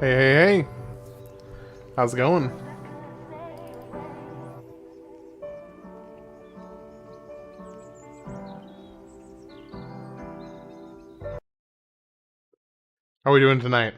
Hey, hey, hey. How's it going? How are we doing tonight?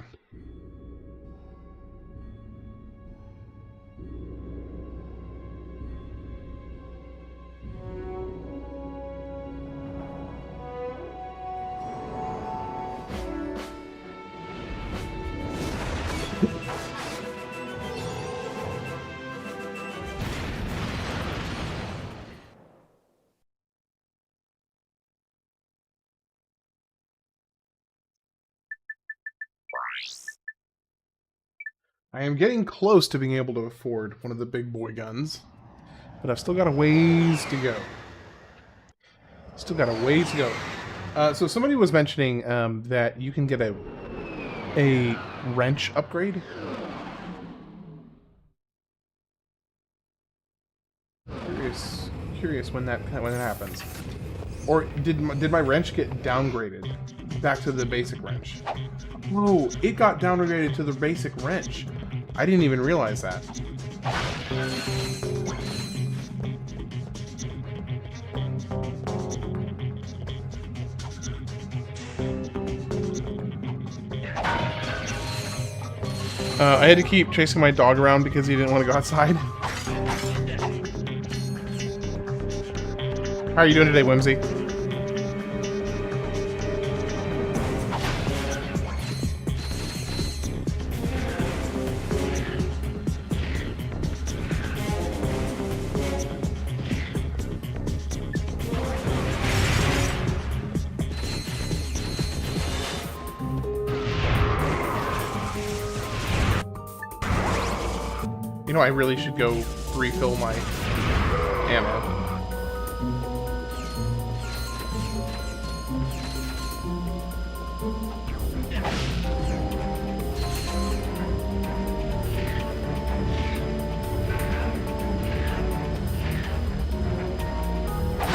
I am getting close to being able to afford one of the big boy guns, but I've still got a ways to go. Still got a ways to go. So somebody was mentioning that you can get a wrench upgrade. Curious when that happens. Or did my wrench get downgraded back to the basic wrench? Oh, it got downgraded to the basic wrench. I didn't even realize that. I had to keep chasing my dog around because he didn't want to go outside. How are you doing today, Whimsy? You know, I really should go refill my ammo.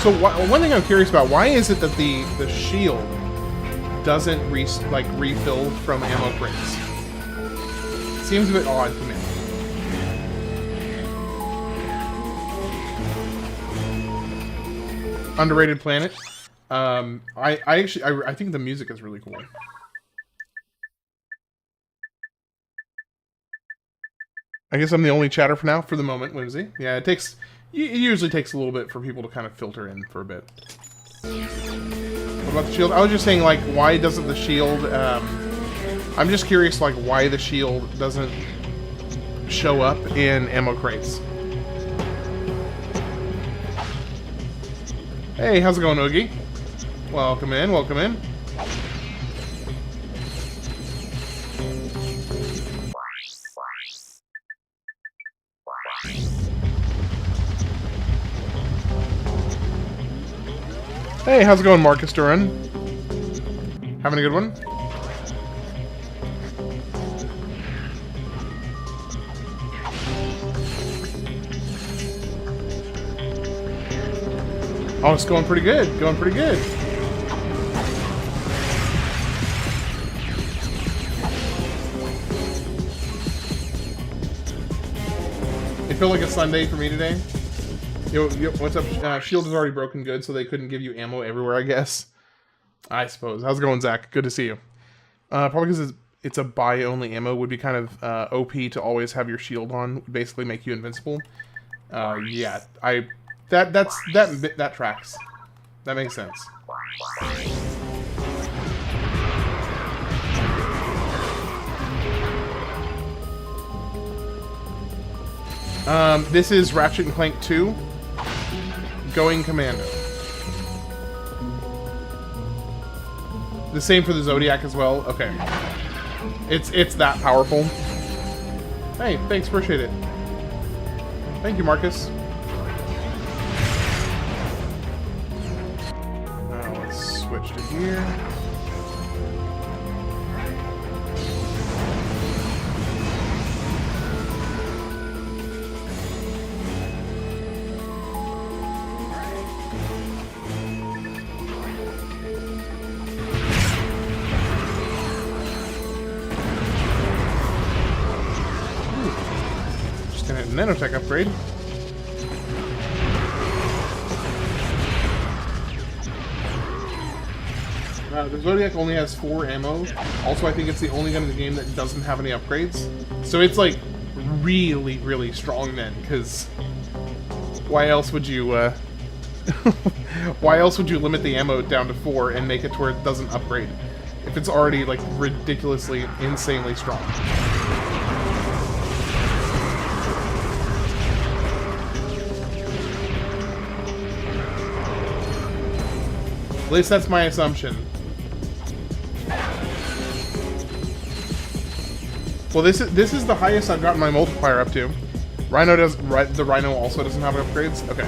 So one thing I'm curious about, why is it that the shield doesn't refill from ammo crates? Seems a bit odd to me. Underrated planet. I think the music is really cool. I guess I'm the only chatter for now, for the moment, Whimsy. Yeah, it usually takes a little bit for people to kind of filter in for a bit. What about the shield? I was just saying, like, why doesn't the shield, I'm just curious, like, why the shield doesn't show up in ammo crates. Hey, how's it going, Oogie? Welcome in, welcome in. Hey, how's it going, Marcus Duran? Having a good one? Oh, it's going pretty good. Going pretty good. It felt like a Sunday for me today. Yo, what's up? Shield is already broken good, so they couldn't give you ammo everywhere, I guess. I suppose. How's it going, Zach? Good to see you. Probably because it's a buy-only ammo. Would be kind of OP to always have your shield on. Would basically make you invincible. Yeah, that tracks. That makes sense. This is Ratchet Clank 2. Going Commando. The same for the Zodiac as well. Okay. It's that powerful. Hey, thanks, appreciate it. Thank you, Marcus. Let's switch to here. And a nanotech upgrade. The Zodiac only has 4 ammo. Also, I think it's the only gun in the game that doesn't have any upgrades. So it's like really, really strong then, because why else would you why else would you limit the ammo down to 4 and make it to where it doesn't upgrade if it's already like ridiculously, insanely strong? At least that's my assumption. Well, this is the highest I've gotten my multiplier up to. The Rhino also doesn't have upgrades? Okay.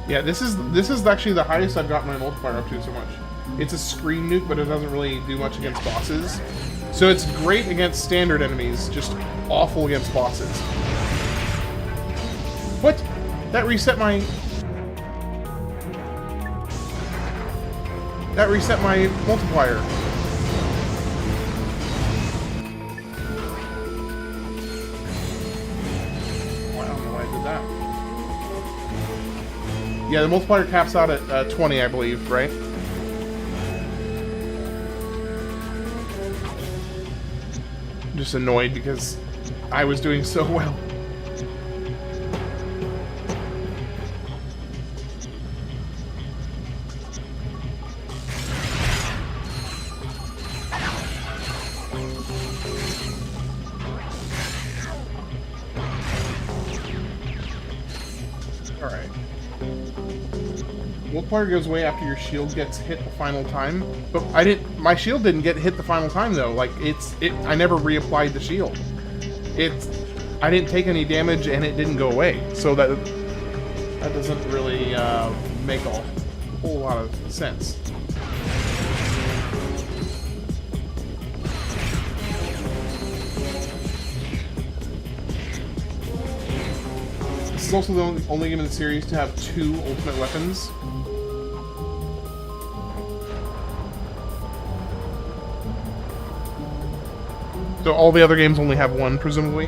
Yeah, this is actually the highest I've gotten my multiplier up to so much. It's a screen nuke, but it doesn't really do much against bosses. So it's great against standard enemies, just awful against bosses. What? That reset my multiplier. Well, I don't know why I did that. Yeah, the multiplier caps out at 20, I believe, right? I'm just annoyed because I was doing so well. Alright. Multiplier goes away after your shield gets hit the final time, but my shield didn't get hit the final time though. Like I never reapplied the shield. I didn't take any damage and it didn't go away. So that doesn't really make a whole lot of sense. This is also the only game in the series to have 2 ultimate weapons. So all the other games only have 1, presumably?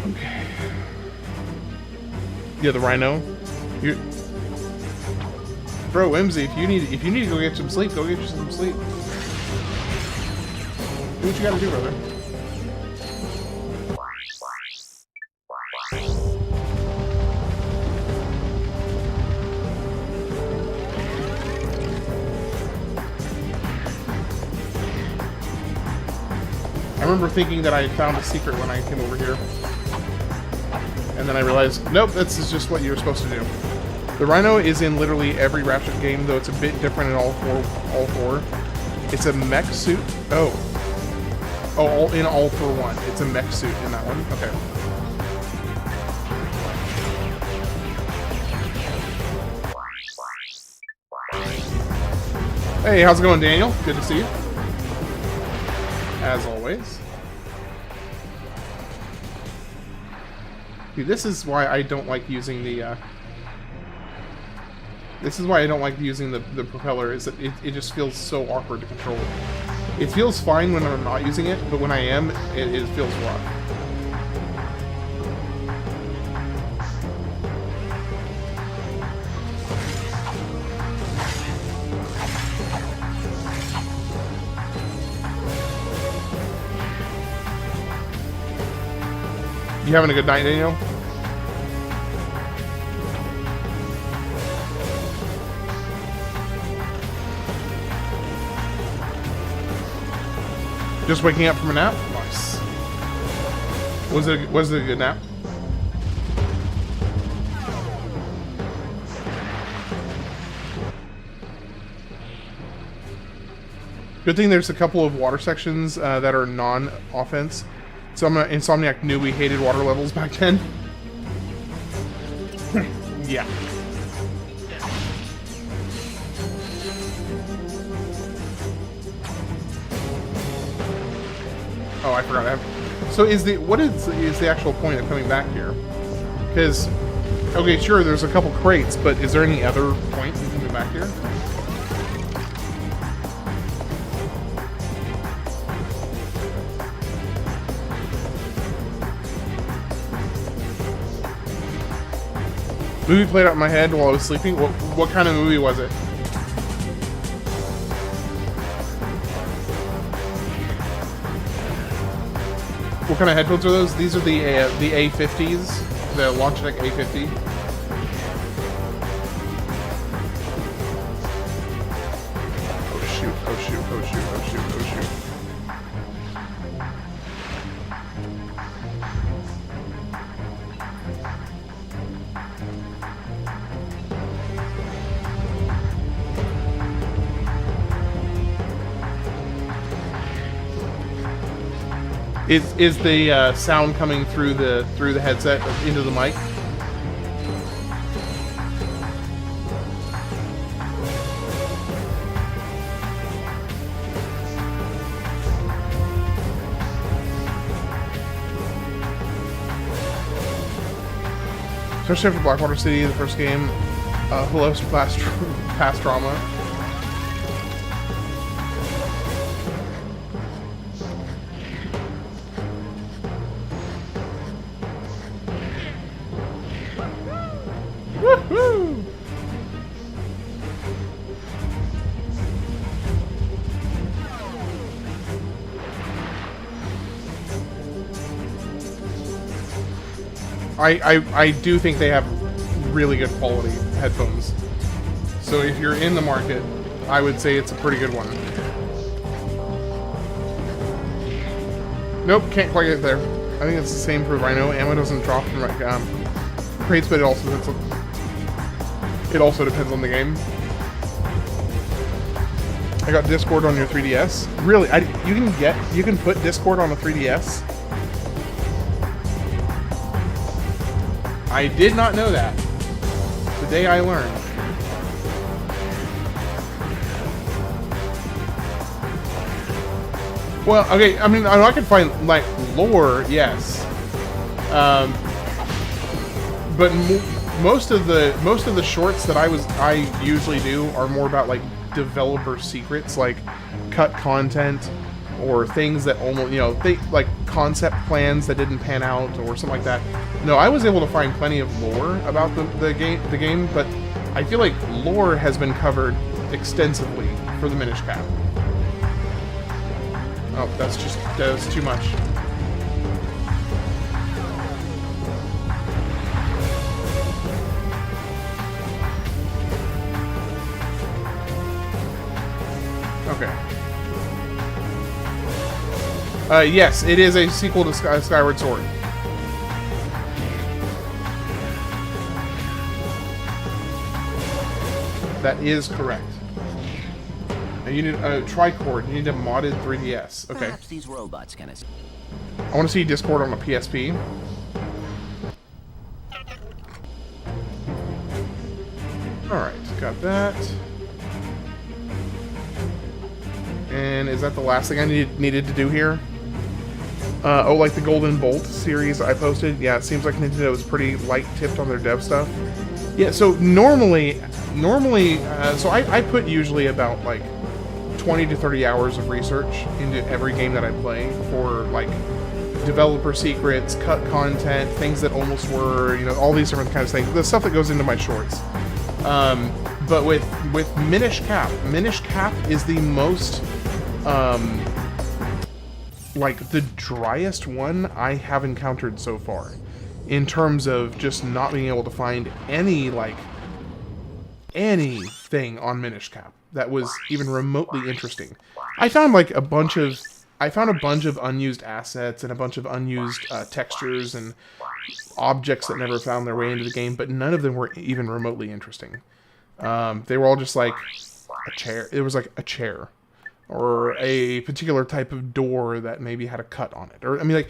Okay. Yeah, the Rhino. Bro, Whimsy, if you need to go get some sleep, go get you some sleep. Do what you gotta do, brother. I remember thinking that I found a secret when I came over here. And then I realized, nope, this is just what you're supposed to do. The Rhino is in literally every Ratchet game, though it's a bit different in all four. It's a mech suit. Oh, in all for one. It's a mech suit in that one. Okay. Hey, how's it going, Daniel? Good to see you. As always. Dude, this is why I don't like using the, the propeller, is that it just feels so awkward to control. It feels fine when I'm not using it, but when I am, it feels rough. You having a good night, Daniel? Just waking up from a nap? Nice. Was it a good nap? Good thing there's a couple of water sections that are non-offense. So Insomniac knew we hated water levels back then. Yeah. Oh, I forgot. So what is the actual point of coming back here? Because, okay, sure, there's a couple crates, but is there any other point in coming back here? Movie played out in my head while I was sleeping. What kind of movie was it? What kind of headphones are those? These are the A50s, the Logitech A50. Oh shoot! Oh shoot! Oh shoot! Oh shoot! Oh shoot! Is the sound coming through the headset into the mic? Especially after Blackwater City, the first game, hello past drama. Woohoo! I do think they have really good quality headphones. So if you're in the market, I would say it's a pretty good one. Nope, can't quite get there. I think it's the same for Rhino. Ammo doesn't drop from like crates, but it also depends on the game. I got Discord on your 3DS. Really? You can put Discord on a 3DS? I did not know that. The day I learned. Well, okay, I mean, I can find, like, lore, yes. But most of the shorts that I usually do are more about, like, developer secrets, like cut content or things that almost, you know, like concept plans that didn't pan out or something like that. No, I was able to find plenty of lore about the game, but I feel like lore has been covered extensively for the Minish Cap. Oh, that's too much. Okay. Yes, it is a sequel to Skyward Sword. That is correct. And you need a tricord. You need a modded 3DS. Okay. Perhaps these robots can assist. I want to see Discord on a PSP. Alright, got that. And is that the last thing I needed to do here? Oh, like the Golden Bolt series I posted? Yeah, it seems like Nintendo is pretty light-tipped on their dev stuff. Yeah, so normally, so I put usually about, like, 20 to 30 hours of research into every game that I play for, like, developer secrets, cut content, things that almost were, you know, all these different kinds of things. The stuff that goes into my shorts. But with Minish Cap is the most, like, the driest one I have encountered so far, in terms of just not being able to find any, like, anything on Minish Cap that was even remotely interesting. I found, like, a bunch of unused assets and a bunch of unused textures and objects that never found their way into the game, but none of them were even remotely interesting. They were all just like a chair. It was like a chair, or a particular type of door that maybe had a cut on it, or I mean, like,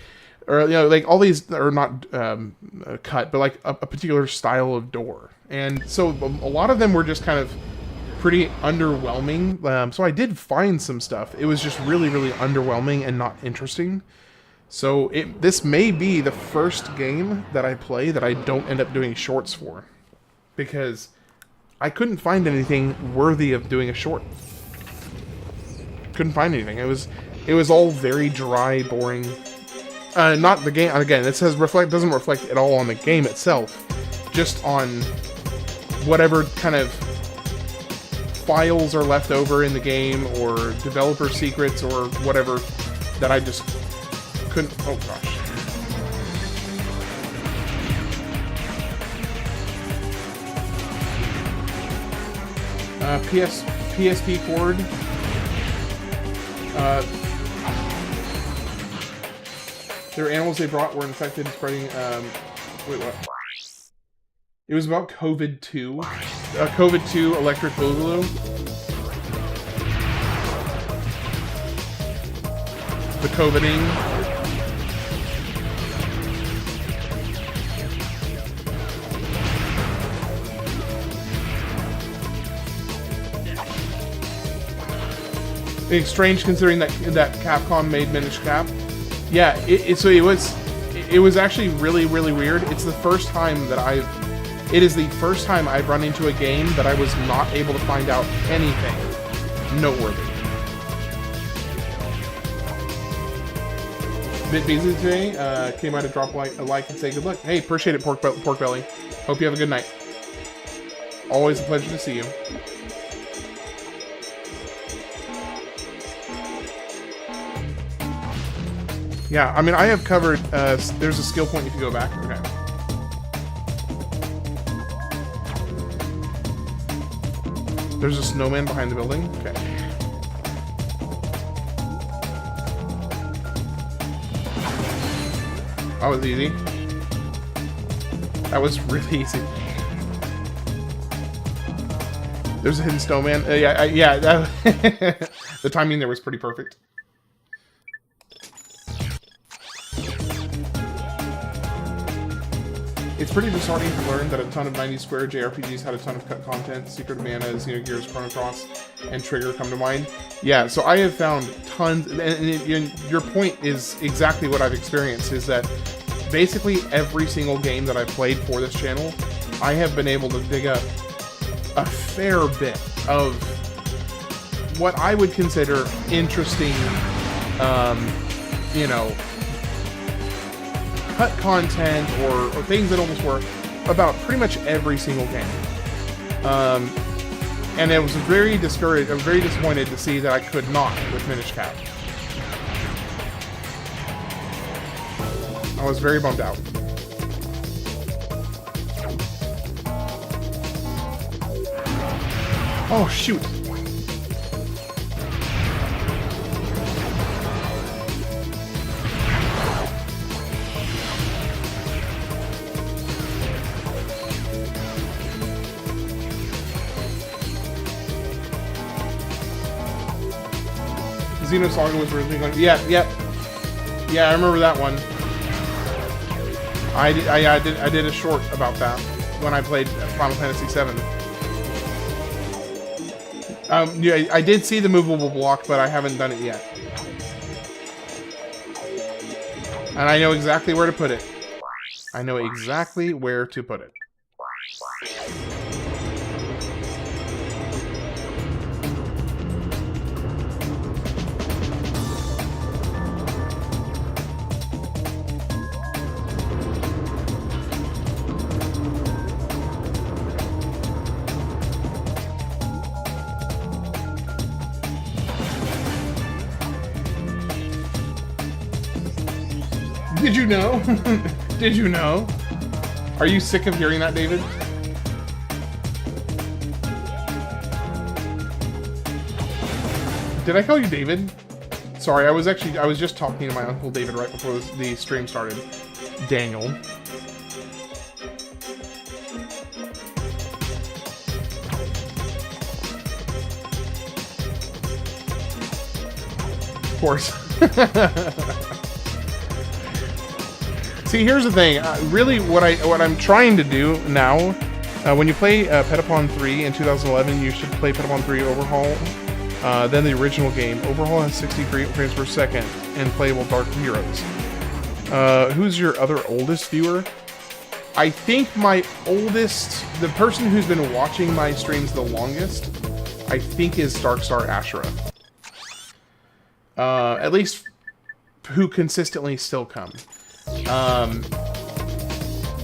or, you know, like, all these are not a cut, but like a particular style of door. And so a lot of them were just kind of pretty underwhelming. So I did find some stuff. It was just really, really underwhelming and not interesting. So this may be the first game that I play that I don't end up doing shorts for. Because I couldn't find anything worthy of doing a short. Couldn't find anything. It was all very dry, boring. Not the game. Again, it says doesn't reflect at all on the game itself. Just on whatever kind of files are left over in the game, or developer secrets, or whatever, that I just couldn't... Oh, gosh. PSP cord. There were animals they brought were infected, spreading... wait, what? It was about COVID-2. COVID-2 electric boogaloo. The COVIDing. It's strange considering that Capcom made Minish Cap. Yeah, it was actually really, really weird. It's the first time that it is the first time I've run into a game that I was not able to find out anything noteworthy. Bit busy today. Came out to drop a like and say good luck. Hey, appreciate it, Pork Belly. Hope you have a good night. Always a pleasure to see you. Yeah, I mean, I have covered... there's a skill point if you go back. Okay. There's a snowman behind the building. Okay. That was easy. That was really easy. There's a hidden snowman. Yeah. The timing there was pretty perfect. It's pretty disheartening to learn that a ton of 90 square JRPGs had a ton of cut content. Secret of Mana, Xenogears, Chrono Cross, and Trigger come to mind. Yeah, so I have found tons, and your point is exactly what I've experienced, is that basically every single game that I've played for this channel, I have been able to dig up a fair bit of what I would consider interesting, you know, cut content or things that almost were about pretty much every single game. And I was very discouraged, I was very disappointed to see that I could not with Minish Cap. I was very bummed out. Oh, shoot! Xenosaga was originally going. Yeah, I remember that one. I did a short about that when I played Final Fantasy VII. Yeah, I did see the movable block, but I haven't done it yet. And I know exactly where to put it. I know exactly where to put it. Did you know? Did you know? Are you sick of hearing that, David? Did I call you David? Sorry, I was just talking to my Uncle David right before the stream started. Daniel. Of course. See, here's the thing. Really, what I'm trying to do now When you play Petapon 3 in 2011, you should play Petapon 3 Overhaul. Then the original game. Overhaul has 60 frames per second and playable Dark Heroes. Who's your other oldest viewer? I think my oldest, the person who's been watching my streams the longest, I think is Darkstar Ashura. At least who consistently still come.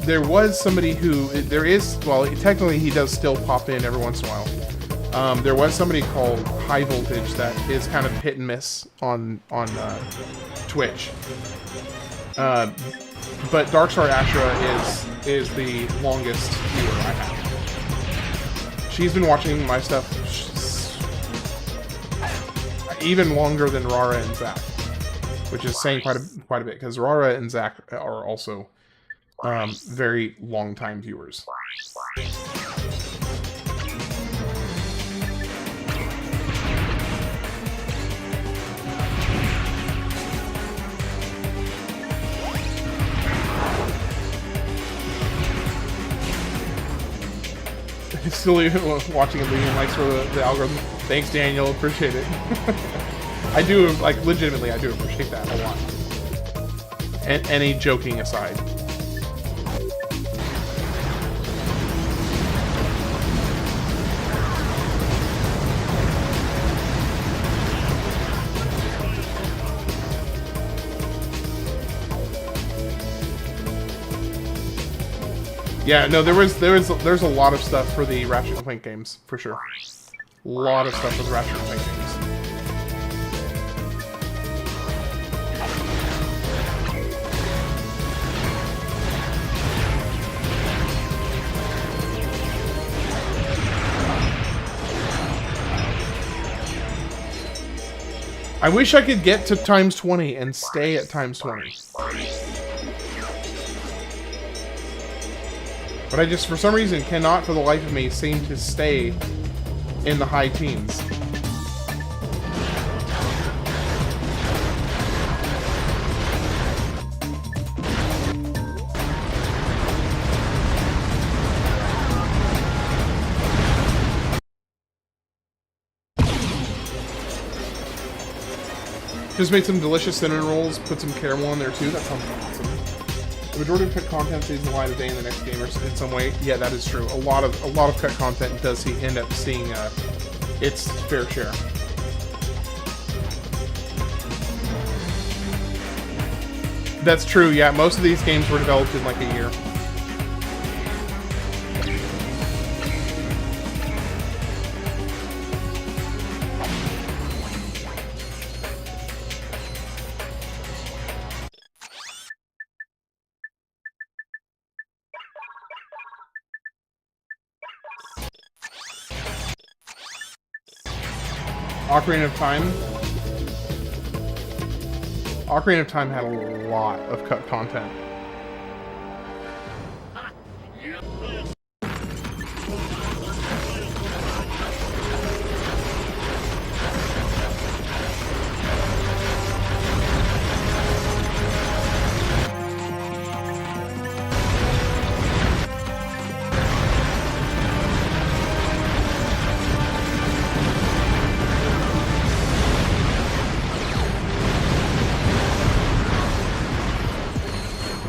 There was somebody who, well, technically he does still pop in every once in a while. There was somebody called High Voltage that is kind of hit and miss on Twitch. But Darkstar Ashura is the longest viewer I have. She's been watching my stuff even longer than Rara and Zach, which is saying quite a bit, because Rara and Zach are also very long-time viewers. Still watching and leaving likes for the algorithm. Thanks, Daniel. Appreciate it. I do, like, legitimately, I do appreciate that a lot. And any joking aside. Yeah, no, there's a lot of stuff for the Ratchet Clank games, for sure. A lot of stuff for the Ratchet Clank games. I wish I could get to times 20 and stay at times 20. But I just, for some reason, cannot for the life of me seem to stay in the high teens. Just made some delicious cinnamon rolls, put some caramel in there too. That sounds awesome. The majority of cut content sees the light of day in the next game or in some way. Yeah, that is true. A lot of cut content does end up seeing its fair share. That's true. Yeah, most of these games were developed in like a year. Ocarina of Time. Ocarina of Time had a lot of cut content.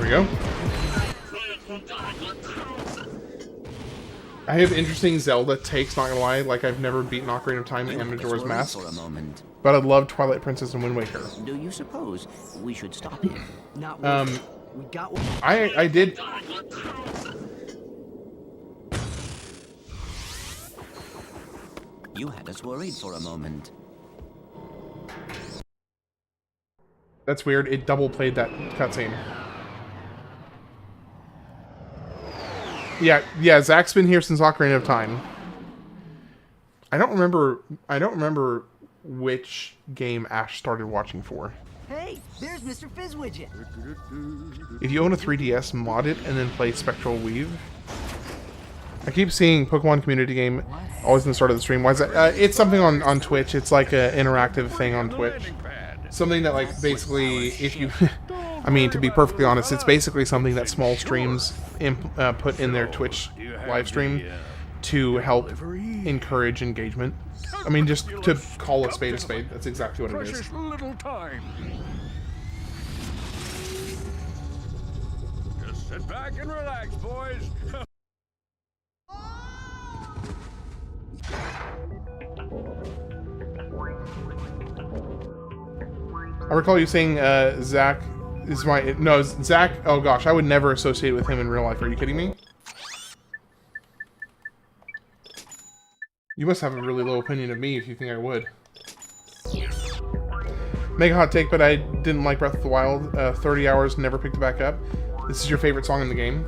Go. I have interesting Zelda takes, not gonna lie. Like, I've never beaten Ocarina of Time and Majora's Mask, but I love Twilight Princess and Wind Waker. Do you suppose we should stop here? We got one. I did. You had us worried for a moment. That's weird. It double played that cutscene. Yeah, Zach's been here since Ocarina of Time. I don't remember which game Ash started watching for. Hey, there's Mr. Fizzwidget. If you own a 3DS, mod it and then play Spectral Weave. I keep seeing Pokemon community game always in the start of the stream. Why is that? It's something on Twitch. It's like an interactive thing on Twitch. Something that, like, basically, if you I mean, to be perfectly honest, it's basically something that small streams put in their Twitch live stream to help encourage engagement. I mean, just to call a spade, that's exactly what it is. Little time. Just sit back and relax, boys. I recall you saying Zach is my... No, Zach... Oh gosh, I would never associate with him in real life. Are you kidding me? You must have a really low opinion of me if you think I would. Make a hot take, but I didn't like Breath of the Wild. 30 hours, never picked it back up. This is your favorite song in the game?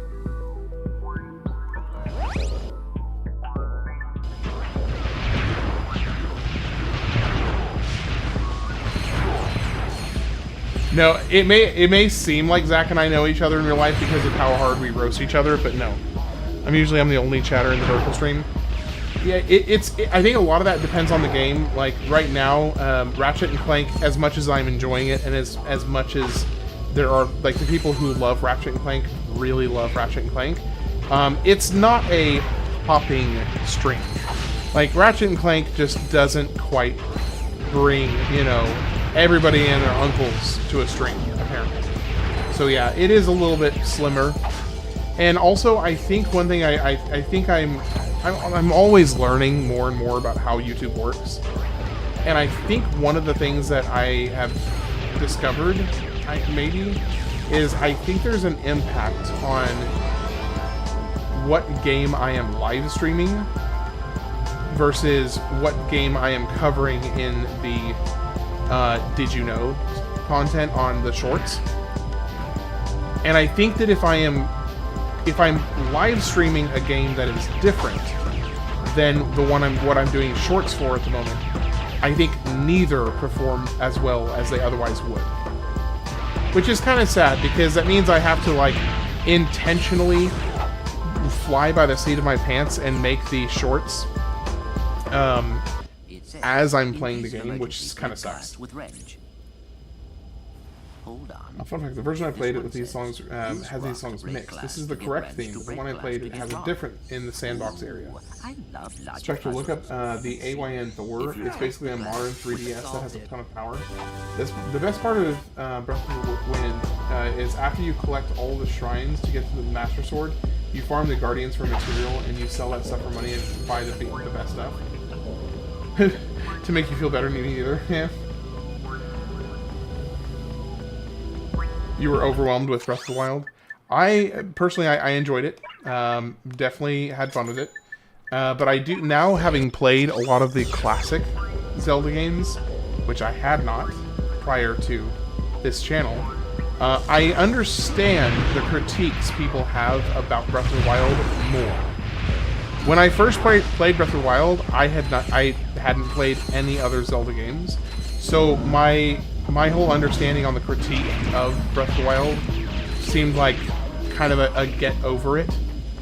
No, it may seem like Zach and I know each other in real life because of how hard we roast each other, but no. I'm the only chatter in the vertical stream. Yeah, I think a lot of that depends on the game. Like, right now, Ratchet and Clank, as much as I'm enjoying it, and as much as there are, like, the people who love Ratchet and Clank really love Ratchet and Clank, it's not a hopping stream. Like, Ratchet and Clank just doesn't quite bring, you know, everybody and their uncles to a stream, apparently. So yeah, it is a little bit slimmer. And also, I think one thing I think I'm always learning more and more about how YouTube works. And I think one of the things that I have discovered, is I think there's an impact on what game I am live streaming versus what game I am covering in the Did You Know content on the shorts. And I think that if I'm live streaming a game that is different than the one what I'm doing shorts for at the moment, I think neither perform as well as they otherwise would. Which is kind of sad, because that means I have to, like, intentionally fly by the seat of my pants and make the shorts as I'm playing the game, which kind of sucks. Hold on. Fun fact, the version I played it with these songs has these songs mixed. This is the correct theme, but the one I played it has a different in the sandbox area. Spectre, look up the AYN Thor. It's basically a modern 3DS that has a ton of power. The best part of Breath of the Wind is after you collect all the shrines to get to the Master Sword, you farm the Guardians for material and you sell that stuff for money and buy the best stuff. To make you feel better, me neither. Yeah. You were overwhelmed with Breath of the Wild. Personally, I enjoyed it. Definitely had fun with it. But I do, now having played a lot of the classic Zelda games, which I had not prior to this channel, I understand the critiques people have about Breath of the Wild more. When I first played Breath of the Wild, I hadn't played any other Zelda games, so my whole understanding on the critique of Breath of the Wild seemed like kind of a get over it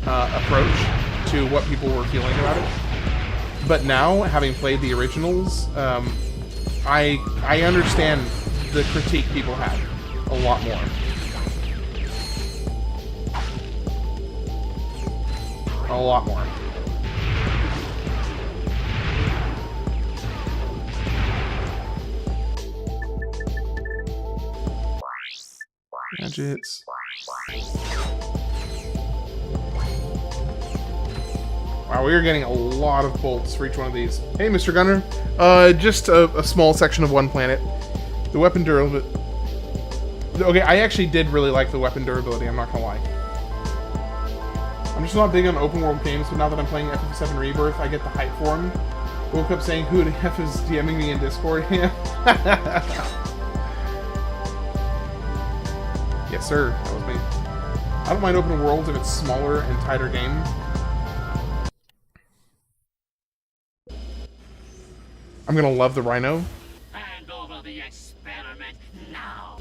approach to what people were feeling about it. But now, having played the originals, I understand the critique people had a lot more. A lot more. Gadgets. Wow, we are getting a lot of bolts for each one of these. Hey, Mr. Gunner. Just a small section of one planet. The weapon durability. Okay, I actually did really like the weapon durability, I'm not gonna lie. I'm just not big on open world games, but now that I'm playing FF7 Rebirth, I get the hype for them. Woke up saying, who the F is DMing me in Discord? Yes, sir. That was me. I don't mind open worlds if it's smaller and tighter game. I'm gonna love the Rhino. Hand over the experiment now.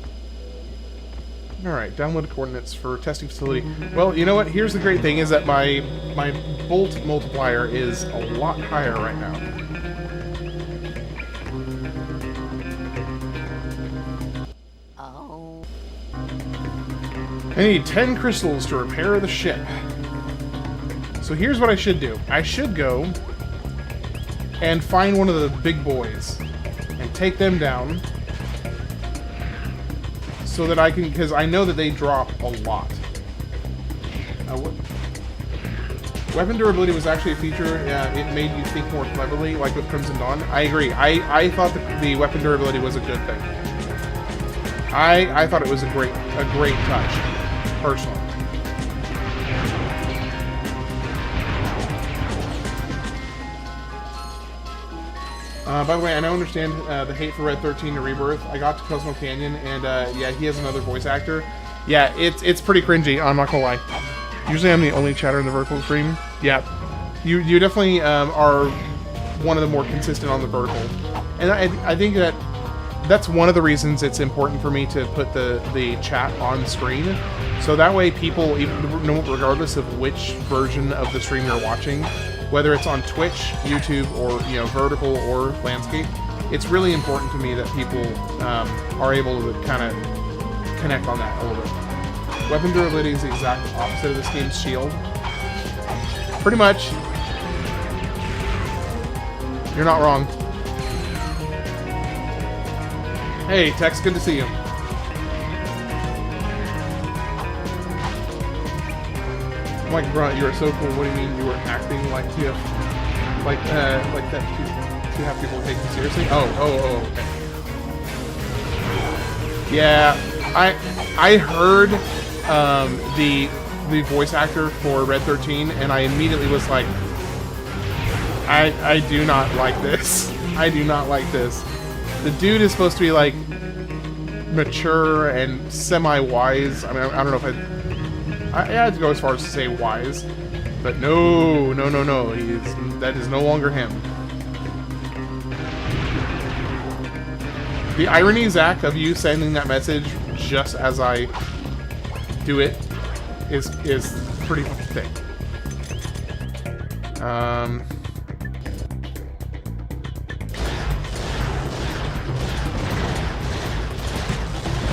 Alright, download coordinates for testing facility. Well, you know what? Here's the great thing, is that my bolt multiplier is a lot higher right now. Oh. I need 10 crystals to repair the ship. So here's what I should do. I should go and find one of the big boys and take them down so that I can, because I know that they drop a lot. Weapon durability was actually a feature. It made you think more cleverly, like with Crimson Dawn. I agree. I thought the weapon durability was a good thing. I thought it was a great touch, personally. By the way, I now understand the hate for Red 13 to Rebirth. I got to Cosmo Canyon, and yeah, he has another voice actor. Yeah, it's pretty cringy, I'm not gonna lie. Usually I'm the only chatter in the vertical stream. Yeah, you definitely are one of the more consistent on the vertical. And I think that's one of the reasons it's important for me to put the chat on screen. So that way people, regardless of which version of the stream you're watching, whether it's on Twitch, YouTube, or vertical or landscape, it's really important to me that people are able to kind of connect on that a little bit. Weapon durability is the exact opposite of this game's shield. Pretty much. You're not wrong. Hey, Tex, good to see you. I'm like, bro, you are so cool. What do you mean you were acting like you have, like that to have people take you seriously? Oh, okay. Yeah, I heard the voice actor for Red 13, and I immediately was like, I do not like this. I do not like this. The dude is supposed to be like mature and semi-wise. I mean, I don't know if I had to go as far as to say wise, but no. That is no longer him. The irony, Zach, of you sending that message just as I do it is pretty thick.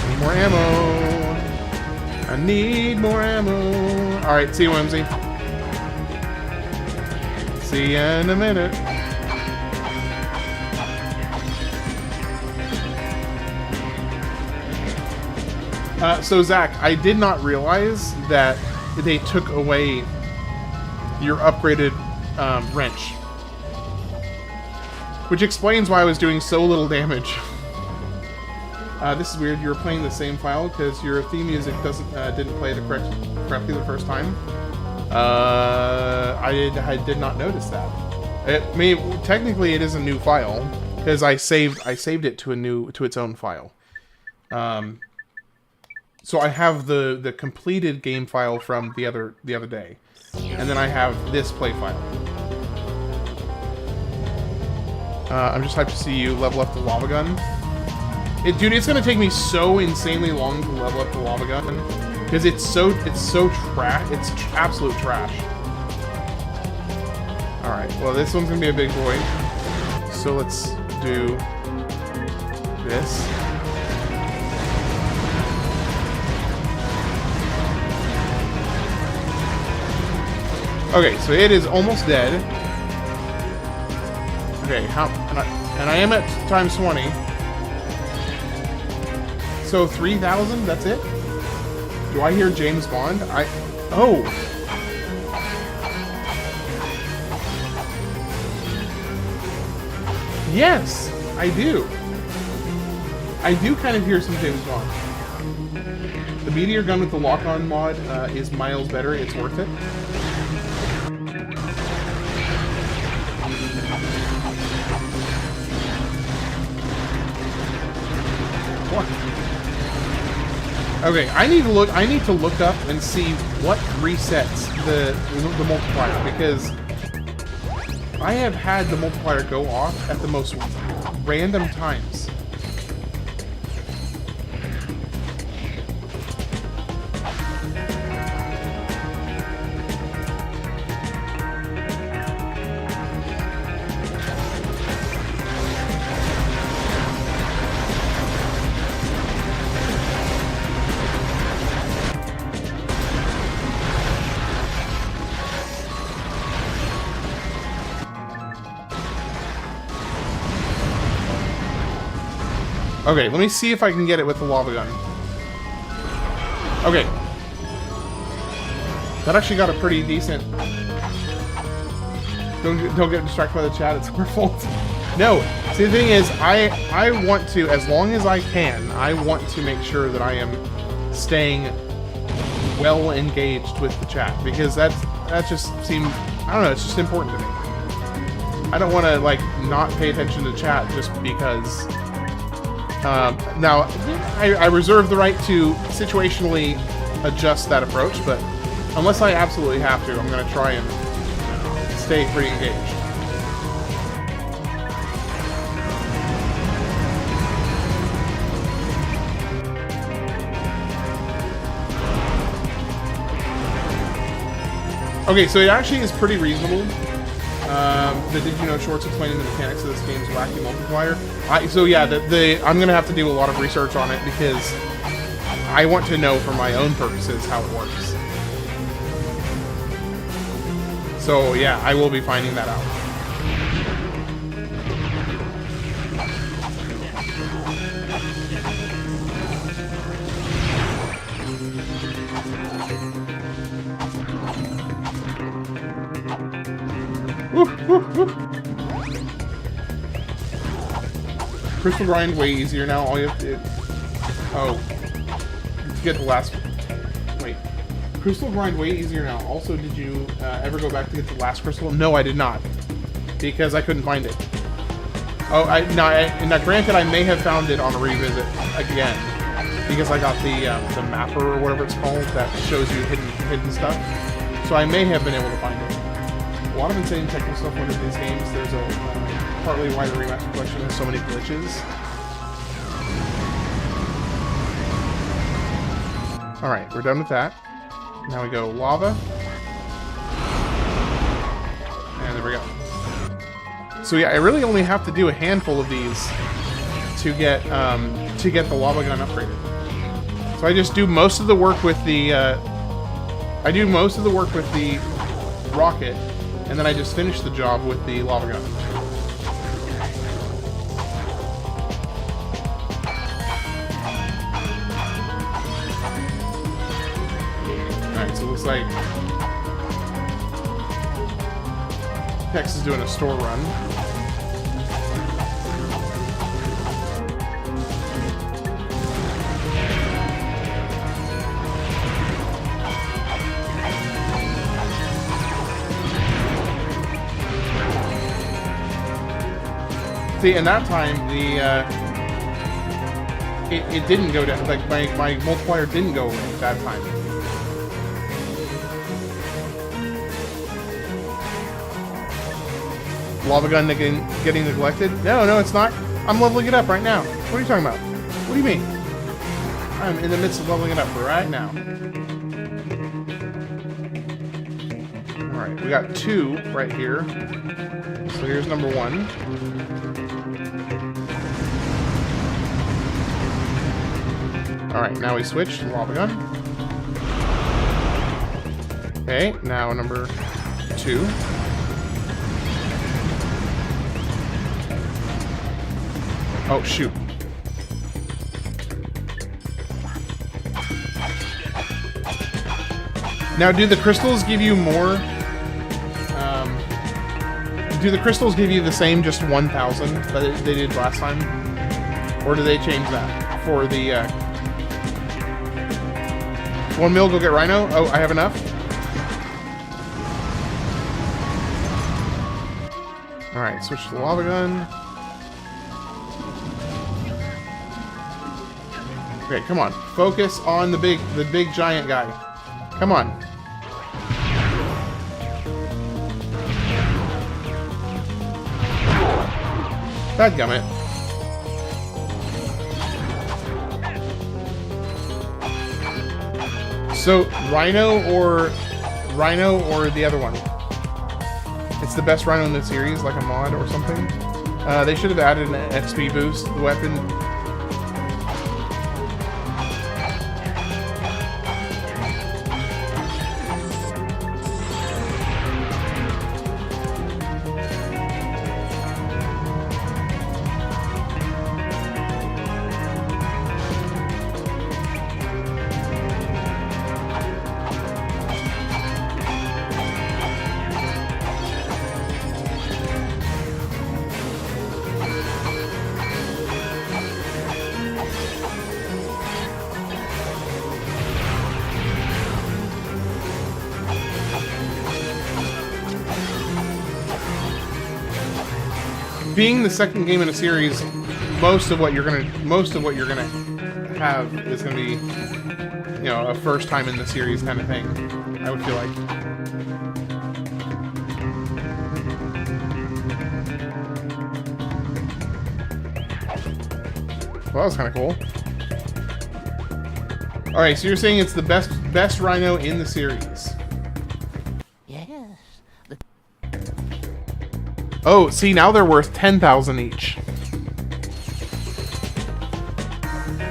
Need more ammo. I need more ammo. Alright, see you, Whimsy. See ya in a minute. So Zach, I did not realize that they took away your upgraded wrench. Which explains why I was doing so little damage. This is weird. You were playing the same file because your theme music didn't play correctly the first time. I did not notice that. Technically it is a new file because I saved it to its own file. So I have the completed game file from the other day, and then I have this play file. I'm just hyped to see you level up the lava gun. Dude, it's gonna take me so insanely long to level up the lava gun because it's trash. It's absolute trash. All right, well this one's gonna be a big boy. So let's do this. Okay, so it is almost dead. Okay, and I am at times 20. So 3,000, that's it? Do I hear James Bond? Oh! Yes, I do. I do kind of hear some James Bond. The meteor gun with the lock-on mod is miles better. It's worth it. What? Okay, I need to look up and see what resets the multiplier, because I have had the multiplier go off at the most random times. Okay, let me see if I can get it with the lava gun. Okay. That actually got a pretty decent... Don't get distracted by the chat, it's our fault. No, see the thing is, I want to, as long as I can, I want to make sure that I am staying well engaged with the chat, because that just seems, I don't know, it's just important to me. I don't want to, like, not pay attention to chat just because... now, I reserve the right to situationally adjust that approach, but unless I absolutely have to, I'm going to try and stay pretty engaged. Okay, so it actually is pretty reasonable. The Did You Know shorts explaining the mechanics of this game's wacky multiplier. So yeah, I'm gonna have to do a lot of research on it because I want to know for my own purposes how it works. So yeah, I will be finding that out. Crystal grind way easier now. All you have to do... Oh. To get the last... Wait. Crystal grind way easier now. Also, did you ever go back to get the last crystal? No, I did not. Because I couldn't find it. Oh, now granted, I may have found it on a revisit again. Because I got the mapper or whatever it's called that shows you hidden stuff. So I may have been able to find it. A lot of insane technical stuff went into these games. There's partly why the remaster collection has so many glitches. Alright, we're done with that. Now we go lava. And there we go. So yeah, I really only have to do a handful of these to get the lava gun upgraded. So I just do most of the work with the rocket, and then I just finish the job with the lava gun. Alright, so it looks like Tex is doing a store run. See, in that time, it didn't go down. Like my multiplier didn't go away at that time. Lava gun getting neglected? No, it's not. I'm leveling it up right now. What are you talking about? What do you mean? I'm in the midst of leveling it up right now. All right, we got 2 right here. So here's number 1. Alright, now we switch to lava gun. Okay, now number 2. Oh, shoot. Now, do the crystals give you more... do the crystals give you the same just 1,000 that they did last time? Or do they change that for the... 1 mil, go get Rhino. Oh, I have enough. Alright, switch to the lava gun. Okay, come on. Focus on the big giant guy. Come on. Dadgummit. So, Rhino or the other one? It's the best Rhino in the series, like a mod or something. They should have added an XP boost to the weapon. being the second game in a series, most of what you're gonna have is gonna be, you know, a first time in the series kind of thing. I would feel like. Well, that was kind of cool. All right, so you're saying it's the best rhino in the series? Yes. Oh, see, now they're worth 10,000 each.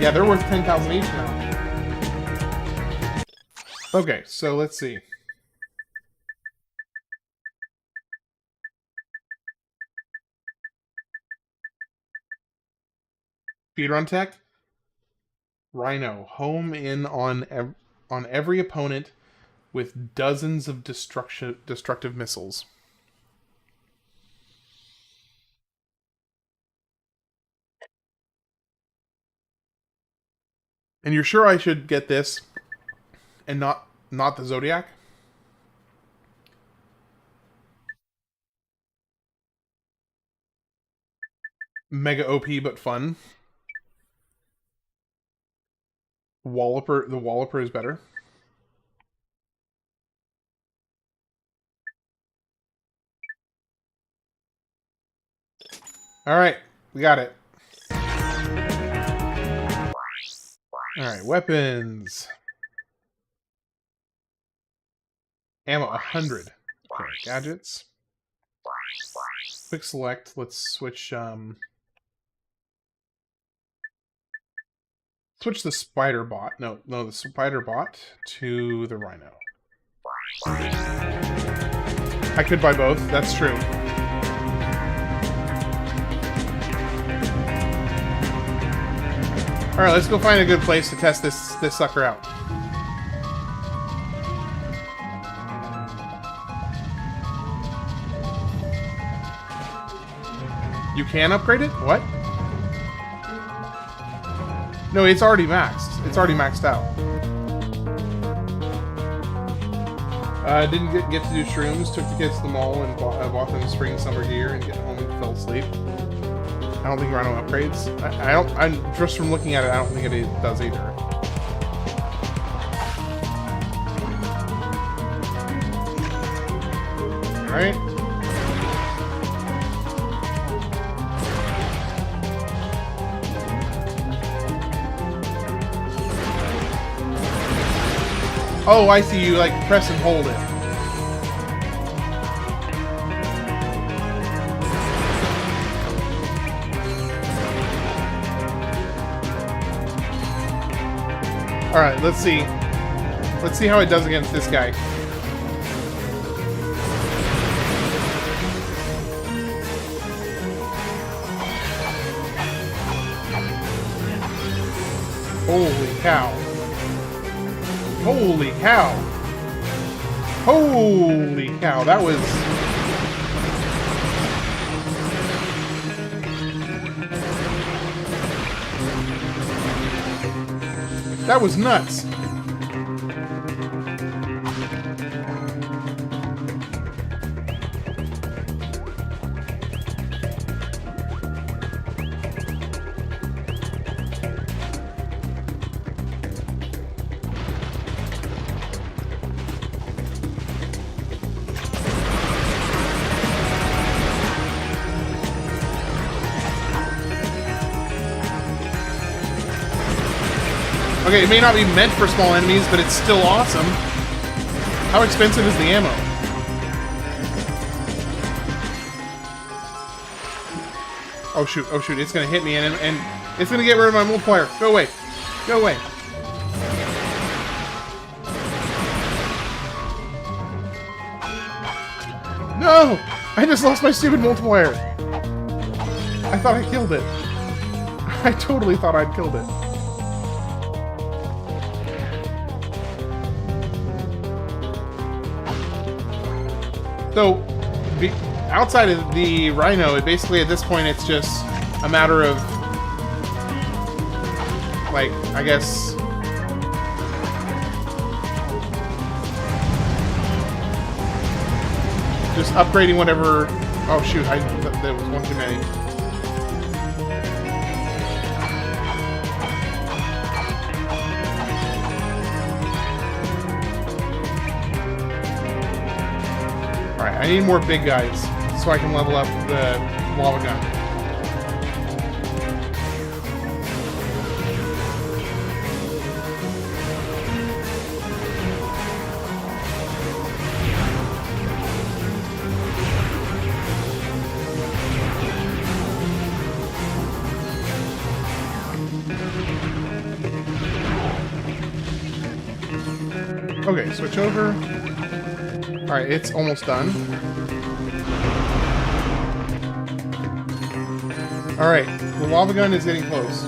Yeah, they're worth 10,000 each now. Okay, so let's see. Speedrun tech. Rhino, home in on every opponent with dozens of destructive missiles. And you're sure I should get this and not the Zodiac? Mega OP but fun. The Walloper is better. Alright, we got it. Alright, weapons. Ammo, 100. Okay, gadgets. Quick select, let's switch, switch the spider bot. No, the spider bot to the rhino. I could buy both, that's true. Alright, let's go find a good place to test this sucker out. You can upgrade it? What? No, it's already maxed. It's already maxed out. Didn't get to do shrooms. Took the kids to the mall and bought them spring summer gear and get home and fell asleep. I don't think Rhino upgrades. I don't. Just from looking at it, I don't think it does either. All right. Oh, I see. You like press and hold it. All right, let's see. Let's see how it does against this guy. Holy cow. Holy cow. Holy cow, that was... That was nuts. Okay, it may not be meant for small enemies, but it's still awesome. How expensive is the ammo? Oh shoot, it's gonna hit me and it's gonna get rid of my multiplier. Go away. Go away. No! I just lost my stupid multiplier. I thought I killed it. I totally thought I'd killed it. So, outside of the Rhino, it basically at this point it's just a matter of, like, I guess, just upgrading whatever Oh shoot, there was one too many. Alright, I need more big guys so I can level up the lava gun. Okay, switch over. Alright, it's almost done. Alright, the lava gun is getting close.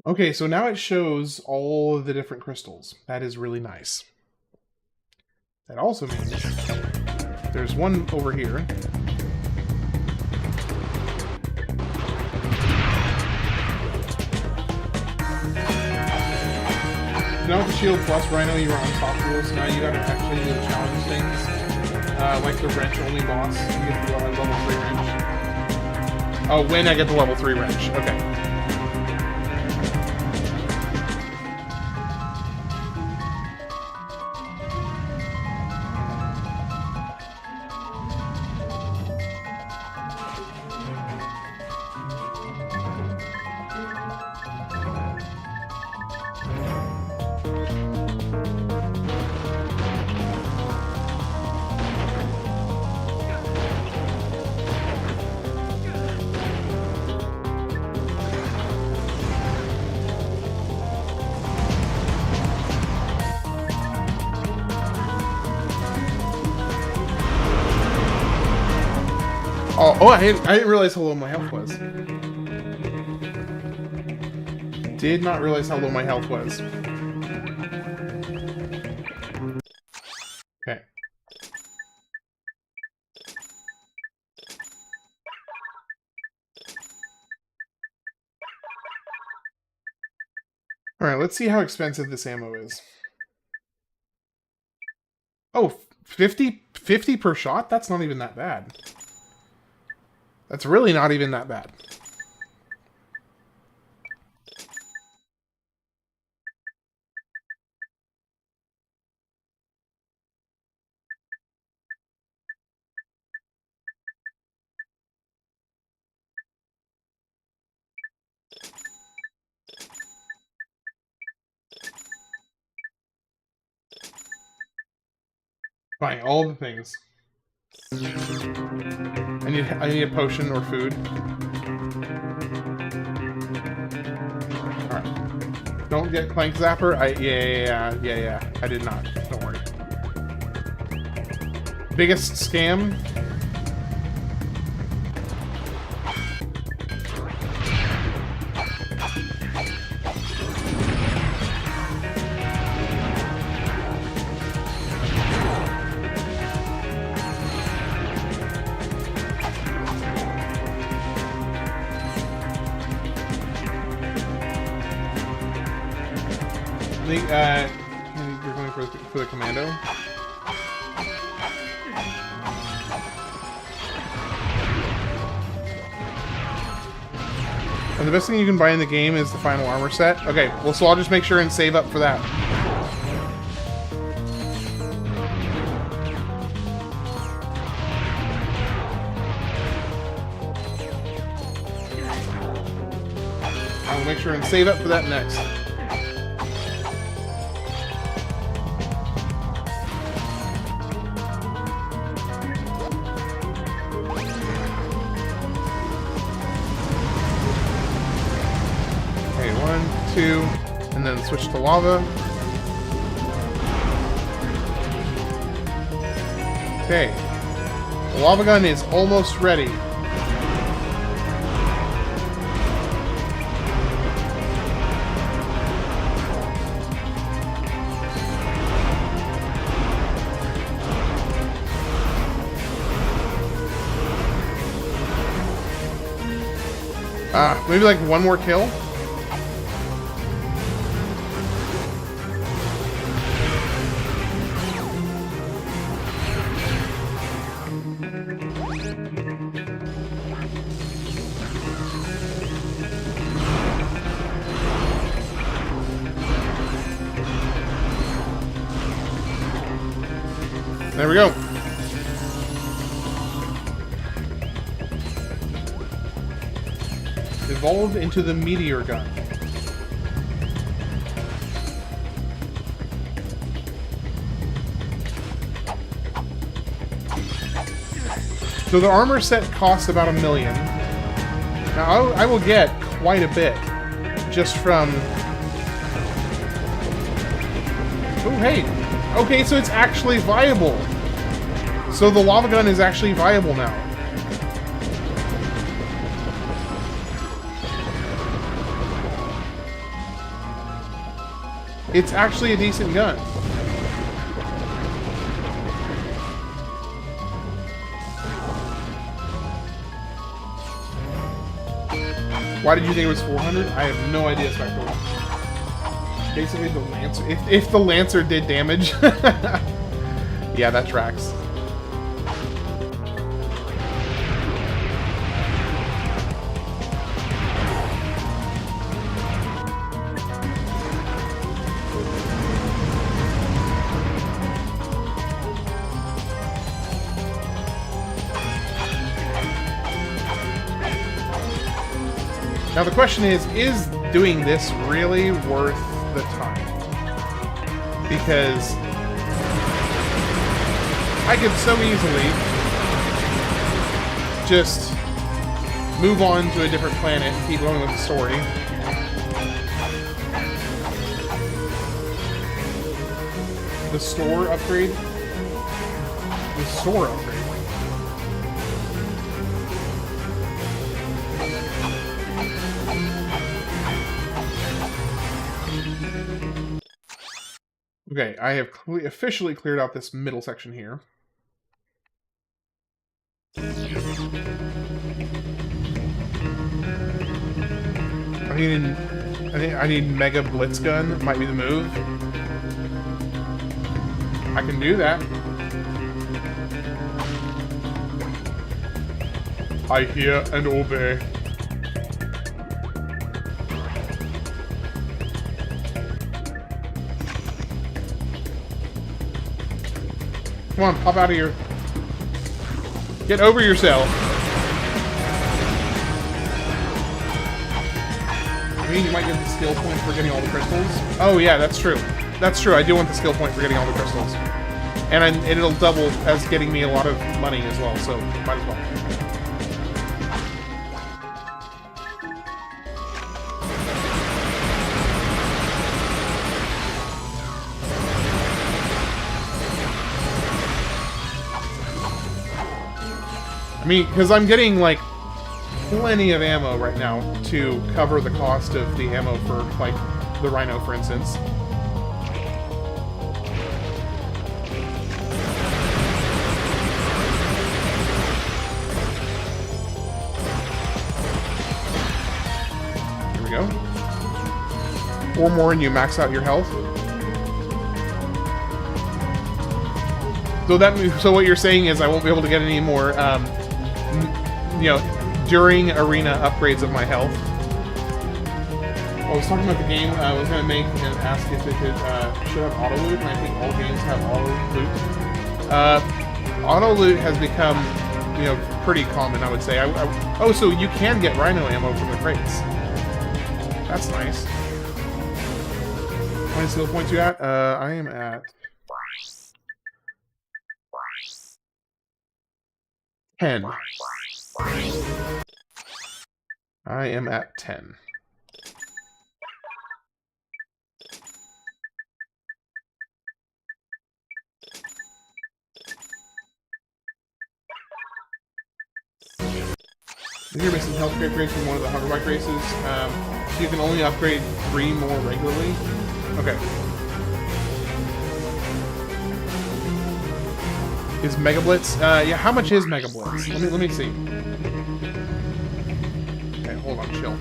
Okay, so now it shows all of the different crystals. That is really nice. That also means there's one over here. Now with the shield plus, Rhino, you were unstoppables. So now you gotta actually do the challenge things. Like the wrench only boss. You get the level 3 wrench. Oh, when I get the level 3 wrench. Okay. Oh, I didn't realize how low my health was. Did not realize how low my health was. Okay. Alright, let's see how expensive this ammo is. Oh, 50 per shot? That's not even that bad. That's really not even that bad. Buying all the things. I need a potion or food. Alright. Don't get Clank Zapper. Yeah. I did not. Don't worry. Biggest scam. You're going for the Commando. And the best thing you can buy in the game is the final armor set. Okay, well, so I'll just make sure and save up for that. I'll make sure and save up for that next. Two, and then switch to lava. Okay. The lava gun is almost ready. Maybe like one more kill? There we go. Evolved into the meteor gun. So the armor set costs about $1 million. Now I will get quite a bit just from... Oh, hey! Okay, so it's actually viable. So the lava gun is actually viable now. It's actually a decent gun. Why did you think it was 400? I have no idea, Spectral. Basically, the Lancer... If the Lancer did damage... Yeah, that tracks. Now the question is doing this really worth the time? Because I could so easily just move on to a different planet and keep going with the story. The store upgrade? The store upgrade. Okay, I have officially cleared out this middle section here. I need Mega Blitz Gun. Might be the move. I can do that. I hear and obey. Come on, pop out of here. Get over yourself. I mean, you might get the skill point for getting all the crystals. Oh yeah, that's true. That's true, I do want the skill point for getting all the crystals. And it'll double as getting me a lot of money as well, so might as well. I mean, because I'm getting, like, plenty of ammo right now to cover the cost of the ammo for, like, the Rhino, for instance. Here we go. 4 more and you max out your health. So what you're saying is I won't be able to get any more, you know, during arena upgrades of my health. Well, I was talking about the game. I was going to make and ask if it could, should have auto loot, and I think all games have auto loot. Auto loot has become, you know, pretty common, I would say. Oh, so you can get Rhino ammo from the crates. That's nice. How many skill points you at? I am at 10. I am at 10. You're missing health upgrades from one of the hover bike races. You can only upgrade 3 more regularly. Okay. Is Mega Blitz? Yeah, how much is Mega Blitz? Let me see. Okay, hold on, chill.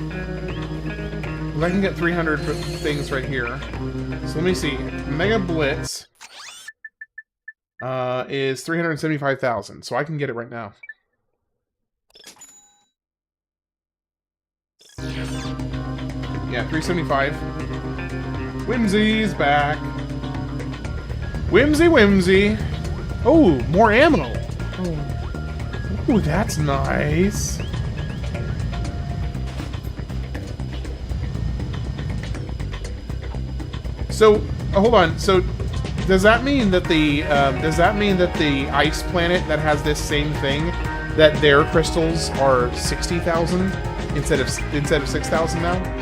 Because I can get 300 things right here. So let me see. Mega Blitz is 375,000, so I can get it right now. Yeah, 375. Whimsy's back. Whimsy. Oh, more ammo. Oh, that's nice. So, hold on. So, does that mean that the ice planet that has this same thing, that their crystals are 60,000 instead of 6,000 now?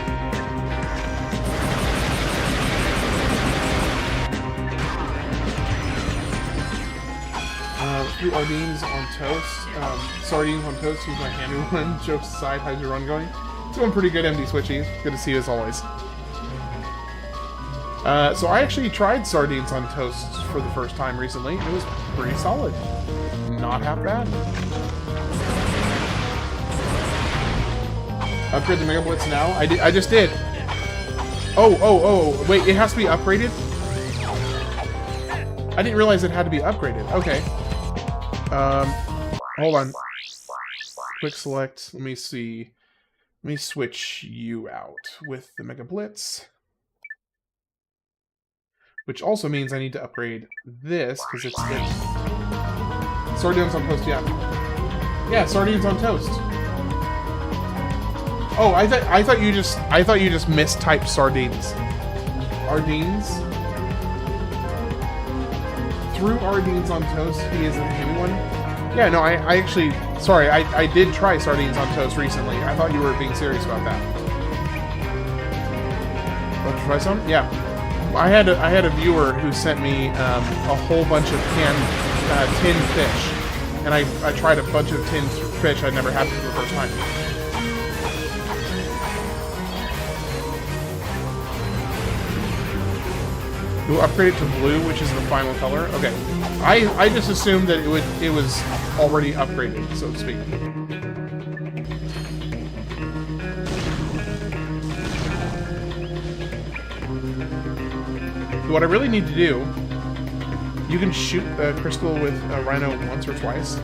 Three sardines on toast. Sardines on toast. Here's my hammy one. Jokes aside, how's your run going? It's going pretty good, MD Switchy. Good to see you as always. So I actually tried sardines on toast for the first time recently. It was pretty solid. Not half bad. Upgrade the Mega Blitz now? I just did. Oh, wait, it has to be upgraded? I didn't realize it had to be upgraded. Okay. Hold on. Quick select. Let me see. Let me switch you out with the Mega Blitz. Which also means I need to upgrade this, because it's sardines on toast, yeah. Yeah, sardines on toast. Oh, I thought you just mistyped sardines. Ardines? Through Ardines on toast, he is a hammy one. Yeah, no, I actually, sorry, I did try sardines on toast recently. I thought you were being serious about that. Want to try some? Yeah. I had a viewer who sent me a whole bunch of tinned fish, and I tried a bunch of tinned fish I'd never had for the first time. We'll upgrade it to blue, which is the final color. Okay, I just assumed that it was already upgraded, so to speak. What I really need to do, you can shoot a crystal with a rhino once or twice.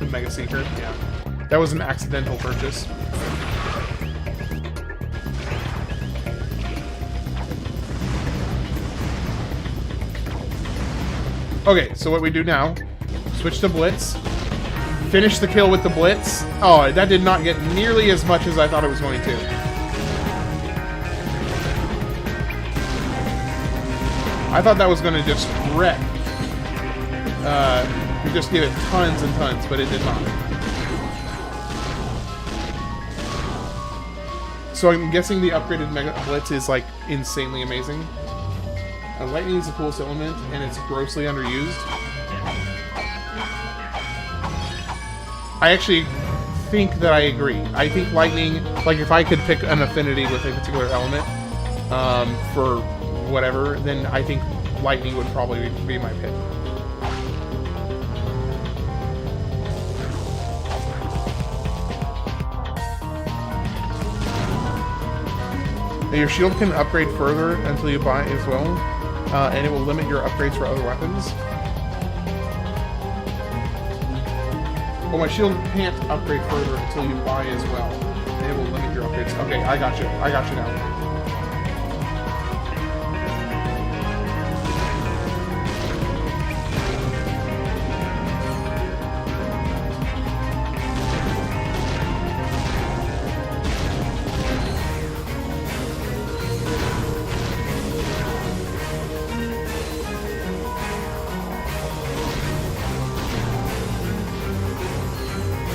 The Mega Seeker, yeah. That was an accidental purchase. Okay, so what we do now, switch to Blitz, finish the kill with the Blitz. Oh, that did not get nearly as much as I thought it was going to. I thought that was going to just wreck. Just give it tons and tons, but it did not. So I'm guessing the upgraded Mega Blitz is like insanely amazing. Lightning is the coolest element, and it's grossly underused. I actually think that I agree. I think lightning, like if I could pick an affinity with a particular element for whatever, then I think lightning would probably be my pick. Now your shield can upgrade further until you buy as well, and it will limit your upgrades for other weapons. Well, my shield can't upgrade further until you buy as well, and it will limit your upgrades. Okay, I got you. I got you now.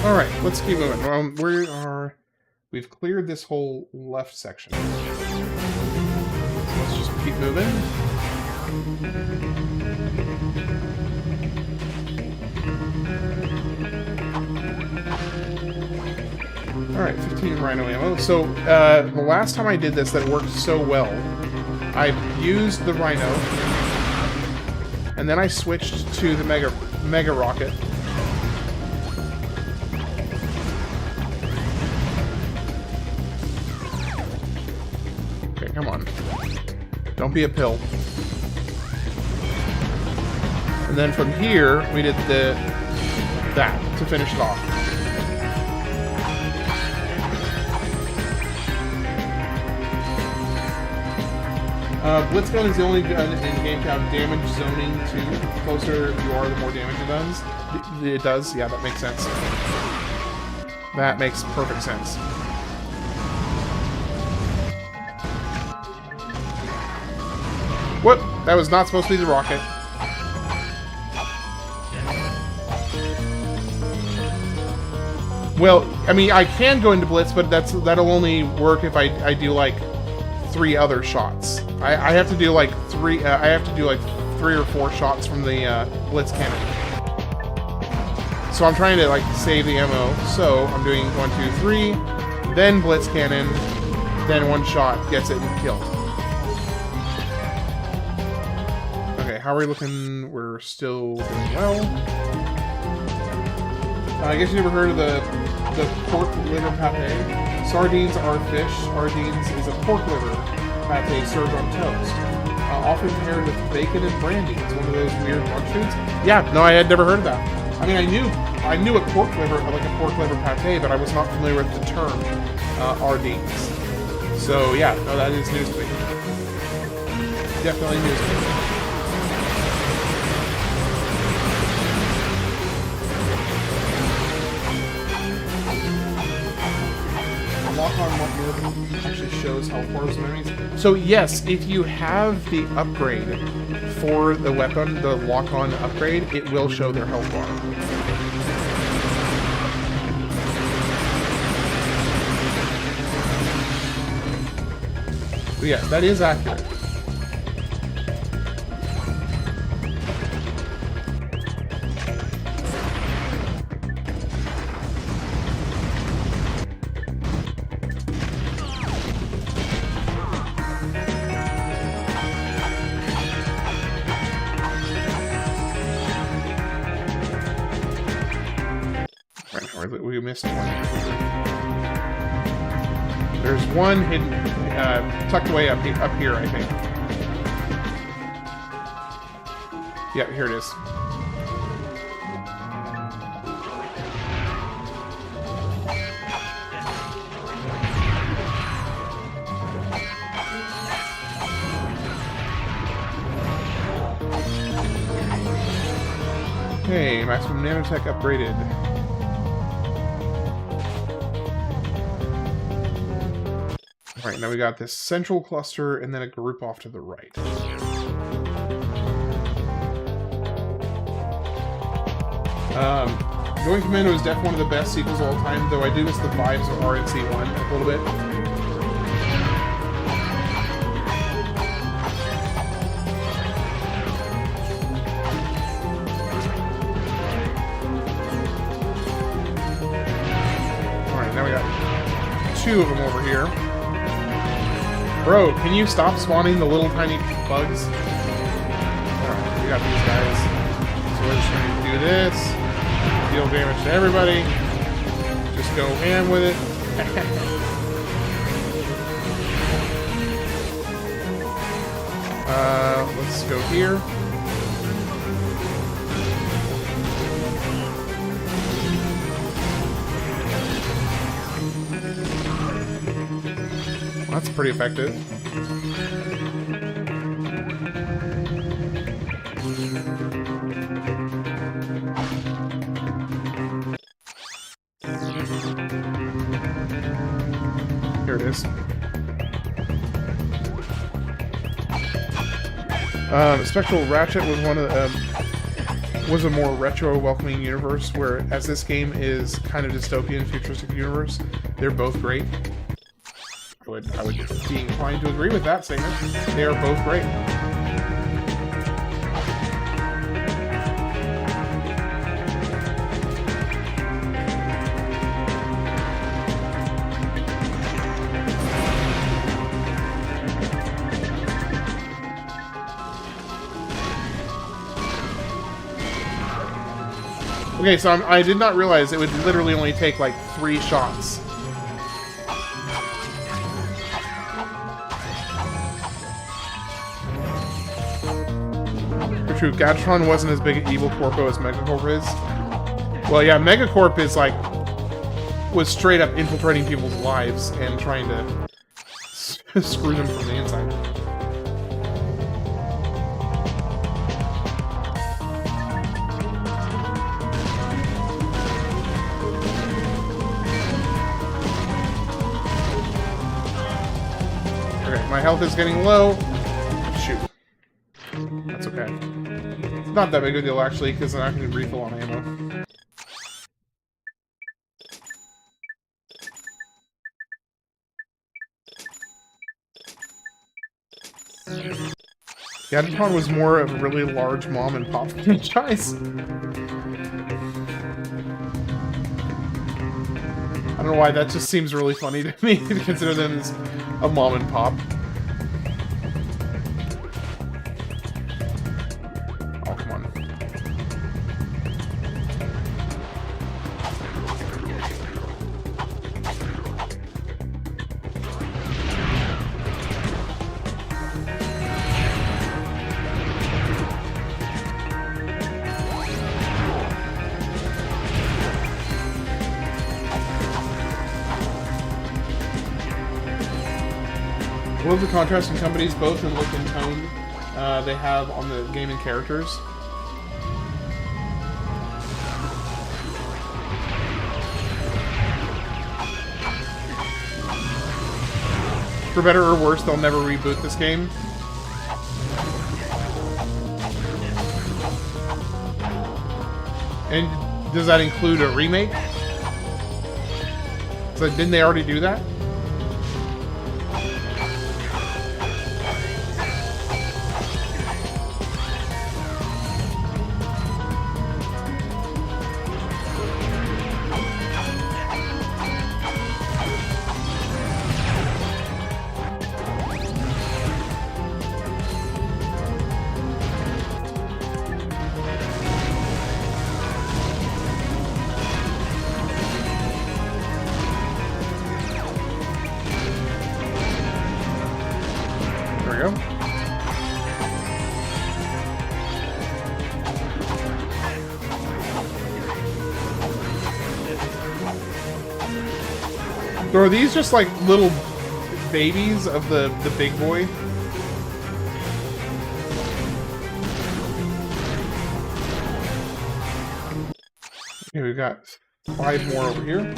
Alright, let's keep moving. We've cleared this whole left section. So let's just keep moving. Alright, 15 rhino ammo. So, the last time I did this that worked so well, I used the rhino, and then I switched to the mega rocket. Come on. Don't be a pill. And then from here, we did that to finish it off. Blitz gun is the only gun in game to have damage zoning too. The closer you are, the more damage it does. It does, yeah, that makes sense. That makes perfect sense. Whoop! That was not supposed to be the rocket. Well, I mean, I can go into Blitz, but that'll only work if I do like 3 other shots. I have to do like 3. I have to do like 3 or 4 shots from the Blitz cannon. So I'm trying to like save the ammo. So I'm doing 1, 2, 3, then Blitz cannon, then 1 shot gets it and killed. Okay, how are we looking? We're still doing well. I guess you never heard of the pork liver pate. Sardines are fish. Sardines is a pork liver pate served on toast. Often paired with bacon and brandy. It's one of those weird lunch foods. Yeah, no, I had never heard of that. I mean, I knew a pork liver, like a pork liver pate, but I was not familiar with the term sardines. So yeah, no, that is news to me. Definitely news to me. Lock-on actually shows health bars and enemies. So yes, if you have the upgrade for the weapon, the lock-on upgrade, it will show their health bar. But yeah, that is accurate. We missed one. There's one hidden, tucked away up here, I think. Yeah, here it is. Okay, maximum nanotech upgraded. Alright, now we got this central cluster and then a group off to the right. Going Commando is definitely one of the best sequels of all time, though I do miss the vibes of RNC1 a little bit. Alright, now we got 2 of them over here. Bro, can you stop spawning the little tiny bugs? Alright, we got these guys. So we're just going to do this. Deal damage to everybody. Just go ham with it. Let's go here. That's pretty effective. Here it is. Spectral Ratchet was one of the, was a more retro welcoming universe, where as this game is kind of dystopian futuristic universe, they're both great. I would be inclined to agree with that statement. They are both great. Okay, so I did not realize it would literally only take like 3 shots. True, Gatron wasn't as big an evil corpo as Megacorp is. Well, yeah, Megacorp is like was straight up infiltrating people's lives and trying to screw them from the inside. Okay, my health is getting low. Shoot. That's okay. It's not that big of a deal, actually, because I'm not going to refill on ammo. Gadgeton was more of a really large mom and pop franchise. I don't know why, that just seems really funny to me to consider them as a mom and pop. Oh, come on. I love the contrasting companies, both in look and tone, they have on the game and characters. For better or worse, they'll never reboot this game. And does that include a remake? So didn't they already do that? There we go. So are these just like little babies of the big boy? Okay, we've got 5 more over here.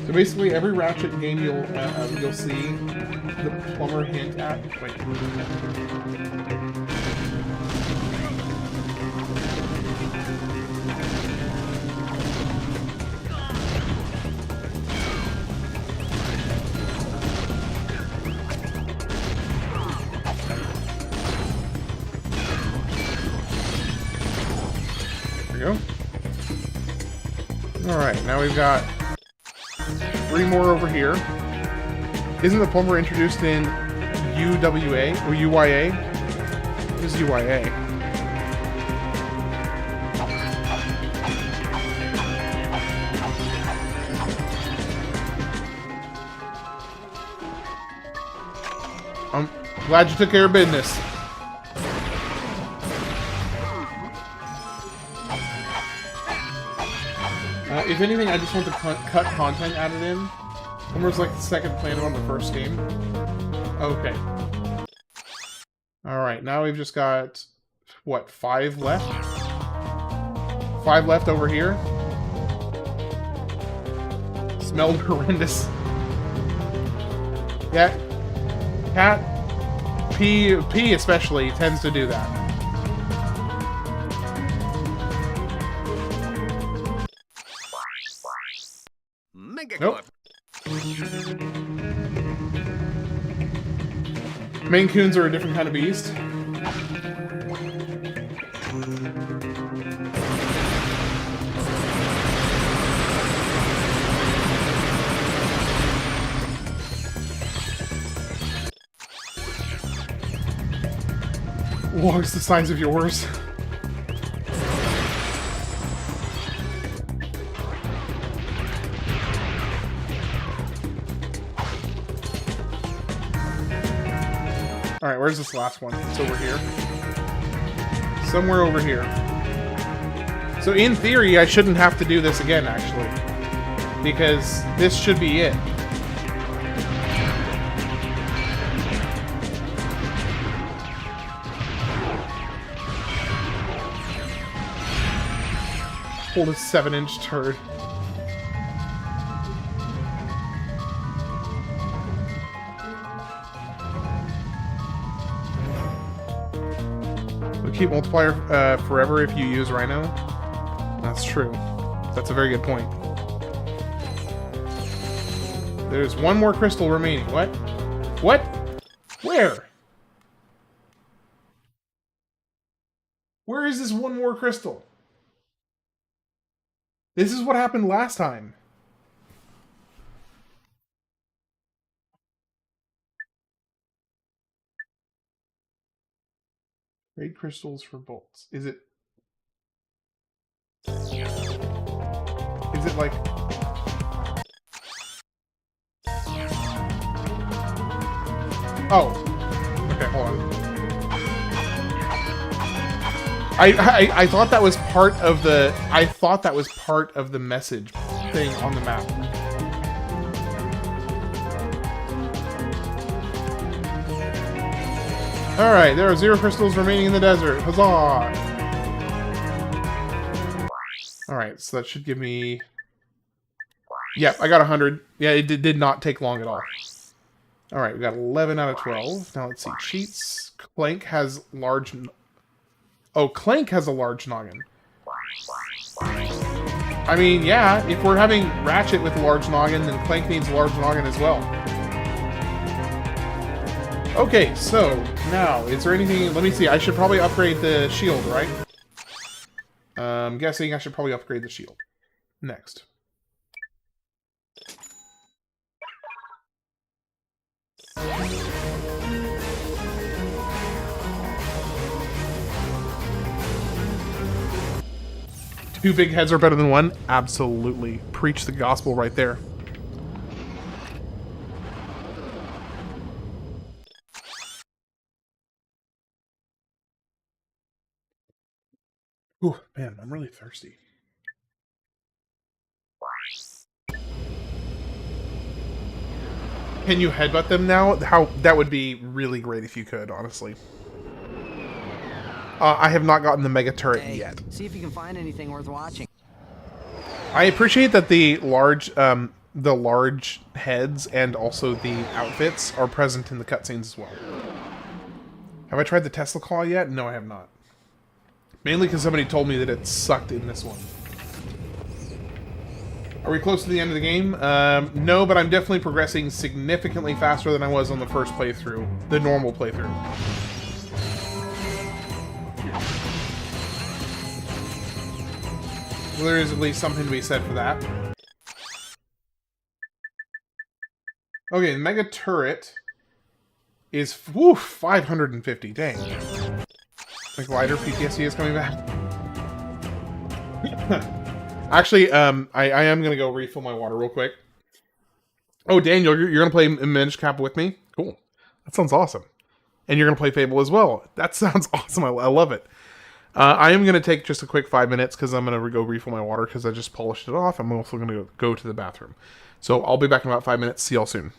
So basically, every Ratchet game you'll see the plumber hint at. Wait. There we go. All right, now we've got 3 more over here. Isn't the plumber introduced in UWA or UYA? What is UYA? I'm glad you took care of business. If anything, I just want to cut content added in. Almost like the second planet on the first game. Okay. Alright, now we've just got, what, 5 left? 5 left over here. Smelled horrendous. Yeah. Cat, pee especially, tends to do that. Nope. Maine Coons are a different kind of beast. Logs the size of yours. Alright, where's this last one? It's over here. Somewhere over here. So in theory, I shouldn't have to do this again, actually. Because this should be it. Hold a 7-inch turd. It'll keep multiplier forever if you use Rhino. That's true. That's a very good point. There's one more crystal remaining. What? What? Where? Where is this one more crystal? This is what happened last time. Trade crystals for bolts. Is it like... Oh. Okay, hold on. I thought that was part of the... I thought that was part of the message thing on the map. Alright, there are 0 crystals remaining in the desert. Huzzah! Alright, so that should give me... Yep, I got 100. Yeah, it did not take long at all. Alright, we got 11 out of 12. Now let's see. Cheats. Clank has large... Oh, Clank has a large noggin. I mean, yeah, if we're having Ratchet with a large noggin, then Clank needs a large noggin as well. Okay, so, now, is there anything... Let me see, I should probably upgrade the shield, right? I'm guessing I should probably upgrade the shield. Next. Two big heads are better than one? Absolutely. Preach the gospel right there. Ooh, man, I'm really thirsty. Can you headbutt them now? That would be really great if you could, honestly. I have not gotten the mega turret yet. See if you can find anything worth watching. I appreciate that the large heads and also the outfits are present in the cutscenes as well. Have I tried the Tesla Claw yet? No, I have not. Mainly because somebody told me that it sucked in this one. Are we close to the end of the game? No, but I'm definitely progressing significantly faster than I was on the first playthrough. The normal playthrough. Well, there is at least something to be said for that. Okay, the Mega Turret is 550. Dang. The glider PTSD is coming back. Actually, I am going to go refill my water real quick. Oh, Daniel, you're going to play Minish Cap with me? Cool. That sounds awesome. And you're going to play Fable as well. That sounds awesome. I love it. I am going to take just a quick 5 minutes because I'm going to go refill my water because I just polished it off. I'm also going to go to the bathroom. So I'll be back in about 5 minutes. See y'all soon.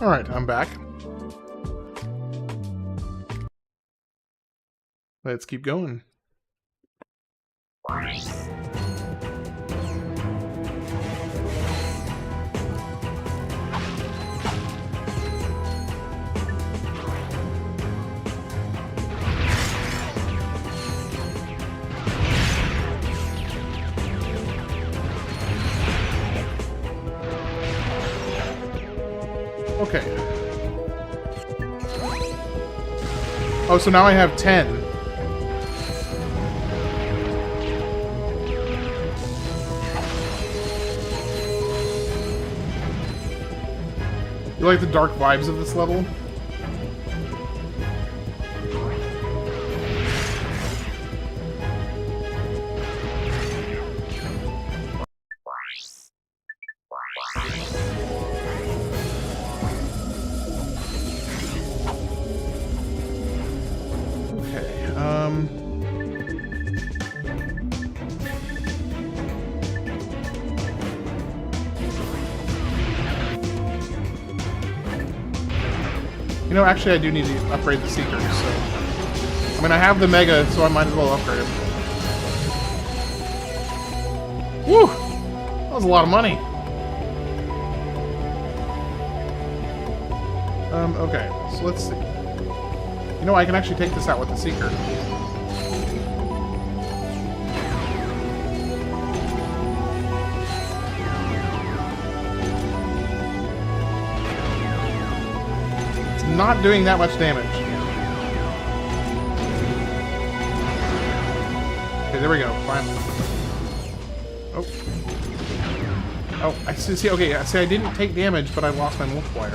All right, I'm back. Let's keep going. Okay. Oh, so now I have 10. You like the dark vibes of this level? You know, actually, I do need to upgrade the Seekers, so... I mean, I have the Mega, so I might as well upgrade it. Woo! That was a lot of money. Okay, so let's see. You know, I can actually take this out with the Seeker. Not doing that much damage. Okay, there we go. Finally. Oh. Oh, I see. Okay, I see. I didn't take damage, but I lost my multiplier.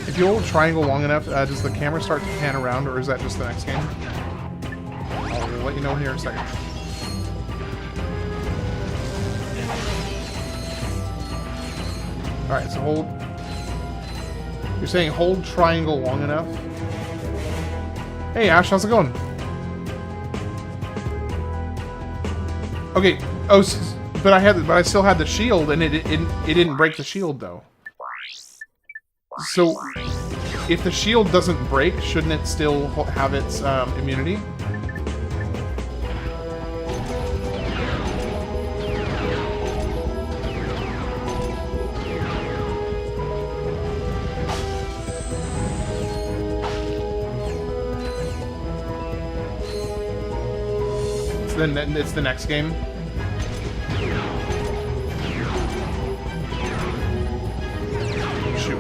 If you hold triangle long enough, does the camera start to pan around, or is that just the next game? I'll let you know here in a second. All right, so hold. You're saying hold triangle long enough? Hey Ash, how's it going? Okay. Oh, but I still had the shield, and it didn't break the shield though. So, if the shield doesn't break, shouldn't it still have its immunity? Then it's the next game. Shoot.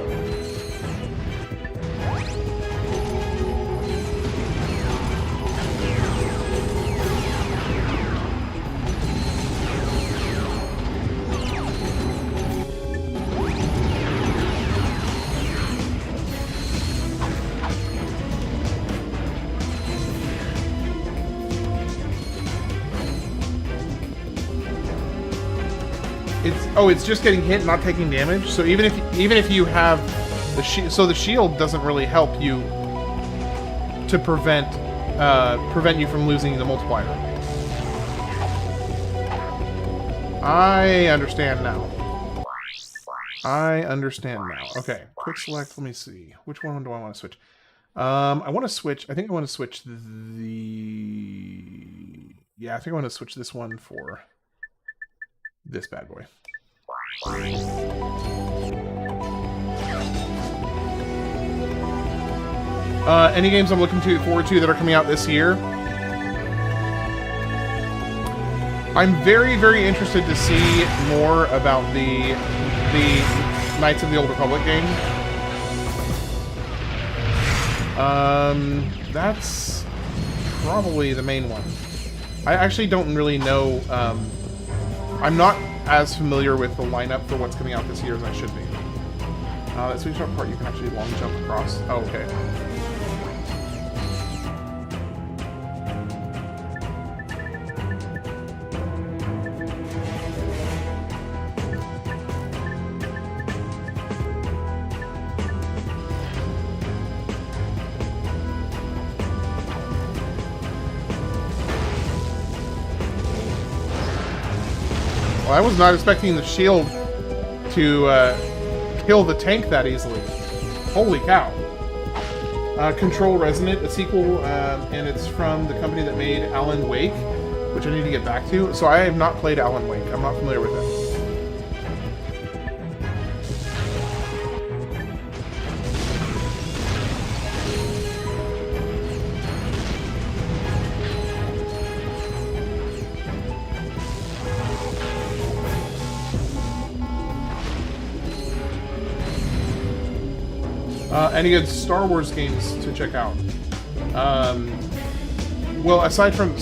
It's just getting hit, not taking damage. So even if you have the shield, so the shield doesn't really help you to prevent you from losing the multiplier. I understand now. Okay, quick select. Let me see. Which one do I want to switch? I want to switch. I think I want to switch the. Yeah, I think I want to switch this one for this bad boy. Any games I'm looking forward to that are coming out this year? I'm very, very interested to see more about the Knights of the Old Republic game. That's probably the main one. I actually don't really know. I'm not as familiar with the lineup for what's coming out this year as I should be. That switch up part you can actually long jump across. Oh, okay. Well, I was not expecting the shield to kill the tank that easily. Holy cow. Control Resonant, a sequel, and it's from the company that made Alan Wake, which I need to get back to. So I have not played Alan Wake. I'm not familiar with it. Any good Star Wars games to check out? Well, aside from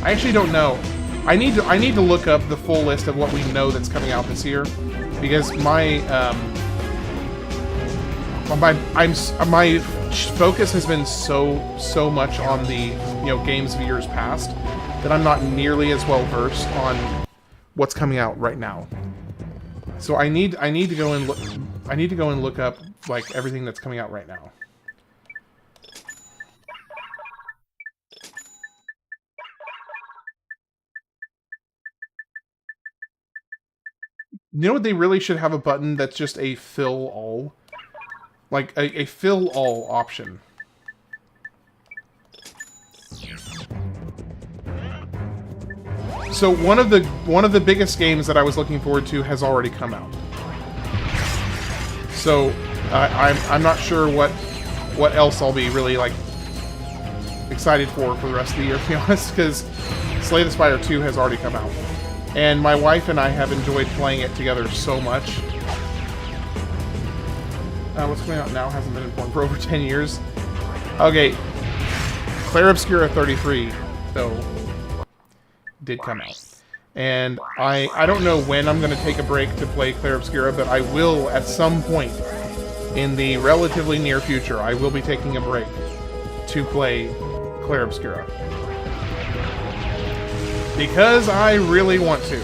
I actually don't know. I need to look up the full list of what we know that's coming out this year, because my focus has been so much on the games of years past that I'm not nearly as well versed on what's coming out right now. So I need to go and look up like everything that's coming out right now. You know what? They really should have a button that's just a fill all. Like, a fill all option. So one of the biggest games that I was looking forward to has already come out. So I'm not sure what else I'll be really like excited for the rest of the year, to be honest, because Slay the Spire 2 has already come out. And my wife and I have enjoyed playing it together so much. What's coming out now hasn't been important for over 10 years. Okay. Clair Obscura 33, though, did come out. And I don't know when I'm going to take a break to play Clair Obscura, but I will at some point in the relatively near future. I will be taking a break to play Clair Obscura. Because I really want to.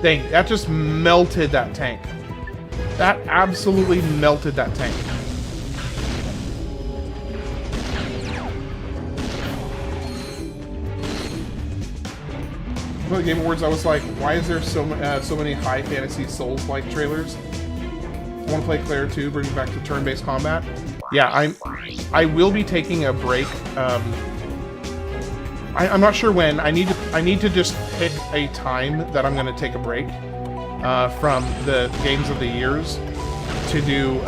Dang, that just melted that tank. That absolutely melted that tank. For the Game Awards, I was like, why is there so many high fantasy Souls-like trailers? I want to play Clair 2, bring me back to turn-based combat. Yeah, I will be taking a break. I'm not sure when. I need to just pick a time that I'm going to take a break from the games of the years to do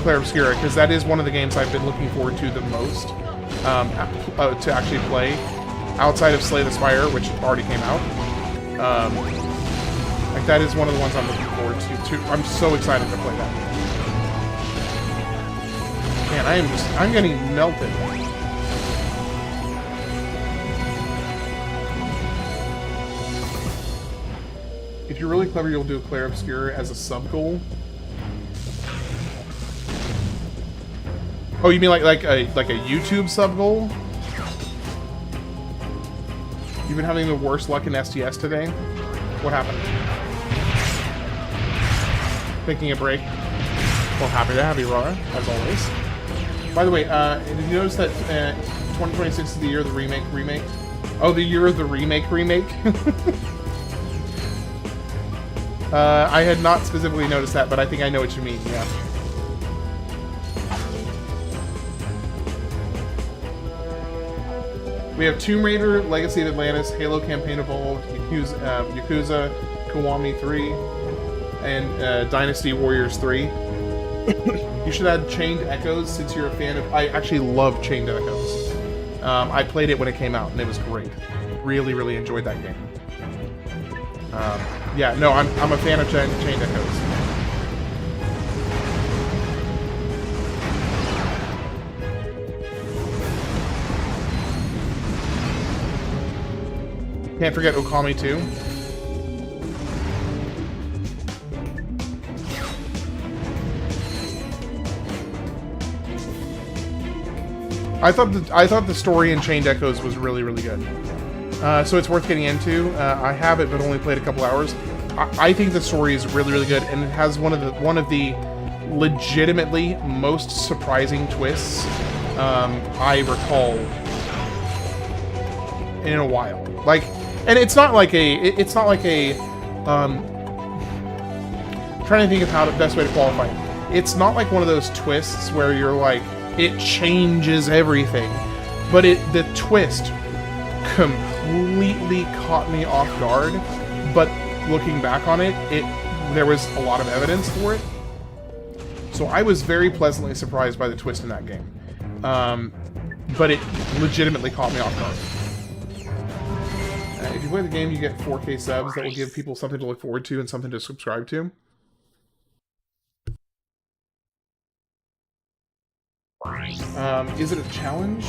Clair Obscura, because that is one of the games I've been looking forward to the most to actually play, outside of Slay the Spire, which already came out. Like, that is one of the ones I'm looking forward to. I'm so excited to play that. Man, I'm getting melted. If you're really clever, you'll do a Clair Obscura as a sub-goal. Oh, you mean like a YouTube sub-goal? You've been having the worst luck in STS today? What happened? Taking a break. Well, happy to have you, Rara, as always. By the way, did you notice that 2026 is the year of the remake? Oh, the year of the remake? I had not specifically noticed that, but I think I know what you mean, yeah. We have Tomb Raider, Legacy of Atlantis, Halo Campaign Evolved, Yakuza, Kiwami 3, and Dynasty Warriors 3. You should add Chained Echoes since you're a fan of... I actually love Chained Echoes. I played it when it came out, and it was great. Really, really enjoyed that game. Yeah, no, I'm a fan of Chained Echoes. Can't forget Okami 2. I thought the story in Chained Echoes was really, really good. So it's worth getting into. I have it, but only played a couple hours. I think the story is really, really good, and it has one of the legitimately most surprising twists I recall in a while. Like, and it's not like a trying to think of how the best way to qualify it. It's not like one of those twists where you're like, it changes everything, but the twist completely caught me off guard. But looking back on it, there was a lot of evidence for it. So I was very pleasantly surprised by the twist in that game. But it legitimately caught me off guard. If you play the game, you get 4K subs that will give people something to look forward to and something to subscribe to. Is it a challenge?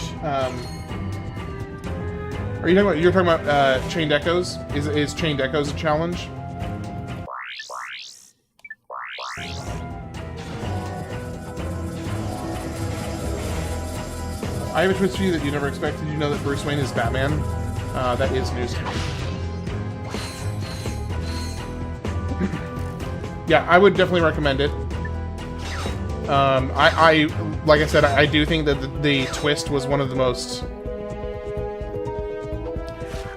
Are you talking about? You're talking about Chained Echoes? Is Chained Echoes a challenge? I have a twist for you that you never expected. You know that Bruce Wayne is Batman. That is news to me. Yeah, I would definitely recommend it. I like I said, I do think that the twist was one of the most.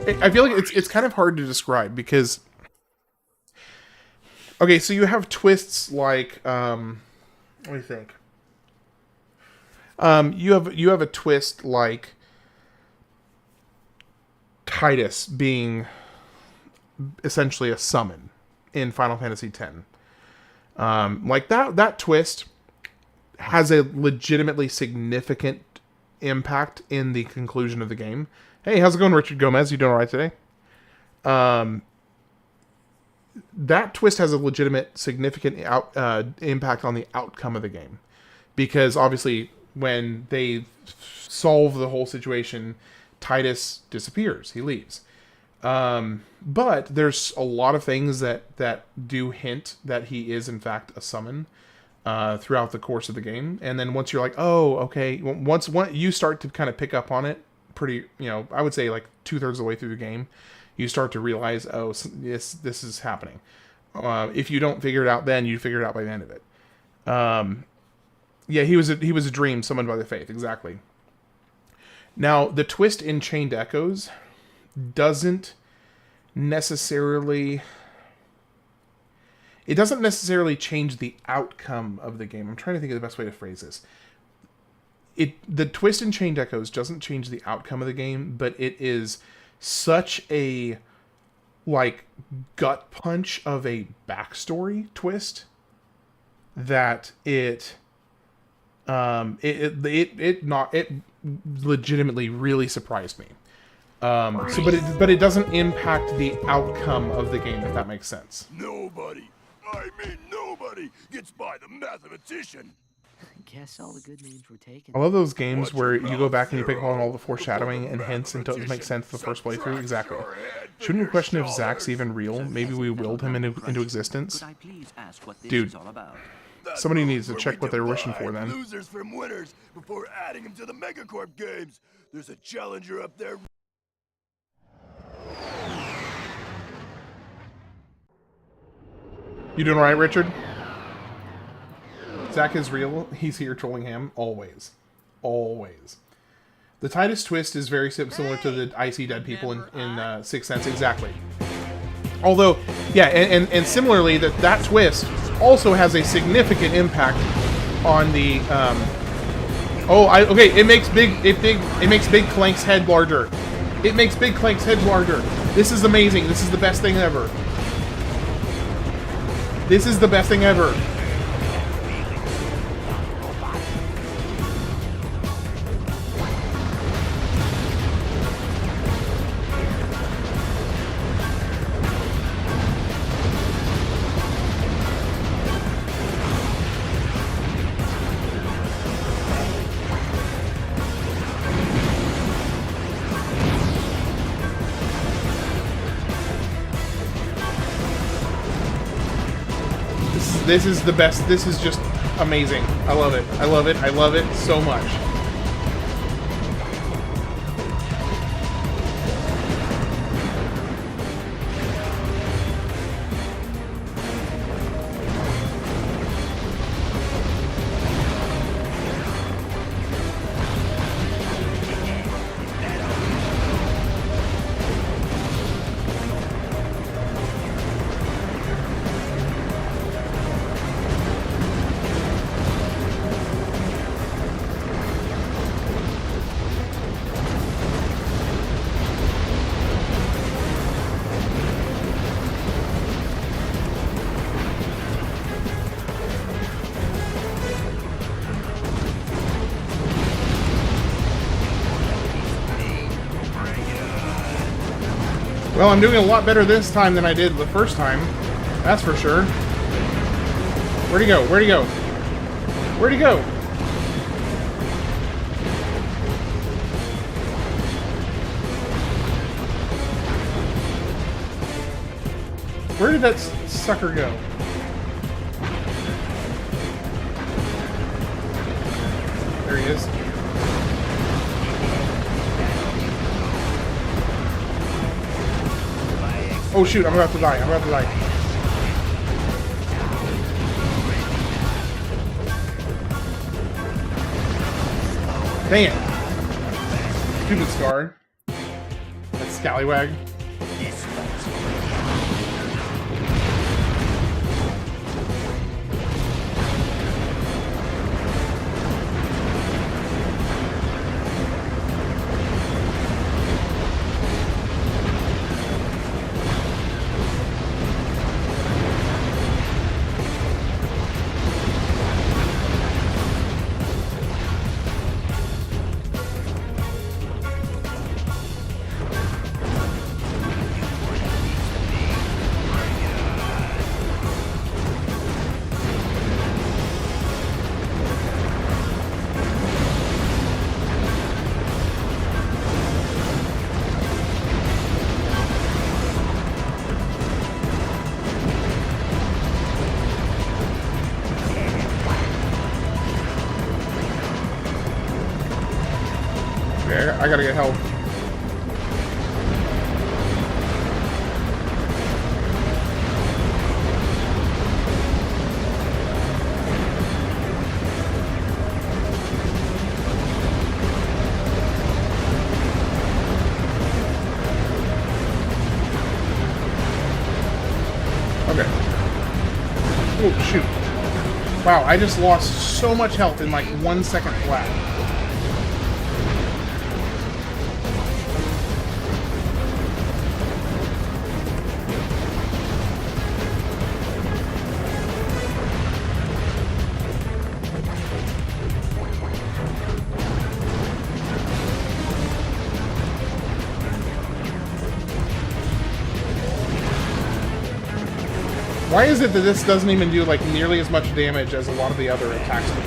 I feel like it's kind of hard to describe because. Okay, so you have twists like let me think. You have a twist like Titus being essentially a summon in Final Fantasy X. Like that twist has a legitimately significant impact in the conclusion of the game. Hey, how's it going, Richard Gomez? You doing all right today? That twist has a legitimate, significant impact on the outcome of the game. Because, obviously, when they solve the whole situation, Titus disappears. He leaves. But there's a lot of things that do hint that he is, in fact, a summon throughout the course of the game. And then once you're like, oh, okay, once you start to kind of pick up on it, pretty, I would say like 2/3 of the way through the game, you start to realize, oh, this is happening. If you don't figure it out then, you figure it out by the end of it. Yeah, he was a dream summoned by the faith, exactly. Now, the twist in Chained Echoes doesn't necessarily change the outcome of the game. I'm trying to think of the best way to phrase this. The twist in Chained Echoes doesn't change the outcome of the game, but it is such a gut punch of a backstory twist that it legitimately really surprised me. But it doesn't impact the outcome of the game, if that makes sense. Nobody gets by the mathematician. Guess all the good names were taken. I love those games where you go back and you pick up on all the foreshadowing and hints and it doesn't make sense the first playthrough. Exactly. Shouldn't you question if Zack's even real? Maybe we willed him into existence. Could I please ask what this Dude. is all about? Somebody needs to check what they're wishing for then. Losers from winners before adding them to the Megacorp games. There's a challenger up there. You doing alright, Richard? Zack is real. He's here trolling him. Always. Always. The Titus twist is very similar to the I See Dead People in Sixth Sense. Exactly. Although, yeah, and similarly, that twist also has a significant impact on the... okay, it makes Big Clank's head larger. It makes Big Clank's head larger. This is amazing. This is the best thing ever. This is the best thing ever. This is the best. This is just amazing. I love it. I love it. I love it so much. Well, I'm doing a lot better this time than I did the first time. That's for sure. Where'd he go? Where'd he go? Where'd he go? Where did that sucker go? There he is. Oh shoot, I'm about to die. I'm about to die. Dang it. Stupid Scar. That scallywag. I gotta get help. Okay. Oh, shoot. Wow, I just lost so much health in like 1 second flat. Why is it that this doesn't even do like nearly as much damage as a lot of the other attacks do?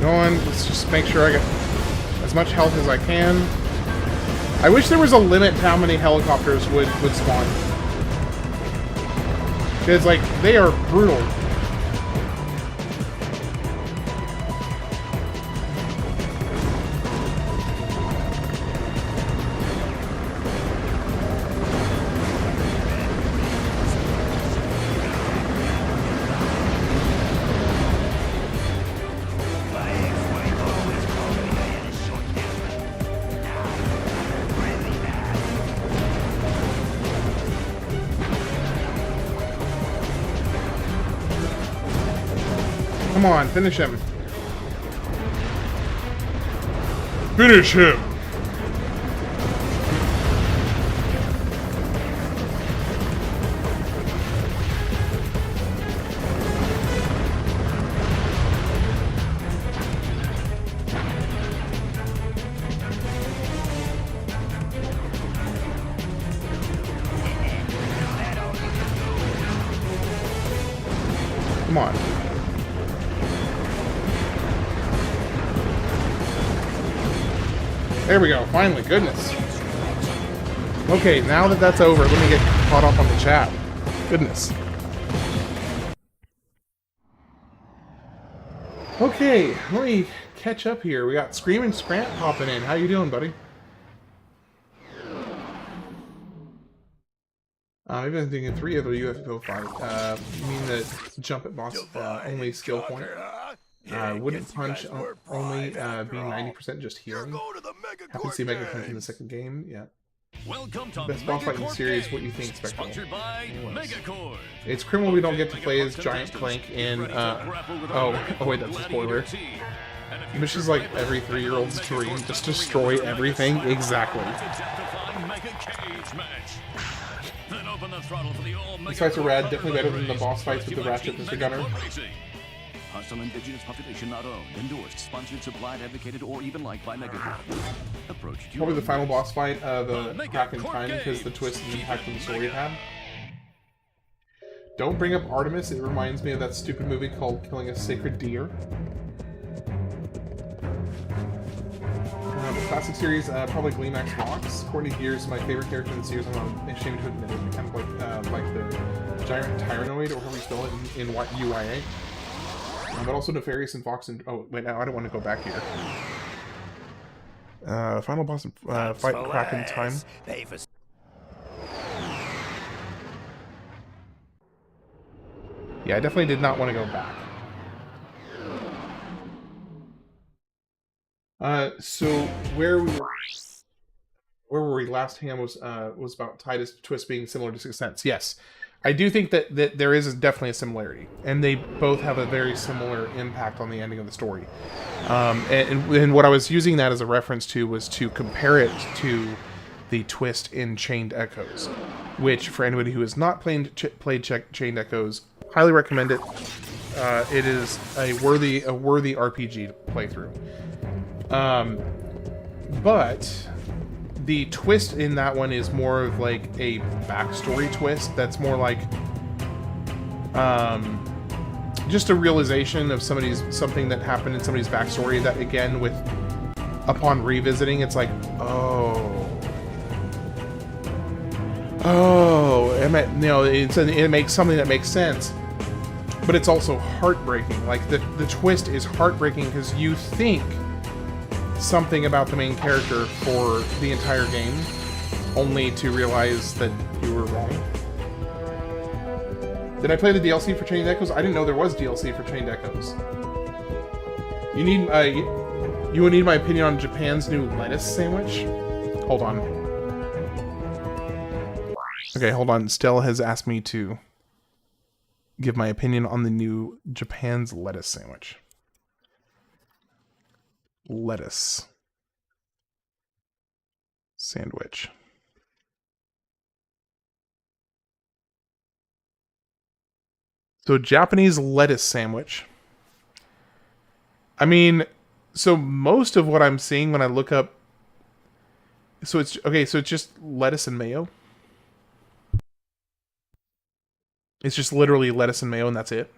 Going. Let's just make sure I get as much health as I can. I wish there was a limit to how many helicopters would spawn. Because, like, they are brutal. Come on, finish him. Finish him! Come on. There we go, finally, goodness. Okay, now that that's over, let me get caught up on the chat. Goodness. Okay, let me catch up here. We got Scream and Scrant popping in. How you doing, buddy? Maybe I'm thinking 3 of the UFO 5. You mean the jump at boss only skill point? Wouldn't guess you punch guys were only prime after be all. 90% just You're healing. going to the Happen to see Megacorp Megacorp in the games. second game. Yeah. Welcome to Best boss fight in the Megacorp series. Games, What you think, Spectral? sponsored by Anyways. Megacorp. It's criminal we don't get to play as Giant Clank in. Oh wait, that's a spoiler. Mission's like every 3-year-old's dream, just destroy everything. Exactly. These fights are rad, definitely better than the boss fights with the Ratchet Mr. Gunner. Hostile indigenous population not owned, endorsed, sponsored, supplied, advocated, or even liked by Megacorp. Approach to Probably the final boss fight, the Crack in Time, because the twist and impact of the story it had. Don't bring up Artemis, it reminds me of that stupid movie called Killing a Sacred Deer. The classic series, probably Gleamax Fox. Courtney Gears is my favorite character in the series, I'm not ashamed to admit it. Kind of like the giant Tyrannoid, or however you spell it in UIA. But also Nefarious and Fox and... Oh, wait, now I don't want to go back here. Final boss fight Crack in Time. Yeah, I definitely did not want to go back. So where were we? Last hand was about Titus Twist being similar to Sixth Sense. Yes, I do think that there is definitely a similarity, and they both have a very similar impact on the ending of the story. And what I was using that as a reference to was to compare it to the twist in Chained Echoes, which for anybody who has not played Chained Echoes, highly recommend it. It is a worthy RPG playthrough. But the twist in that one is more of like a backstory twist that's more like just a realization of something that happened in somebody's backstory that, again, with upon revisiting, it's like, it makes something that makes sense, but it's also heartbreaking. Like the twist is heartbreaking because you think something about the main character for the entire game, only to realize that you were wrong. Did I play the DLC for Chained Echoes? I didn't know there was DLC for Chained Echoes. You need you would need my opinion on Japan's new lettuce sandwich? Hold on. Okay, hold on. Stella has asked me to give my opinion on the new Japan's lettuce sandwich. Lettuce sandwich. So Japanese lettuce sandwich. I mean, so most of what I'm seeing when I look up, so it's okay, so it's just lettuce and mayo. It's just literally lettuce and mayo and that's it.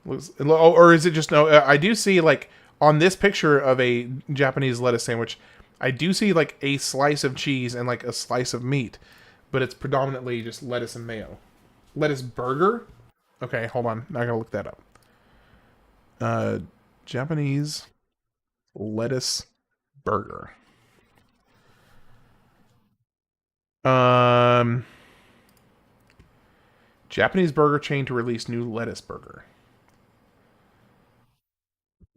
Or is it just, no, I do see, like, on this picture of a Japanese lettuce sandwich, I do see, like, a slice of cheese and, like, a slice of meat, but it's predominantly just lettuce and mayo. Lettuce burger? Okay, hold on, I gotta look that up. Japanese lettuce burger. Japanese burger chain to release new lettuce burger.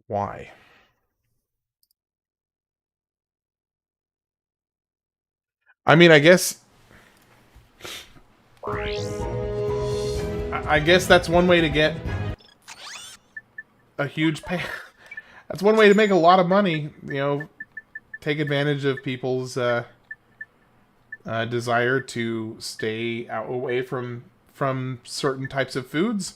Why? I mean, I guess that's one way to get a huge pay. That's one way to make a lot of money, you know, take advantage of people's desire to stay away from certain types of foods.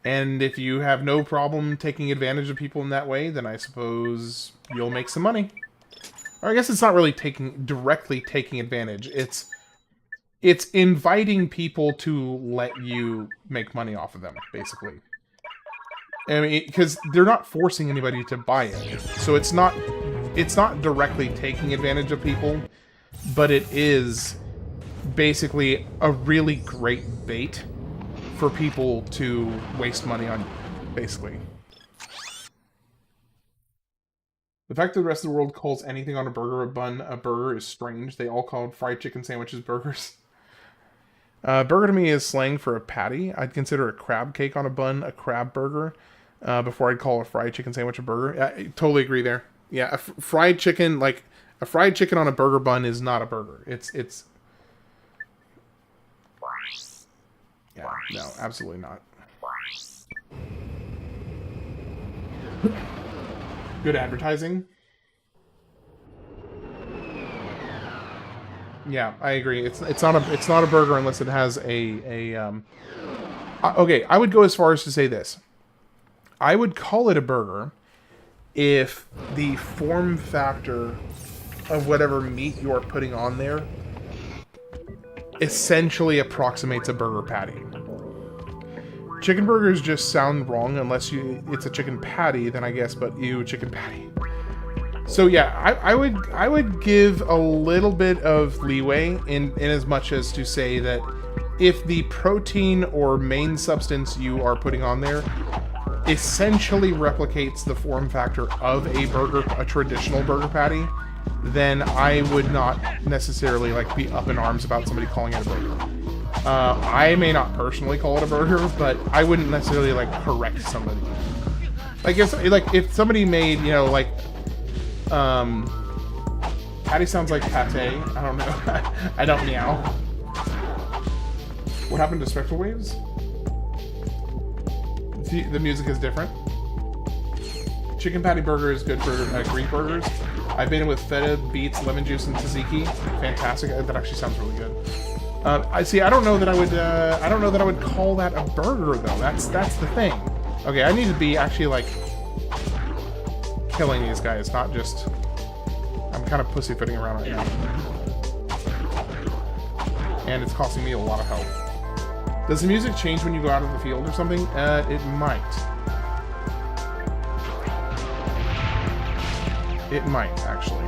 And if you have no problem taking advantage of people in that way, then I suppose you'll make some money. Or I guess it's not really directly taking advantage. It's inviting people to let you make money off of them, basically. I mean, because they're not forcing anybody to buy it. So it's not directly taking advantage of people, but it is basically a really great bait for people to waste money on you, basically. The fact that the rest of the world calls anything on a burger a bun a burger is strange. They all call fried chicken sandwiches burgers. Burger to me is slang for a patty. I'd consider a crab cake on a bun a crab burger before I'd call a fried chicken sandwich a burger. I totally agree there. Yeah, a fried chicken, like a fried chicken on a burger bun is not a burger. It's yeah, no, absolutely not. Good advertising. Yeah, I agree. It's not a burger unless it has okay, I would go as far as to say this. I would call it a burger if the form factor of whatever meat you are putting on there essentially approximates a burger patty. Chicken burgers just sound wrong unless it's a chicken patty, then I guess, but chicken patty. So yeah, I would give a little bit of leeway in as much as to say that if the protein or main substance you are putting on there essentially replicates the form factor of a traditional burger patty, then I would not necessarily like be up in arms about somebody calling it a burger. I may not personally call it a burger, but I wouldn't necessarily like correct somebody. Like if somebody made, you know, like patty sounds like pate. I don't know. I don't meow. What happened to spectral waves? See, the music is different. Chicken patty burger is good for Greek burgers. I've been in with feta, beets, lemon juice, and tzatziki. Fantastic. That actually sounds really good. I don't know that I would call that a burger though. That's the thing. Okay, I need to be actually like killing these guys, not just. I'm kind of pussyfooting around right now, and it's costing me a lot of health. Does the music change when you go out of the field or something? It might. It might, actually.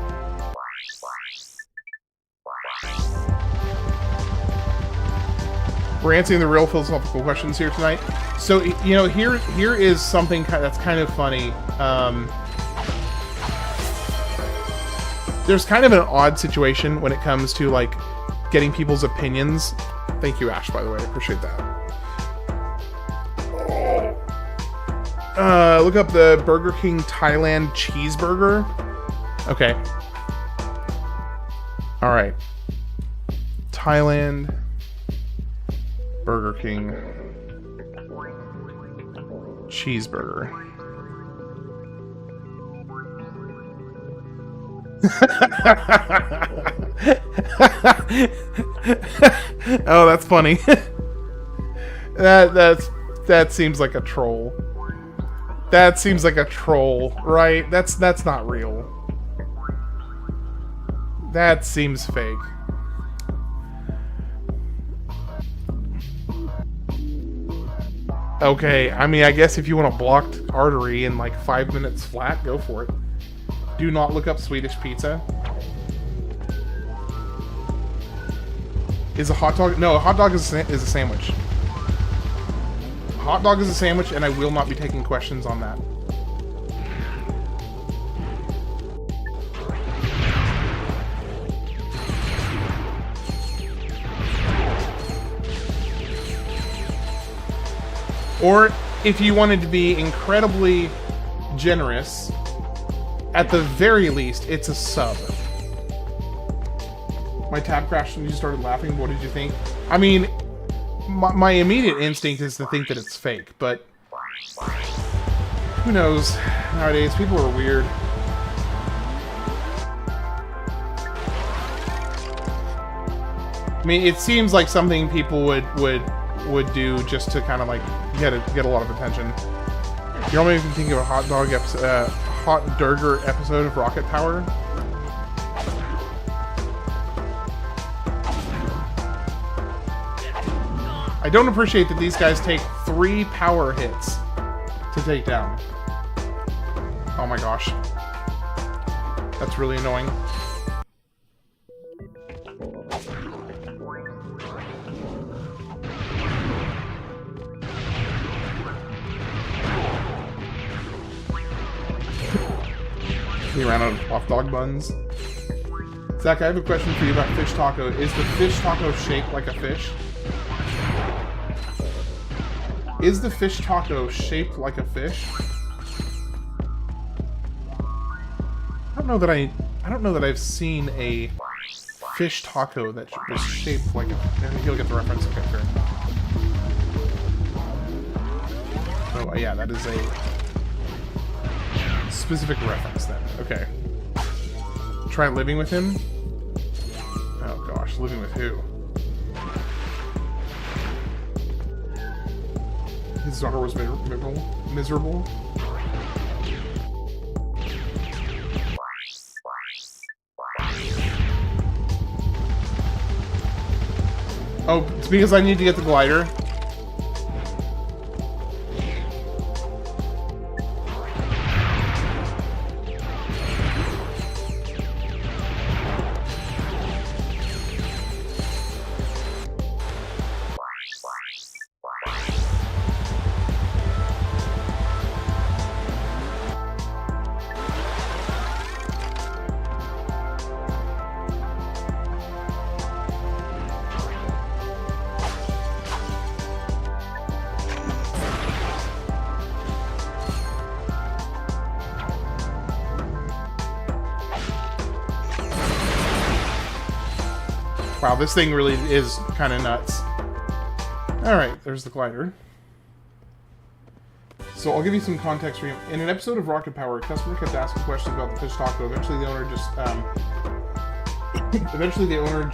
We're answering the real philosophical questions here tonight. So, you know, here is something that's kind of funny. There's kind of an odd situation when it comes to, like, getting people's opinions. Thank you, Ash, by the way. I appreciate that. Look up the Burger King Thailand cheeseburger. Okay. Alright. Thailand Burger King cheeseburger. Oh, that's funny. that seems like a troll. That seems like a troll, right? That's not real. That seems fake. Okay, I mean, I guess if you want a blocked artery in like 5 minutes flat, go for it. Do not look up Swedish pizza. Is a hot dog? No, a hot dog is a sandwich. A hot dog is a sandwich, and I will not be taking questions on that. Or if you wanted to be incredibly generous, at the very least, it's a sub. My tab crashed and you started laughing. What did you think? I mean, my immediate instinct is to think that it's fake, but who knows? Nowadays, people are weird. I mean, it seems like something people would do just to kind of like get a lot of attention. You don't even think of a hot dog episode, hot burger episode of Rocket Power. I don't appreciate that these guys take 3 power hits to take down. Oh my gosh. That's really annoying. You ran out of off dog buns. Zach, I have a question for you about fish taco. Is the fish taco shaped like a fish? Is the fish taco shaped like a fish? I don't know that I've seen a fish taco that was shaped like a... He'll get the reference. Okay, fair enough. Oh, yeah, that is a specific reference then. Okay. Try living with him? Oh gosh, living with who? His daughter was miserable? Oh, it's because I need to get the glider. Wow, this thing really is kind of nuts. Alright, there's the glider. So I'll give you some context for you. In an episode of Rocket Power, a customer kept asking questions about the fish taco. Eventually the owner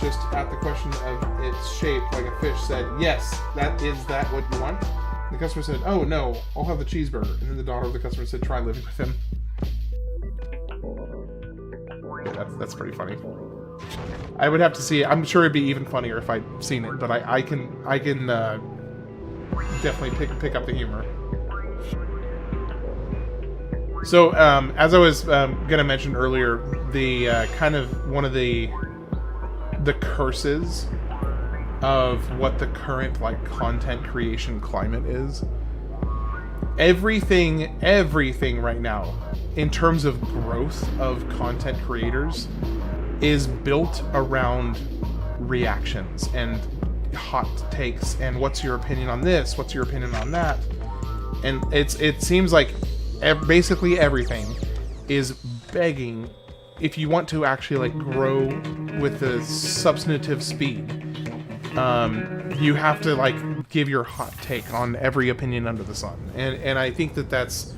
just at the question of its shape like a fish said, "Yes, that what you want?" And the customer said, "Oh no, I'll have the cheeseburger." And then the daughter of the customer said, "Try living with him." Yeah, that's pretty funny. I would have to see it. I'm sure it'd be even funnier if I'd seen it, but I can definitely pick up the humor. So, as I was gonna mention earlier, the kind of one of the curses of what the current like content creation climate is. Everything right now, in terms of growth of content creators, is built around reactions and hot takes and what's your opinion on this, what's your opinion on that, and it seems like basically everything is begging, if you want to actually like grow with the substantive speed, you have to like give your hot take on every opinion under the sun, and I think that's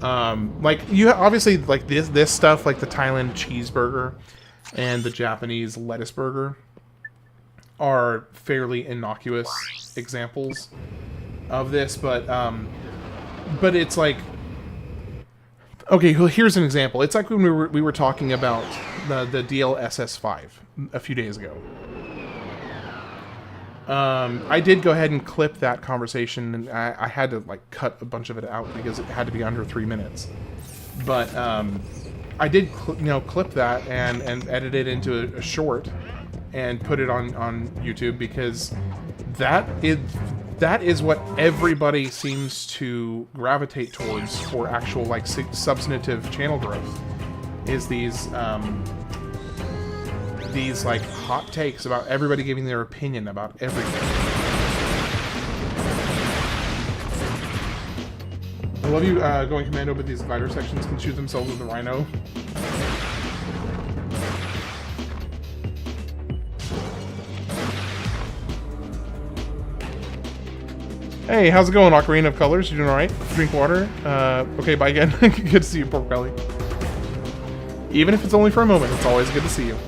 like you obviously like this stuff like the Thailand cheeseburger and the Japanese lettuce burger are fairly innocuous examples of this, but it's like, okay, well, here's an example. It's like when we were talking about the DLSS5 a few days ago. I did go ahead and clip that conversation, and I had to like cut a bunch of it out because it had to be under 3 minutes. But I did, clip that and edit it into a short and put it on YouTube, because that is what everybody seems to gravitate towards for actual like substantive channel growth, is these like hot takes about everybody giving their opinion about everything. I love you going commando, but these glider sections can shoot themselves with a rhino. Hey, how's it going, Ocarina of Colors? You doing alright? Drink water? Okay, bye again. Good to see you, Pork Belly. Even if it's only for a moment, it's always good to see you.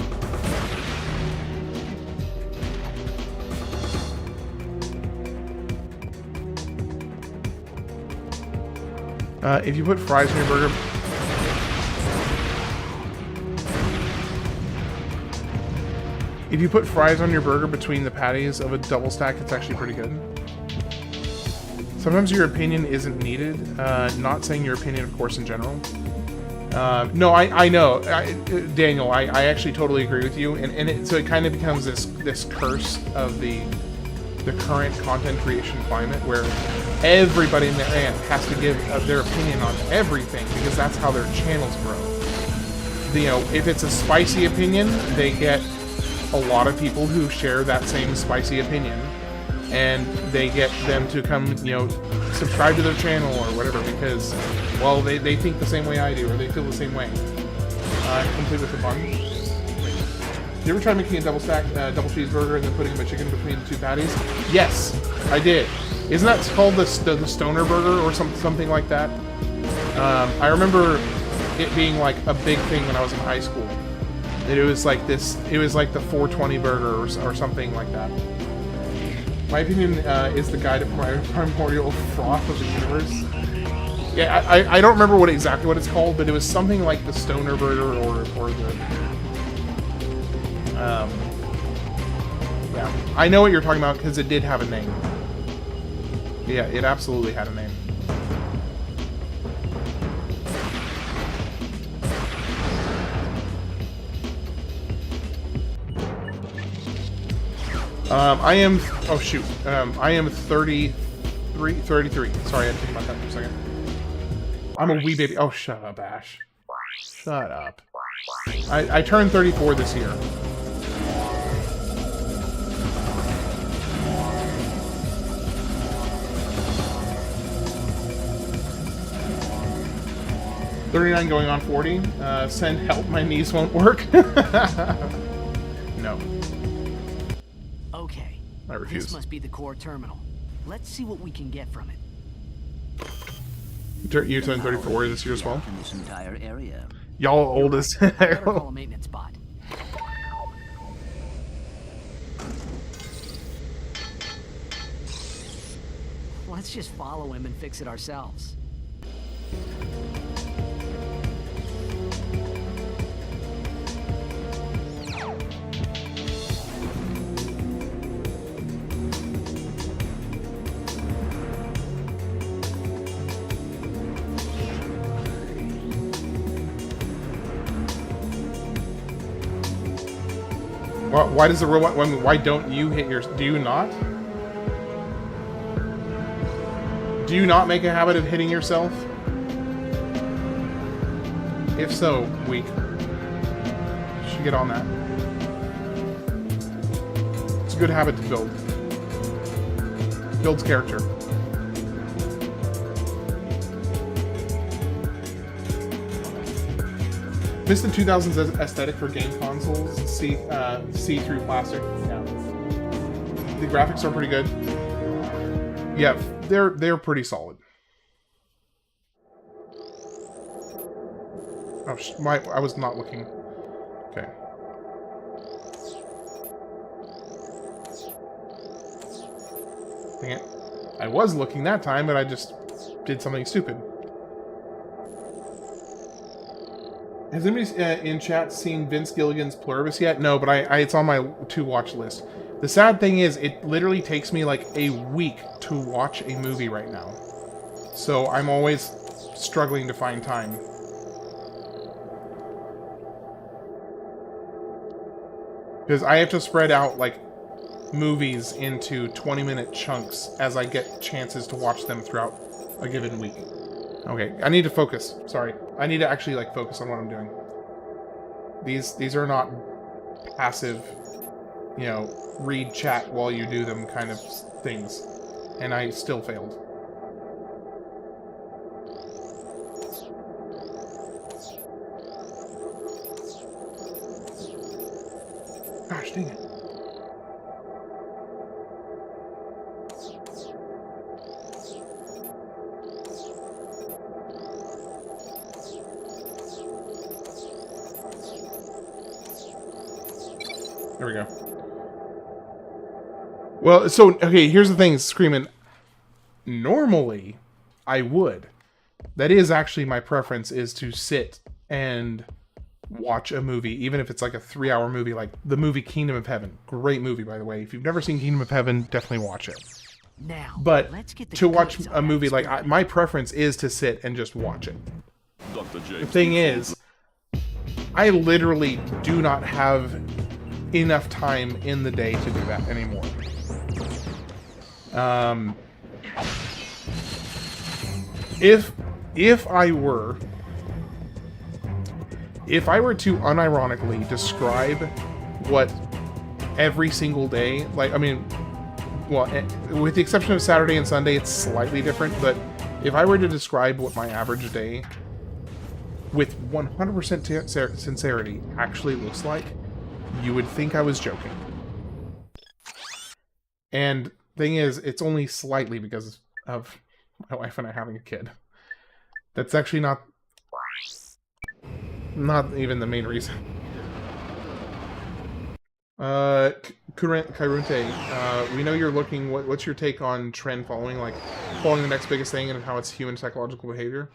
If you put fries in your burger... If you put fries on your burger between the patties of a double stack, it's actually pretty good. Sometimes your opinion isn't needed. Not saying your opinion, of course, in general. No, I know. Daniel, I actually totally agree with you. So it kind of becomes this curse of the current content creation climate, where everybody in their hand has to give their opinion on everything, because that's how their channels grow. If it's a spicy opinion, they get a lot of people who share that same spicy opinion. and they get them to come, you know, subscribe to their channel or whatever because, well, they think the same way I do, or they feel the same way. Complete with the bun. You ever try making a double cheeseburger and then putting a chicken between the two patties? Yes, I did. Isn't that called the stoner burger or something like that? I remember it being like a big thing when I was in high school. It was like this. It was like the 420 burger or something like that. My opinion is the guide to primordial froth of the universe. Yeah, I don't remember exactly what it's called, but it was something like the stoner burger or the. Yeah, I know what you're talking about because it did have a name. Yeah, it absolutely had a name. I am, oh shoot, I am 33. Sorry, I had to think about that for a second. I'm a wee baby. Oh, shut up, Ash. Shut up. I turned 34 this year. $39 going on 40. Send help, my knees won't work. No. Okay. I refuse. This must be the core terminal. Let's see what we can get from it. You turned 34 this year as well? In this entire area. Y'all old as Better call a maintenance bot. Let's just follow him and fix it ourselves. Why does the robot? I mean, why don't you hit yours? Do you not? Do you not make a habit of hitting yourself? If so, weak. You should get on that. It's a good habit to build. Builds character. Miss the 2000s aesthetic for game consoles. See-through plastic. Yeah. The graphics are pretty good. Yeah, they're pretty solid. Oh, I was not looking. Okay. Dang it. I was looking that time, but I just did something stupid. Has anybody in chat seen Vince Gilligan's Pluribus yet? No, but it's on my to-watch list. The sad thing is, it literally takes me like a week to watch a movie right now. So I'm always struggling to find time. Because I have to spread out like movies into 20-minute chunks as I get chances to watch them throughout a given week. Okay, I need to focus. Sorry. I need to actually like focus on what I'm doing. These are not passive, you know, read chat while you do them kind of things. And I still failed. Gosh, dang it. There we go. Well, so, okay, here's the thing, Screamin'. Normally, I would. That is actually my preference, is to sit and watch a movie, even if it's like a 3-hour movie, like the movie Kingdom of Heaven. Great movie, by the way. If you've never seen Kingdom of Heaven, definitely watch it. Now, but let's get the to watch goods a on movie, that like, my preference is to sit and just watch it. The thing is, I literally do not have enough time in the day to do that anymore. If I were to unironically describe what every single day, like, I mean, well, with the exception of Saturday and Sunday, it's slightly different, but if I were to describe what my average day with 100% sincerity actually looks like, you would think I was joking. And thing is, it's only slightly because of my wife and I having a kid. That's actually not even the main reason. Kairunte, we know you're looking. What's your take on trend following? Like, following the next biggest thing and how it's human psychological behavior?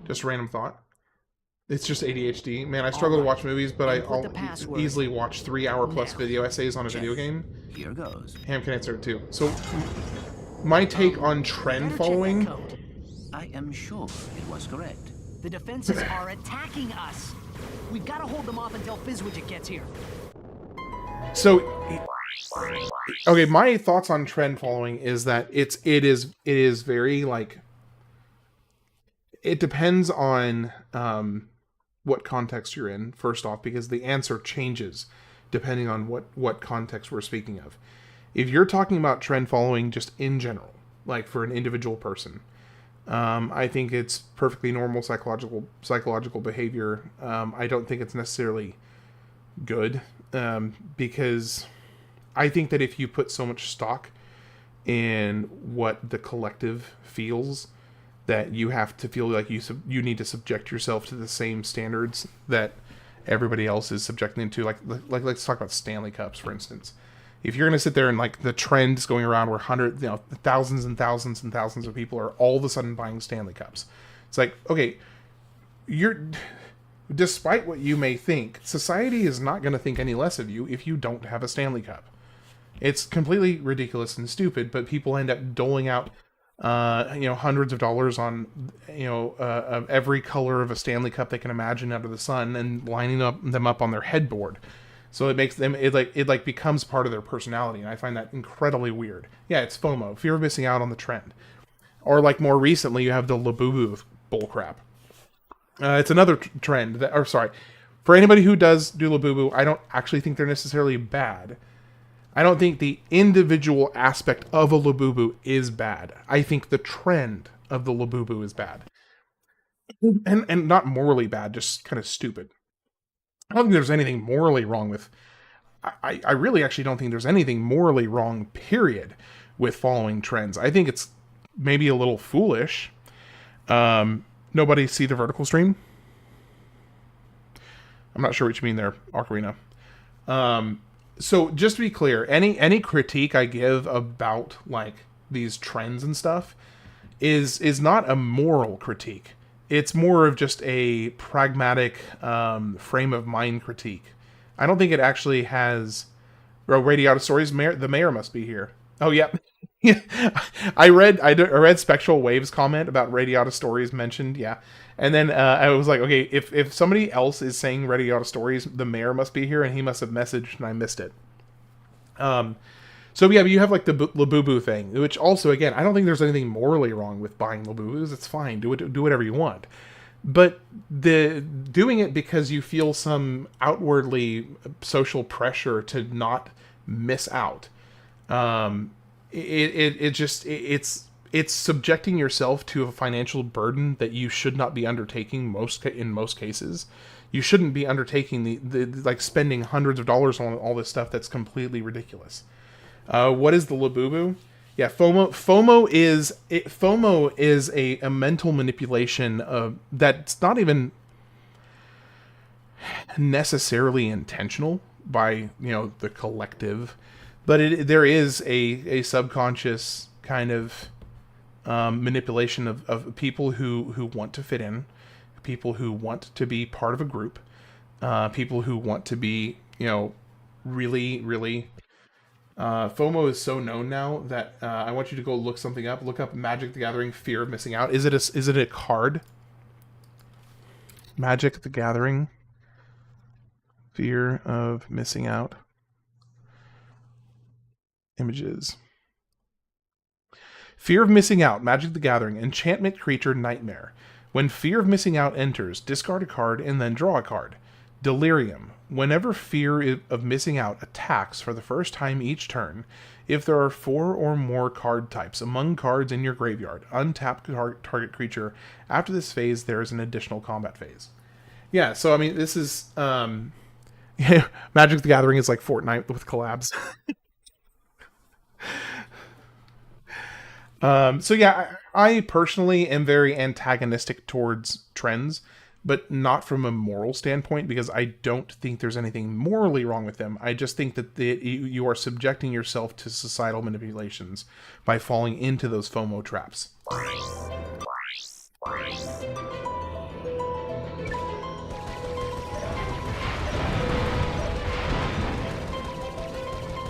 Just a random thought. It's just ADHD. Man, I struggle to watch movies, but I'll easily watch 3-hour-plus video essays on a video game. Here goes. Ham can answer it too. So, my take on trend following... I am sure it was correct. The defenses are attacking us. We've got to hold them off until Fizzwidget gets here. So, okay, my thoughts on trend following is that it is very, like, it depends on what context you're in, first off, because the answer changes depending on what context we're speaking of. If you're talking about trend following just in general, like for an individual person, I think it's perfectly normal psychological behavior. I don't think it's necessarily good, because I think that if you put so much stock in what the collective feels, that you have to feel like you need to subject yourself to the same standards that everybody else is subjecting them to. Like let's talk about Stanley Cups, for instance. If you're going to sit there and, like, the trend is going around where thousands and thousands and thousands of people are all of a sudden buying Stanley Cups. It's like, okay, despite what you may think, society is not going to think any less of you if you don't have a Stanley Cup. It's completely ridiculous and stupid, but people end up doling out, hundreds of dollars on, of every color of a Stanley Cup they can imagine under the sun and lining them up on their headboard. So it makes them, it becomes part of their personality, and I find that incredibly weird. Yeah, it's FOMO, fear of missing out on the trend. Or, like, more recently, you have the Labubu bullcrap. It's another trend for anybody who does do Labubu, I don't actually think they're necessarily bad. I don't think the individual aspect of a Labubu is bad. I think the trend of the Labubu is bad. And not morally bad, just kind of stupid. I don't think there's anything morally wrong with... I really actually don't think there's anything morally wrong, period, with following trends. I think it's maybe a little foolish. Nobody see the vertical stream? I'm not sure what you mean there, Ocarina. So just to be clear, any critique I give about, like, these trends and stuff is not a moral critique. It's more of just a pragmatic frame of mind critique. I don't think it actually has... Radiata Stories, the mayor must be here. Oh, yeah. I read Spectral Waves' comment about Radiata Stories mentioned, yeah. And then I was like, okay, if somebody else is saying Radiata Stories, the mayor must be here, and he must have messaged, and I missed it. So yeah, but you have, like, the Labubu thing, which also, again, I don't think there's anything morally wrong with buying Labubus. It's fine. Do whatever you want. But doing it because you feel some outwardly social pressure to not miss out, it's subjecting yourself to a financial burden that you should not be undertaking in most cases. You shouldn't be undertaking like spending hundreds of dollars on all this stuff that's completely ridiculous. What is the Labubu? Yeah, FOMO is a mental manipulation that's not even necessarily intentional by the collective, but there is a subconscious kind of manipulation of people who want to fit in, people who want to be part of a group, people who want to be really. FOMO is so known now that I want you to go look something up. Look up Magic the Gathering Fear of Missing Out. Is it a card? Magic the Gathering Fear of Missing Out. Images. Fear of Missing Out, Magic the Gathering, Enchantment Creature Nightmare. When Fear of Missing Out enters, discard a card and then draw a card. Delirium. Whenever fear of missing out attacks for the first time each turn, if there are 4 or more card types among cards in your graveyard, untap target creature. After this phase, there is an additional combat phase. Yeah, so I mean, this is Magic the Gathering is like Fortnite with collabs. So yeah, I personally am very antagonistic towards trends, but not from a moral standpoint, because I don't think there's anything morally wrong with them. I just think that you are subjecting yourself to societal manipulations by falling into those FOMO traps.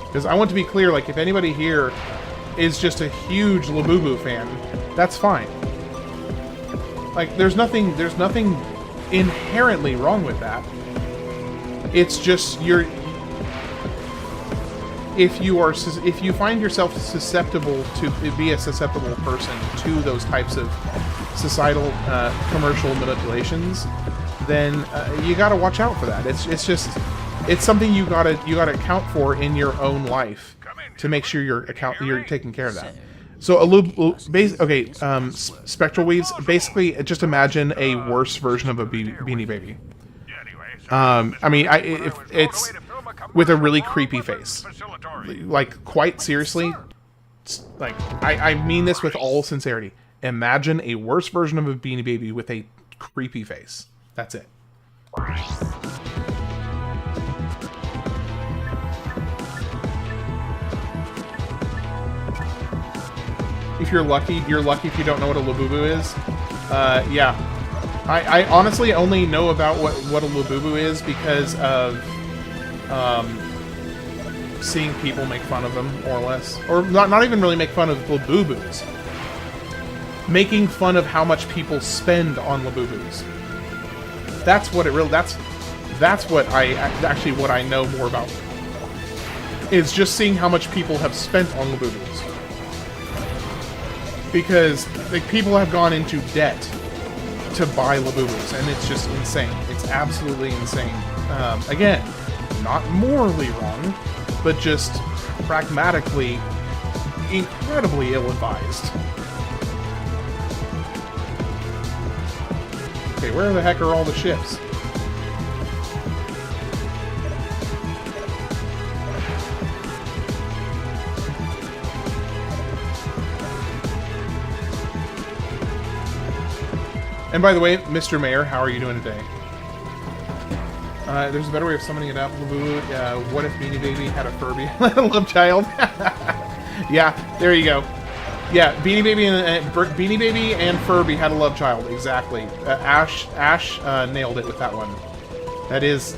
Because I want to be clear, like, if anybody here is just a huge Labubu fan, that's fine. Like, there's nothing inherently wrong with that. It's just if you find yourself susceptible to be a susceptible person to those types of societal commercial manipulations, then you got to watch out for that. It's something you gotta account for in your own life to make sure you're taking care of that. So spectral weaves, basically just imagine a worse version of a Beanie Baby. I mean, if it's with a really creepy face. Like, quite seriously, like, I mean this with all sincerity. Imagine a worse version of a Beanie Baby with a creepy face. That's it. If you're lucky if you don't know what a Labubu is. Yeah. I honestly only know about what a Labubu is because of seeing people make fun of them, more or less. Or not even really make fun of Labubus. Making fun of how much people spend on Labubus. That's what it really... That's what what I know more about. Is just seeing how much people have spent on Labubus. Because like, people have gone into debt to buy Labubus, and it's just insane. It's absolutely insane. Again, not morally wrong, but just pragmatically incredibly ill-advised. Okay, where the heck are all the ships? And by the way, Mr. Mayor, how are you doing today? There's a better way of summoning an apple Labubu. What if Beanie Baby had a Furby love child? Yeah, there you go. Yeah, Beanie Baby and Furby had a love child. Exactly. Ash nailed it with that one. That is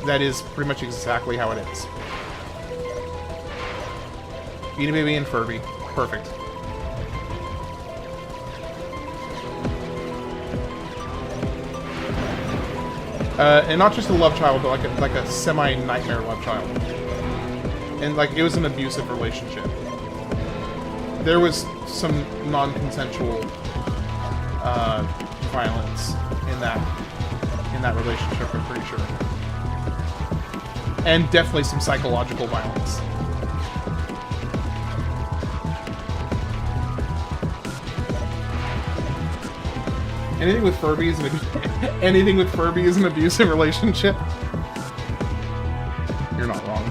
pretty much exactly how it is. Beanie Baby and Furby, perfect. And not just a love child, but like a semi-nightmare love child. And like, it was an abusive relationship. There was some non-consensual violence in that relationship, I'm pretty sure. And definitely some psychological violence. Anything with Furby is an abusive relationship. You're not wrong.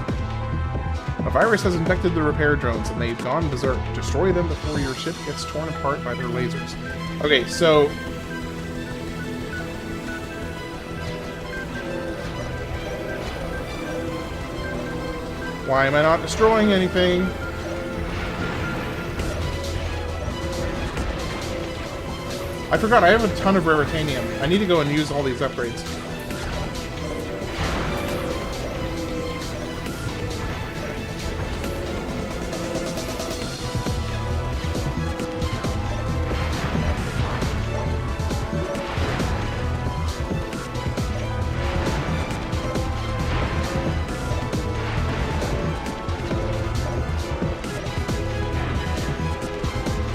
A virus has infected the repair drones and they've gone berserk. Destroy them before your ship gets torn apart by their lasers. Okay, so... why am I not destroying anything? I forgot, I have a ton of Raritanium. I need to go and use all these upgrades.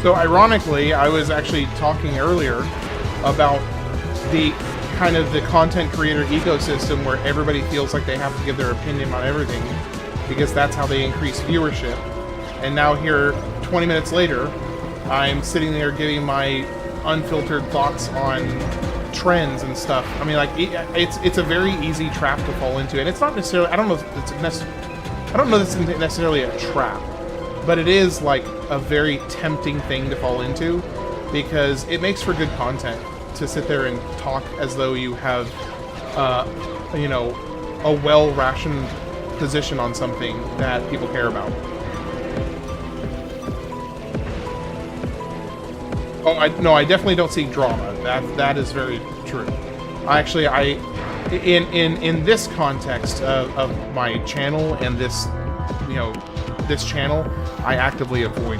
So ironically, I was actually talking earlier about kind of the content creator ecosystem where everybody feels like they have to give their opinion on everything because that's how they increase viewership. And now here, 20 minutes later, I'm sitting there giving my unfiltered thoughts on trends and stuff. I mean, like, it's a very easy trap to fall into, and it's not necessarily, I don't know if it's necessarily a trap, but it is like a very tempting thing to fall into because it makes for good content to sit there and talk as though you have, you know, a well-rationed position on something that people care about. Oh, I definitely don't seek drama. That is very true. Actually, in this context of my channel and this, you know, this channel, I actively avoid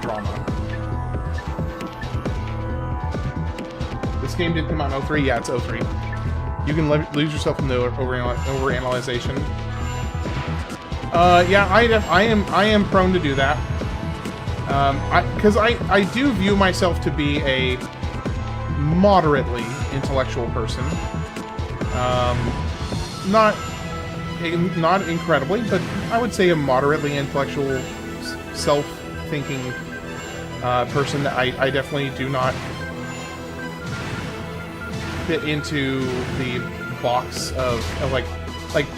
drama. This game did come out in 03. Yeah, it's 03. You can lose yourself in the overanalyzation. Yeah, I am prone to do that. Because I do view myself to be a moderately intellectual person. Not incredibly, but I would say a moderately intellectual, self-thinking person. That I definitely do not fit into the box of like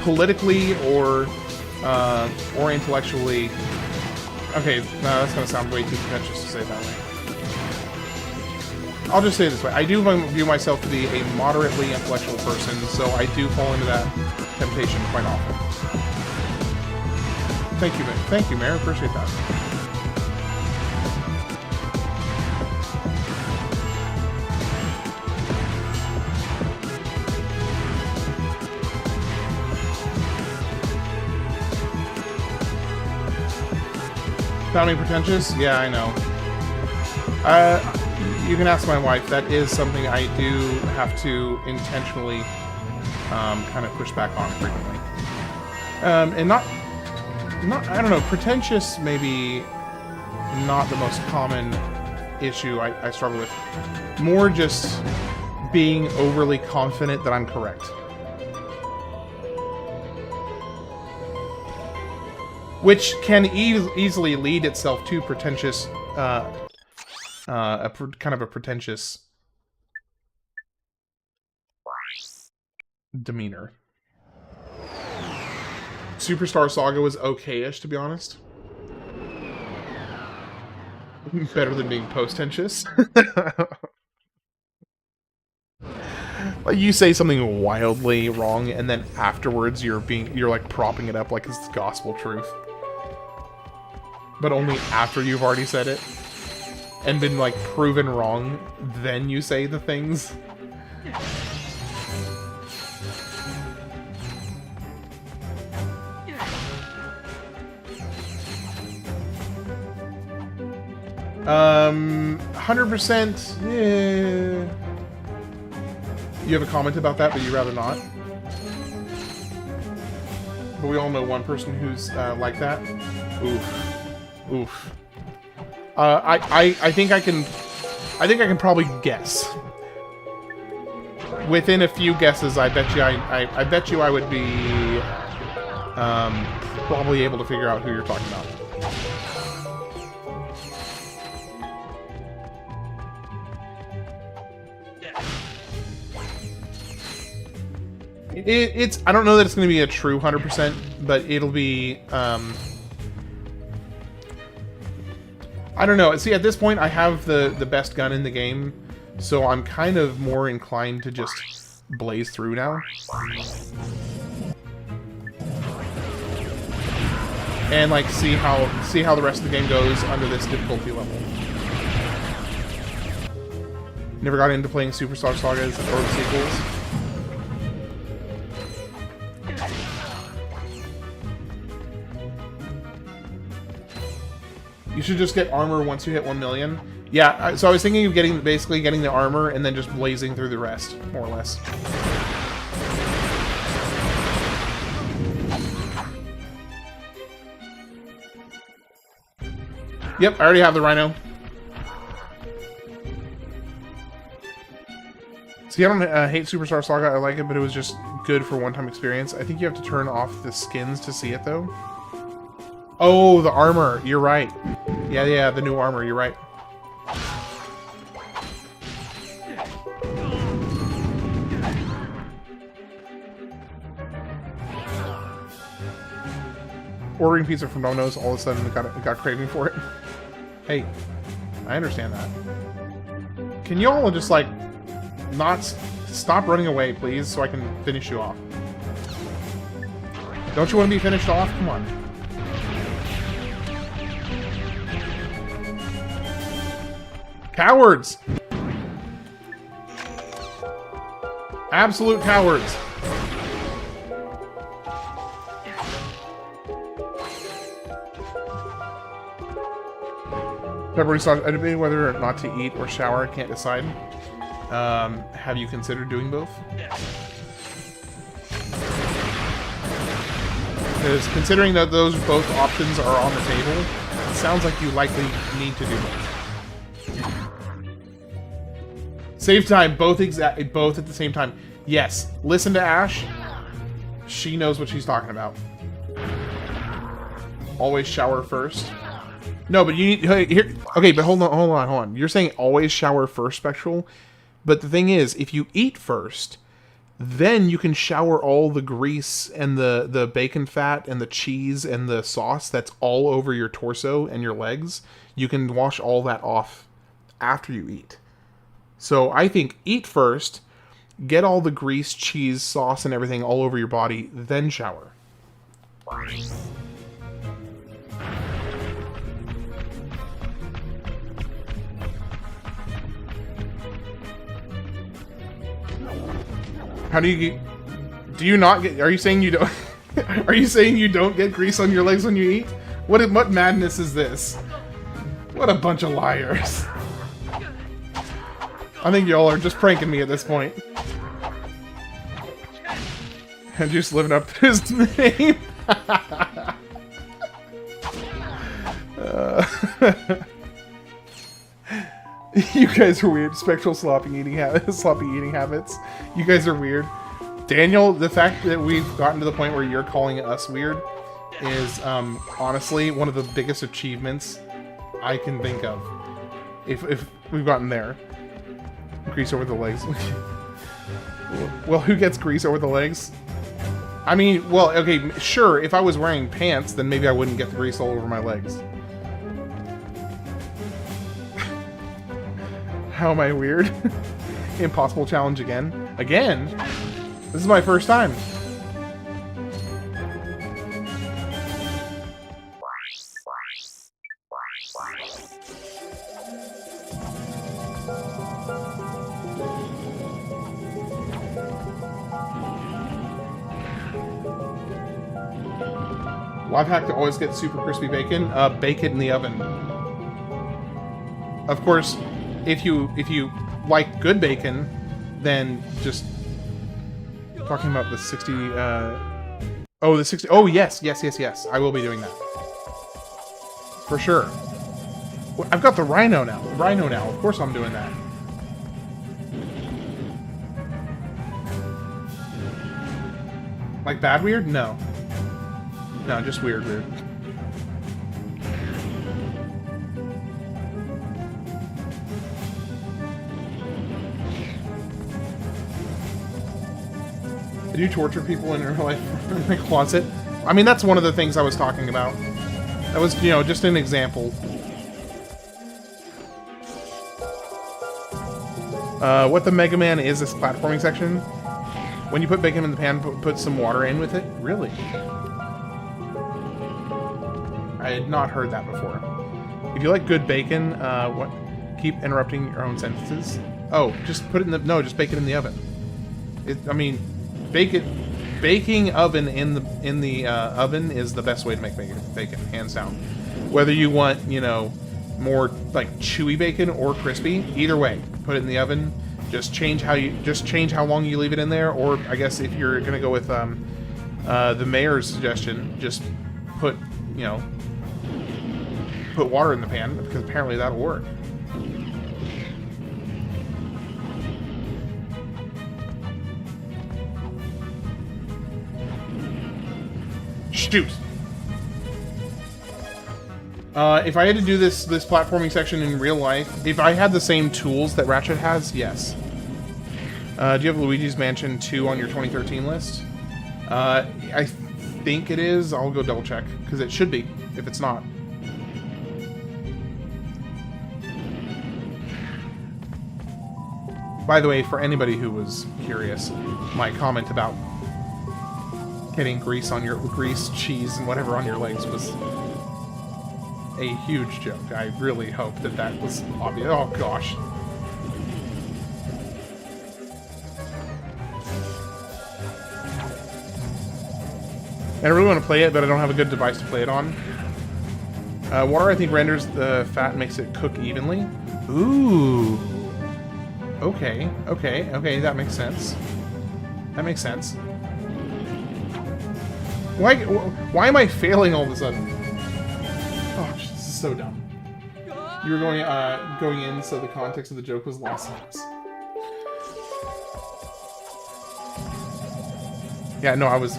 politically or intellectually. Okay, no, that's gonna sound way too pretentious to say it that way. I'll just say it this way. I do view myself to be a moderately intellectual person, so I do fall into that temptation quite often. Thank you, Mayor. Appreciate that. Sounding pretentious? Yeah, I know. You can ask my wife. That is something I do have to intentionally kind of push back on frequently. And not, I don't know, pretentious maybe not the most common issue I struggle with. More just being overly confident that I'm correct. Which can easily lead itself to pretentious, kind of a pretentious demeanor. Superstar Saga was okay-ish, to be honest. Better than being post-tentious. Like you say something wildly wrong, and then afterwards you're like propping it up like it's gospel truth. But only after you've already said it and been like proven wrong, then you say the things. Um, 100%. Yeah. You have a comment about that, but you'd rather not. But we all know one person who's like that. Oof. Oof. I think I can probably guess. Within a few guesses, I bet you I would be probably able to figure out who you're talking about. It's I don't know that it's going to be a true 100%, but it'll be I don't know. See, at this point, I have the best gun in the game, so I'm kind of more inclined to just blaze through now. And like see how the rest of the game goes under this difficulty level. Never got into playing Superstar Sagas or the sequels. You should just get armor once you hit 1 million. Yeah, so I was thinking of basically getting the armor and then just blazing through the rest, more or less. Yep, I already have the Rhino. See, I don't hate Superstar Saga. I like it, but it was just good for one-time experience. I think you have to turn off the skins to see it, though. Oh, the armor. You're right. Yeah, the new armor. You're right. Ordering pizza from Domino's, all of a sudden got craving for it. Hey, I understand that. Can you all just, like, not stop running away, please, so I can finish you off? Don't you want to be finished off? Come on. Cowards! Absolute cowards! Pepperoni sauce. I debate whether or not to eat or shower. I can't decide. Have you considered doing both? Because considering that those both options are on the table, it sounds like you likely need to do both. Save time. Both at the same time. Yes. Listen to Ash. She knows what she's talking about. Always shower first. No, but you need here. Okay, but hold on. You're saying always shower first, Spectral, but the thing is, if you eat first, then you can shower all the grease and the bacon fat and the cheese and the sauce that's all over your torso and your legs. You can wash all that off after you eat. So I think eat first, get all the grease, cheese, sauce, and everything all over your body, then shower. How do you not get, are you saying you don't, are you saying you don't get grease on your legs when you eat? What madness is this? What a bunch of liars. I think y'all are just pranking me at this point. And just living up to his name. You guys are weird. Spectral sloppy eating habits. You guys are weird. Daniel, the fact that we've gotten to the point where you're calling us weird is honestly one of the biggest achievements I can think of. If we've gotten there. Grease over the legs. Well, who gets grease over the legs? I mean, well, okay, sure, if I was wearing pants, then maybe I wouldn't get the grease all over my legs. How am I weird? Impossible challenge again. Again? This is my first time. Life hack to always get super crispy bacon. Bake it in the oven. Of course, if you like good bacon, then just talking about the 60. Oh, the 60. Oh, yes. I will be doing that for sure. Well, I've got the Rhino now. Of course, I'm doing that. Like bad weird? No. No, just weird. Do you torture people in real life in the closet? I mean, that's one of the things I was talking about. That was, you know, just an example. What the Mega Man is this platforming section. When you put bacon in the pan, put some water in with it. Really? I had not heard that before. If you like good bacon, what? Keep interrupting your own sentences. Oh, just put it in the just bake it in the oven. I mean, baking oven in the oven is the best way to make bacon, hands down. Whether you want, you know, more like chewy bacon or crispy, either way, put it in the oven. Just change how long you leave it in there, or I guess if you're gonna go with the mayor's suggestion, just put water in the pan, because apparently that'll work. Shoot! If I had to do this platforming section in real life, if I had the same tools that Ratchet has, yes. Do you have Luigi's Mansion 2 on your 2013 list? I think it is. I'll go double check, because it should be, if it's not. By the way, for anybody who was curious, my comment about getting grease, cheese, and whatever on your legs was a huge joke. I really hope that that was obvious. Oh, gosh. And I really want to play it, but I don't have a good device to play it on. Water, I think, renders the fat and makes it cook evenly. Ooh. Okay, okay, okay, that makes sense. That makes sense. Why am I failing all of a sudden? Oh, this is so dumb. You were going in, so the context of the joke was lost on us. Yeah, no, I was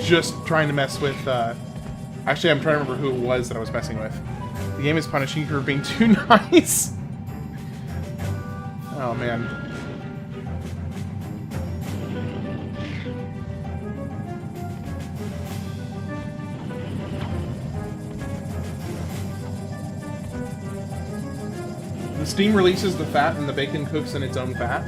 just trying to mess with. Actually, I'm trying to remember who it was that I was messing with. The game is punishing you for being too nice. Oh man. The steam releases the fat and the bacon cooks in its own fat.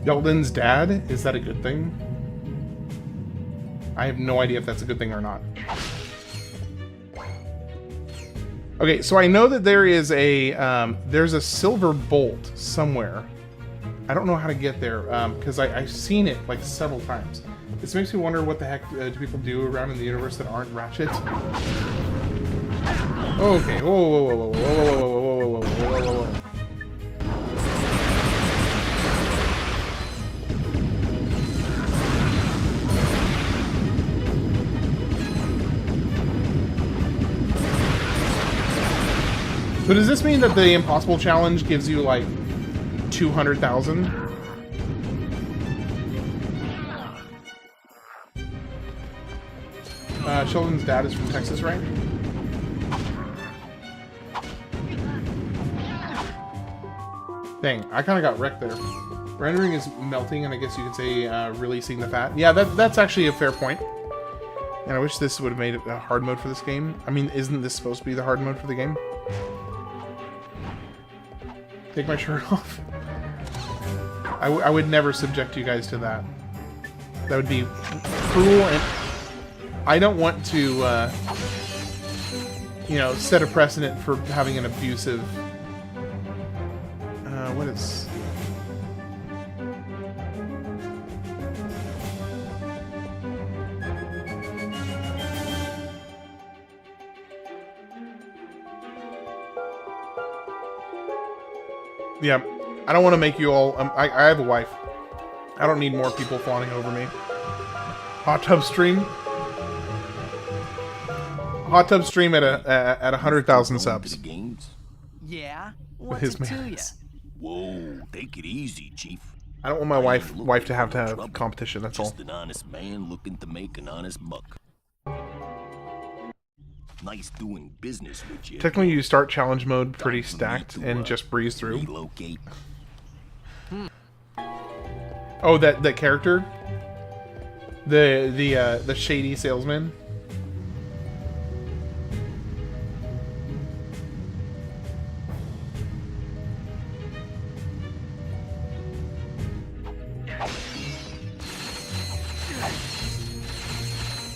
Sheldon's dad? Is that a good thing? I have no idea if that's a good thing or not. Okay, so I know that there is a there's a silver bolt somewhere. I don't know how to get there because I've seen it like several times. This makes me wonder what the heck do people do around in the universe that aren't Ratchet. Okay, whoa, whoa, whoa, whoa, whoa, whoa, whoa, whoa, whoa, whoa, whoa, whoa. So does this mean that the impossible challenge gives you like 200,000? Sheldon's dad is from Texas, right? Dang, I kind of got wrecked there. Rendering is melting, and I guess you could say releasing the fat. Yeah, that's actually a fair point. And I wish this would have made it a hard mode for this game. I mean, isn't this supposed to be the hard mode for the game? Take my shirt off. I would never subject you guys to that. That would be cruel, and I don't want to, you know, set a precedent for having an abusive. What is? Yeah, I don't want to make you all... I have a wife. I don't need more people fawning over me. Hot tub stream? Hot tub stream at 100,000 subs. Yeah? With his man. Whoa, take it easy, Chief. I don't want my wife to have competition, that's all. Just an honest man looking to make an honest buck. Nice doing business with you. Technically, you start challenge mode pretty stacked and just breeze through. Relocate. Oh, that character, the shady salesman.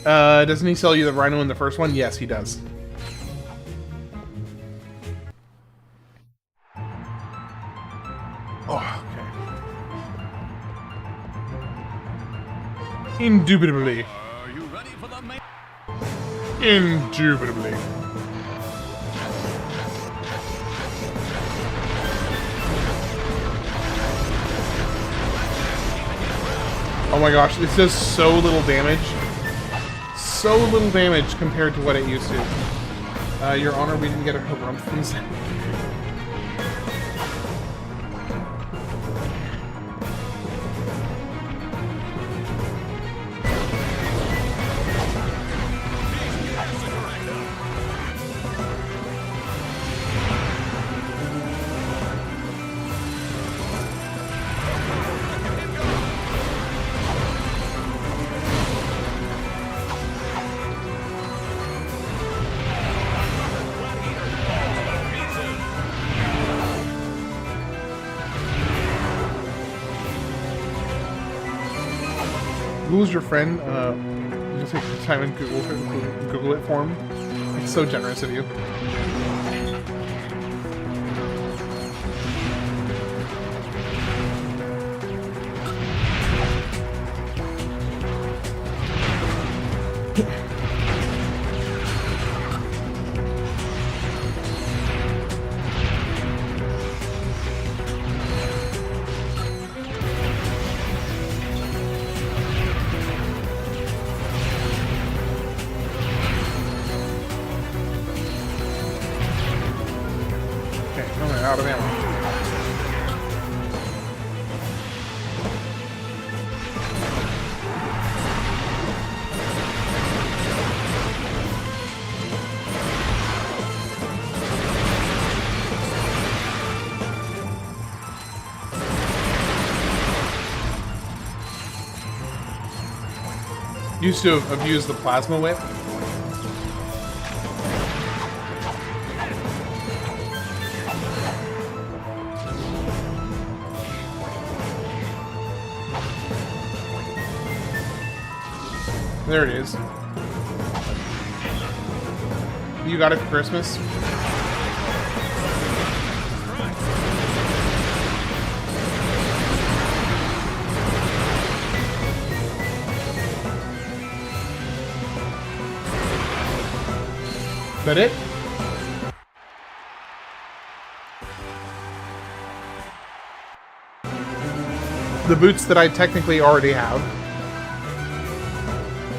Doesn't he sell you the rhino in the first one? Yes, he does. Oh, okay. Indubitably. Are you ready for the main? Indubitably. Oh my gosh, this does so little damage. So little damage compared to what it used to. Your Honor, we didn't get a harumph from Zen. Google's your friend. You take the time and Google it for him. It's so generous of you. Out of ammo. Used to have used the plasma whip. There it is. You got it for Christmas? Is that it? The boots that I technically already have.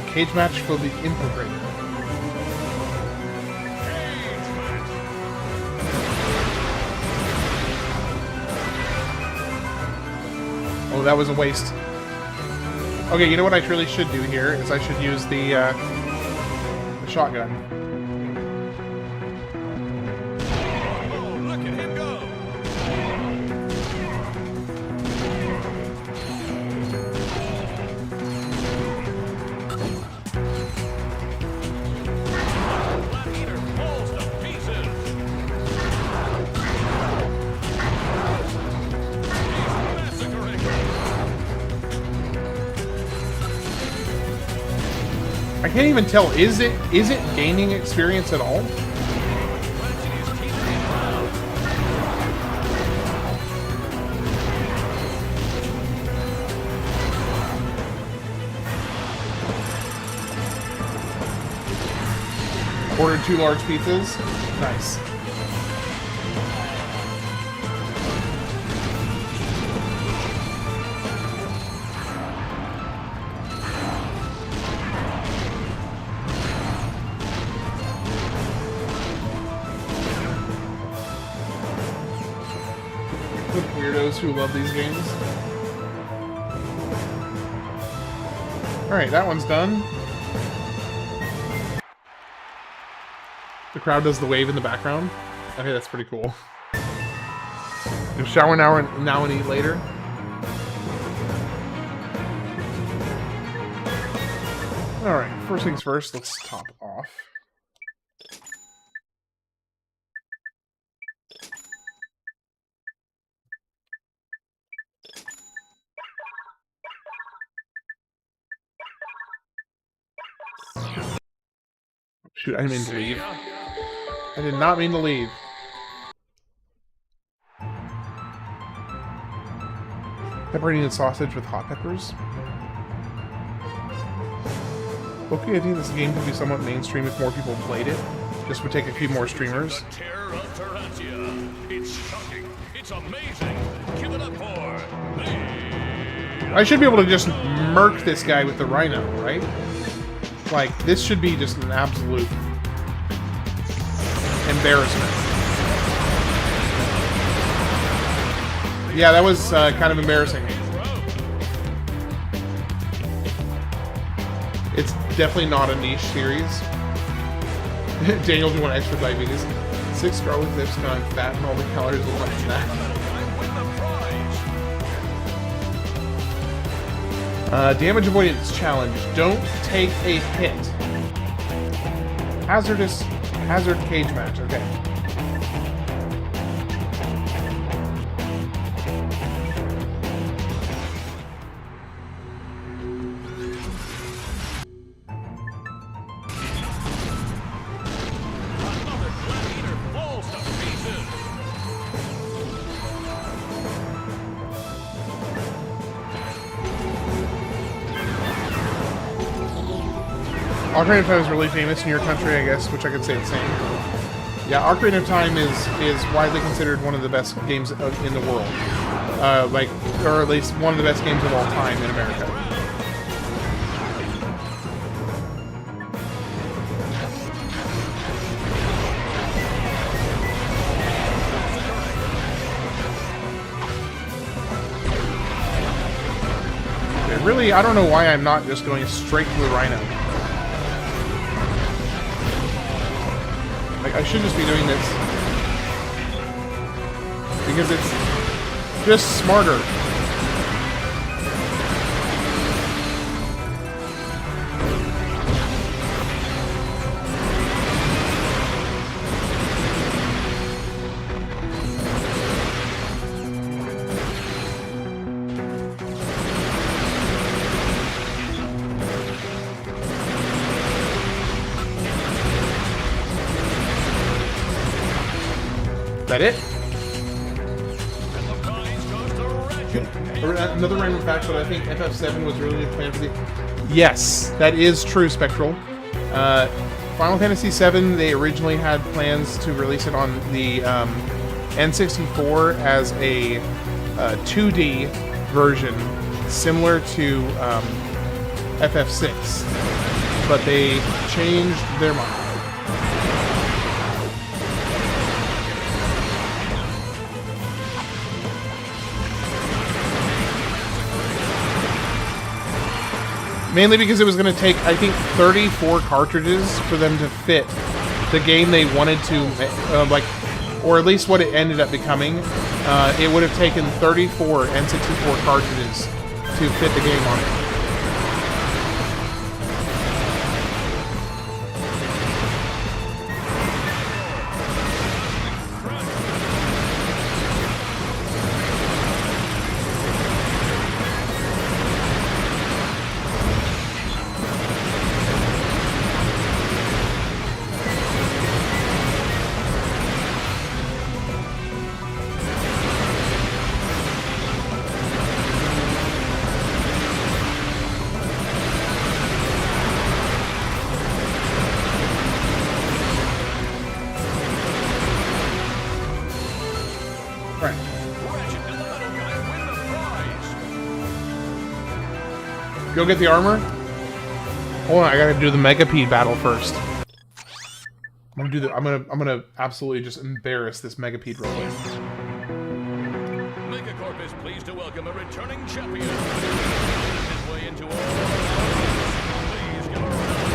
Cage match for the Infiltrator. Oh, that was a waste. Okay, you know what I really should do here is I should use the shotgun. Oh, look at him go! I can't even tell. Is it gaining experience at all? Ordered 2 large pizzas. Nice. Weirdos who love these games. Alright, that one's done. The crowd does the wave in the background. Okay, that's pretty cool. You shower now and eat later. Alright, first things first, let's top off. Shoot, I didn't mean to leave. I did not mean to leave. Pepperoni and sausage with hot peppers. Okay, I think this game could be somewhat mainstream if more people played it. This would take a few more streamers. The terror of Terrantia. It's shocking. It's amazing. Give it up for me. I should be able to just murk this guy with the rhino, right? Like, this should be just an absolute embarrassment. Yeah, that was kind of embarrassing. It's definitely not a niche series. Daniel, do you want extra diabetes? 6 garlic zips gone fat and all the calories will come from that. Damage avoidance challenge. Don't take a hit. Hazard cage match. Okay. Ocarina of Time is really famous in your country, I guess, which I could say the same. Yeah, Ocarina of Time is widely considered one of the best games in the world. Or at least one of the best games of all time in America. Really, I don't know why I'm not just going straight to the rhino. Like, I should just be doing this. Because it's just smarter. Is that it? Another random fact, but I think FF7 was really planned for the... Yes, that is true, Spectral. Final Fantasy VII, they originally had plans to release it on the N64 as a 2D version, similar to FF6, but they changed their mind. Mainly because it was going to take, I think, 34 cartridges for them to fit the game they wanted to, or at least what it ended up becoming. It would have taken 34 N64 cartridges to fit the game on it. Go get the armor? Hold on, I gotta do the Megapede battle first. I'm gonna absolutely just embarrass this Megapede real quick. Megacorp is pleased to welcome a returning champion. His way into all. Please give a round of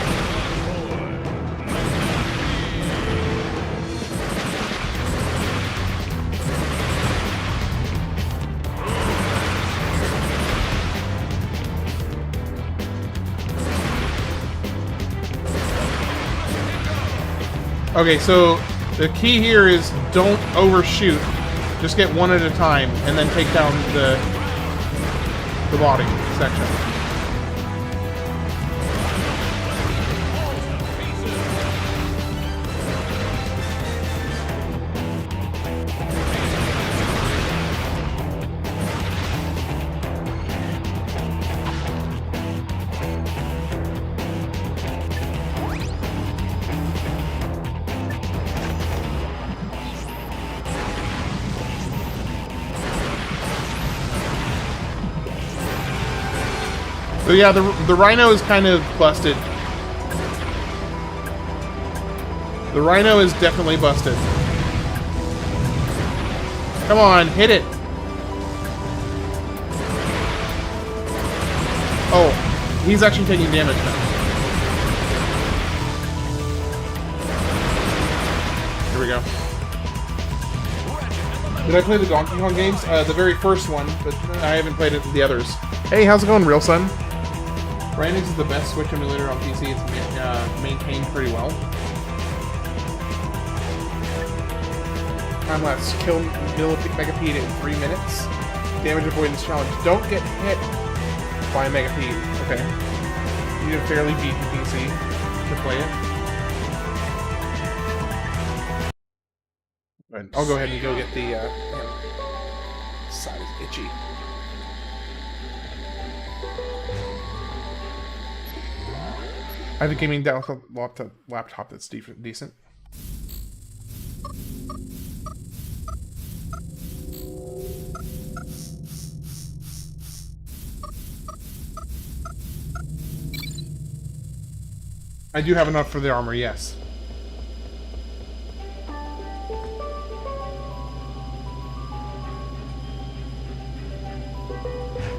Okay, so the key here is don't overshoot. Just get one at a time, and then take down the body section. So yeah, the Rhino is kind of busted. The Rhino is definitely busted. Come on, hit it. Oh, he's actually taking damage now. Here we go. Did I play the Donkey Kong games? The very first one, but I haven't played it the others. Hey, how's it going, Real Son? Brandix is the best Switch emulator on PC. It's maintained pretty well. Time lapse. Kill Megapede in 3 minutes. Damage avoidance challenge. Don't get hit by a Megapede. Okay. You need a fairly beaten PC to play it. But I'll go ahead and go get the side is itchy. I have a gaming laptop that's decent. I do have enough for the armor, yes.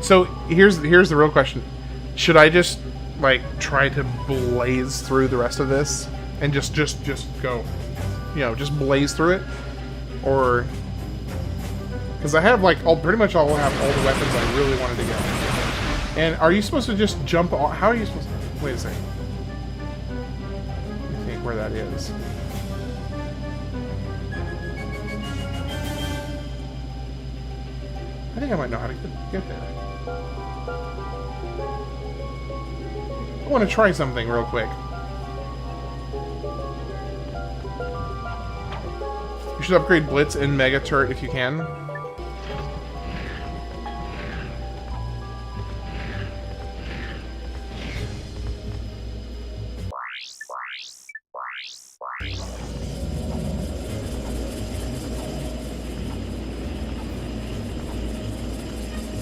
So here's the real question. Should I just like try to blaze through the rest of this and just go, you know, just blaze through it? Or because I have like pretty much all the weapons I really wanted to get. And are you supposed to just jump off? How are you supposed to wait a second. Let me think where that is. I think I might know how to get there. I want to try something real quick. You should upgrade Blitz and Mega Turret if you can.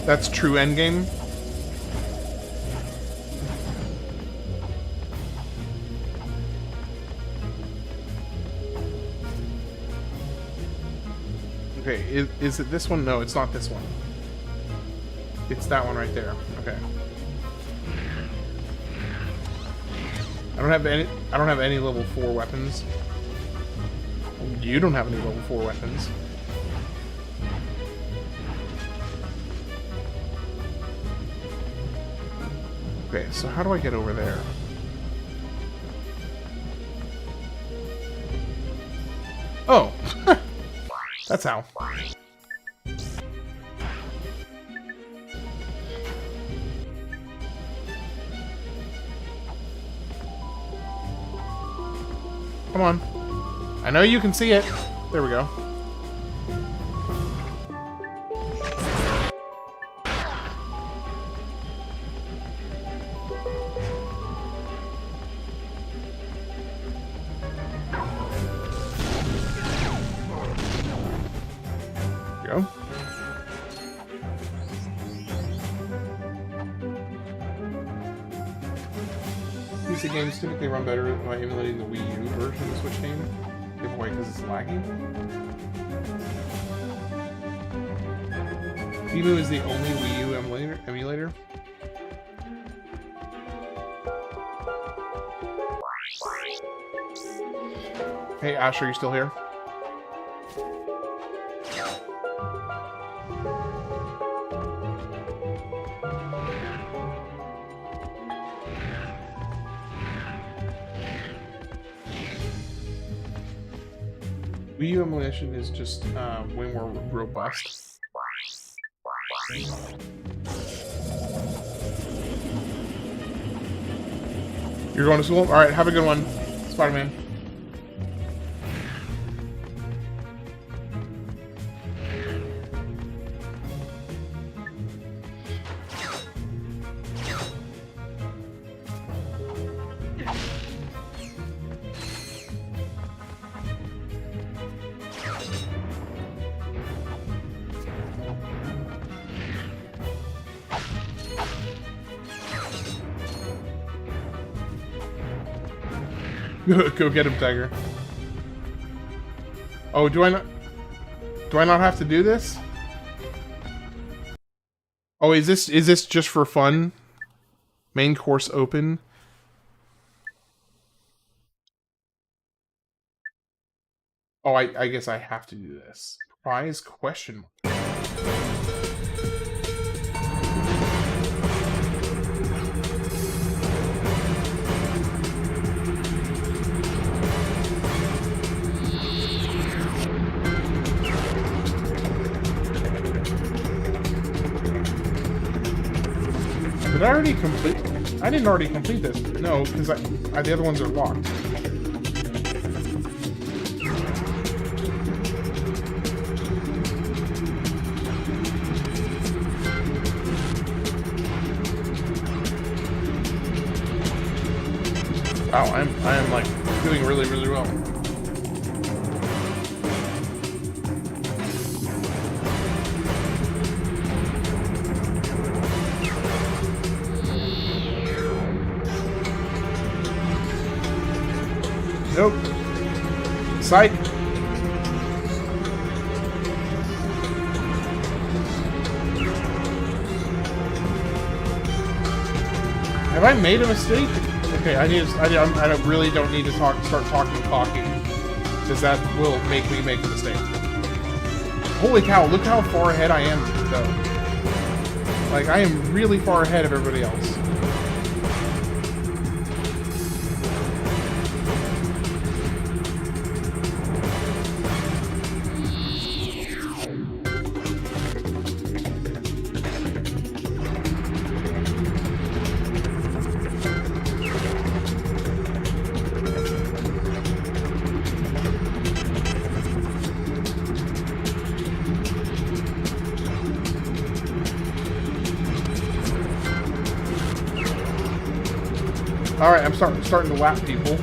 That's true endgame. Okay, is it this one? No, it's not this one. It's that one right there. Okay. I don't have any level 4 weapons. You don't have any level 4 weapons. Okay, so how do I get over there? Oh! That's how. Come on. I know you can see it. There we go. Go. PC games typically run better by emulating the Wii U version of the Switch game. Giveaway because it's lagging. Emu is the only Wii U emulator. Hey Ash, are you still here? Wii U emulation is just way more robust. You're going to school? Alright, have a good one, Spider-Man. Go get him, Tiger. Oh, do I not have to do this? Oh, is this just for fun? Main course open. Oh, I guess I have to do this. Prize question mark. Did I already complete? I didn't already complete this. No, because the other ones are locked. Wow, I'm like doing really, really well. Nope. Psych. Have I made a mistake? Okay, I really don't need to start talking cocky, because that will make me make a mistake. Holy cow! Look how far ahead I am, though. Like, I am really far ahead of everybody else. Alright, I'm starting to lap people.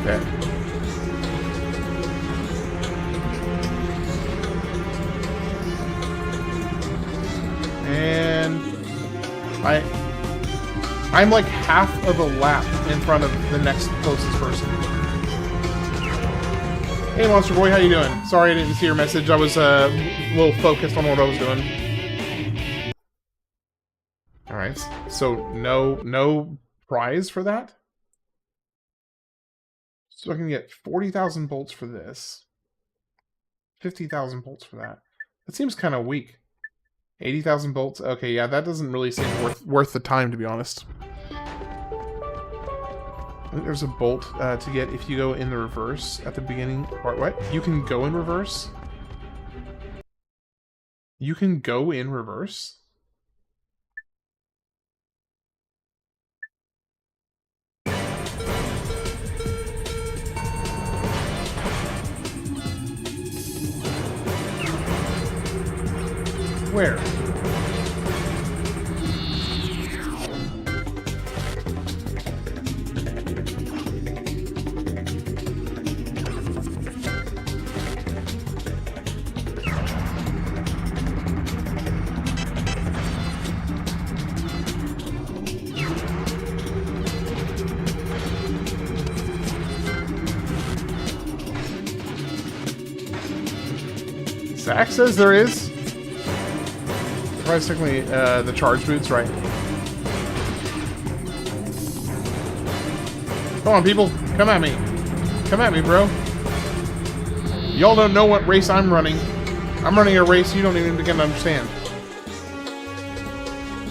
Okay. And I'm like half of a lap in front of the next closest person. Hey, Monster Boy, how you doing? Sorry I didn't see your message. I was a little focused on what I was doing. Alright, so no prize for that? So I can get 40,000 bolts for this. 50,000 bolts for that. That seems kind of weak. 80,000 bolts? Okay, yeah, that doesn't really seem worth the time, to be honest. I think there's a bolt to get if you go in the reverse at the beginning. What? You can go in reverse? You can go in reverse? Where? Zach says there is. Probably technically the charge boots, right? Come on, people. Come at me. Come at me, bro. Y'all don't know what race I'm running. I'm running a race you don't even begin to understand.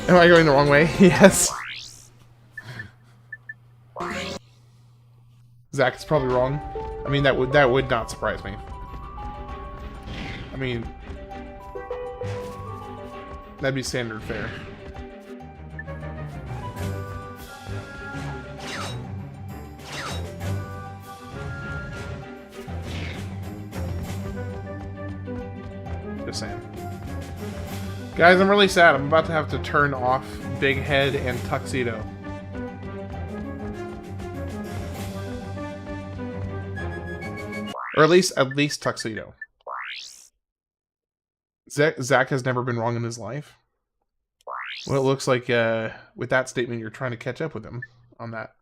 Am I going the wrong way? Yes. Zach is probably wrong. I mean, that would not surprise me. I mean, that'd be standard fare. Just saying. Guys, I'm really sad. I'm about to have to turn off Big Head and Tuxedo. Or at least Tuxedo. Zach has never been wrong in his life. Well, it looks like with that statement, you're trying to catch up with him on that.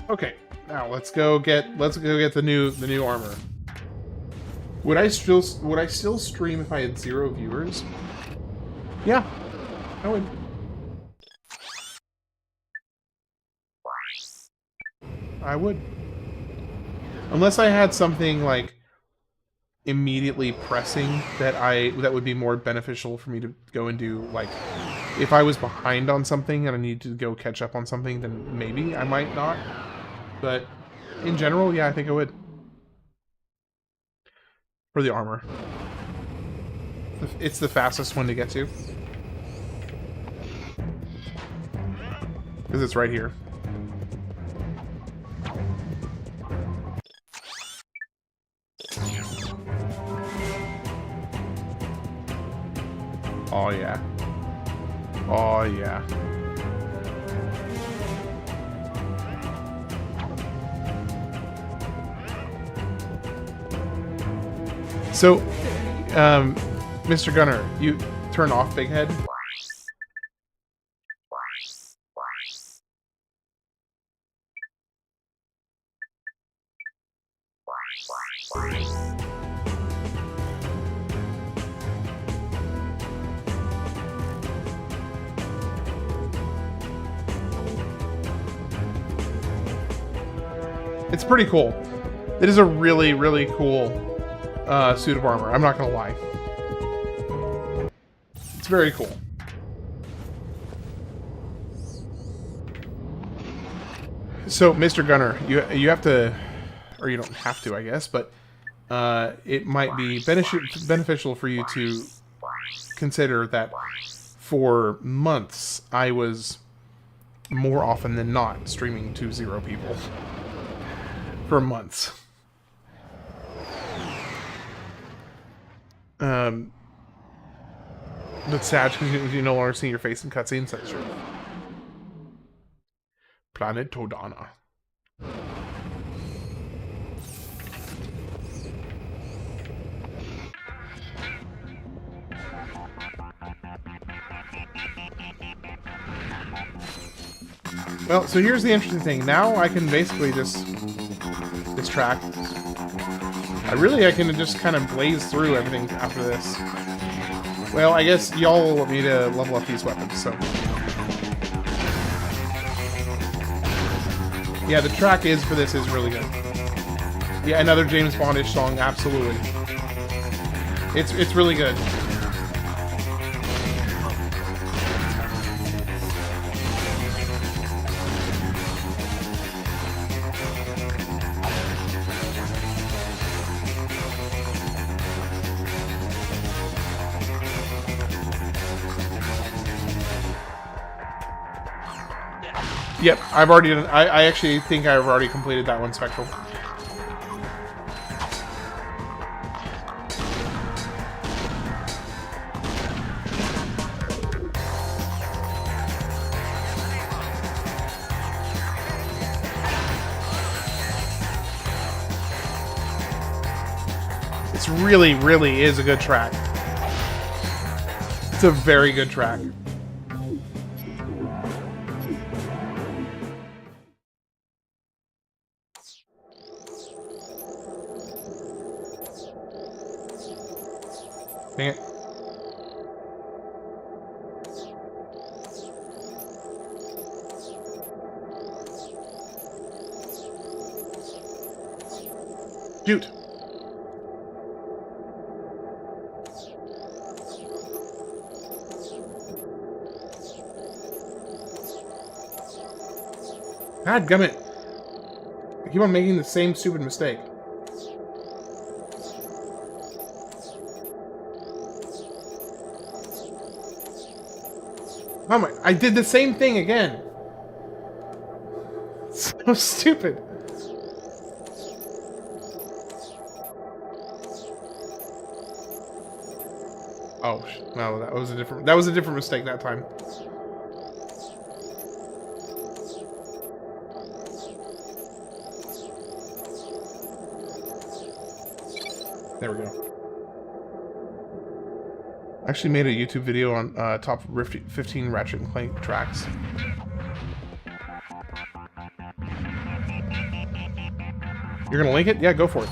Okay, now let's go get the new armor. Would I still stream if I had 0 viewers? Yeah, I would. I would. Unless I had something like immediately pressing that would be more beneficial for me to go and do. Like if I was behind on something and I needed to go catch up on something, then maybe I might not. But in general, yeah, I think I would. For the armor. It's the fastest one to get to. Because it's right here. Oh yeah. Oh yeah. So, Mr. Gunner, you turn off Big Head? It's pretty cool. It is a really, really cool suit of armor. I'm not gonna lie. It's very cool. So, Mr. Gunner, you have to, or you don't have to, I guess, but it might be beneficial for you to consider that for months I was more often than not streaming to 0 people. For months. That's sad because you no longer see your face in cutscenes. That's true. Planet Todana. Well, so here's the interesting thing. Now I can basically just... this track. I can just kind of blaze through everything after this. Well, I guess y'all want me to level up these weapons, so... yeah, the track for this is really good. Yeah, another James Bondish song, absolutely. It's really good. Yep, I've already done, I actually think I've already completed that one, Spectral. It's really is a good track. It's a very good track. Dang it. Shoot. God gummit. I keep on making the same stupid mistake. Oh my, I did the same thing again. So stupid. Oh, no, that was a different mistake that time. There we go. I actually made a YouTube video on top 15 Ratchet Clank tracks. You're gonna link it? Yeah, go for it.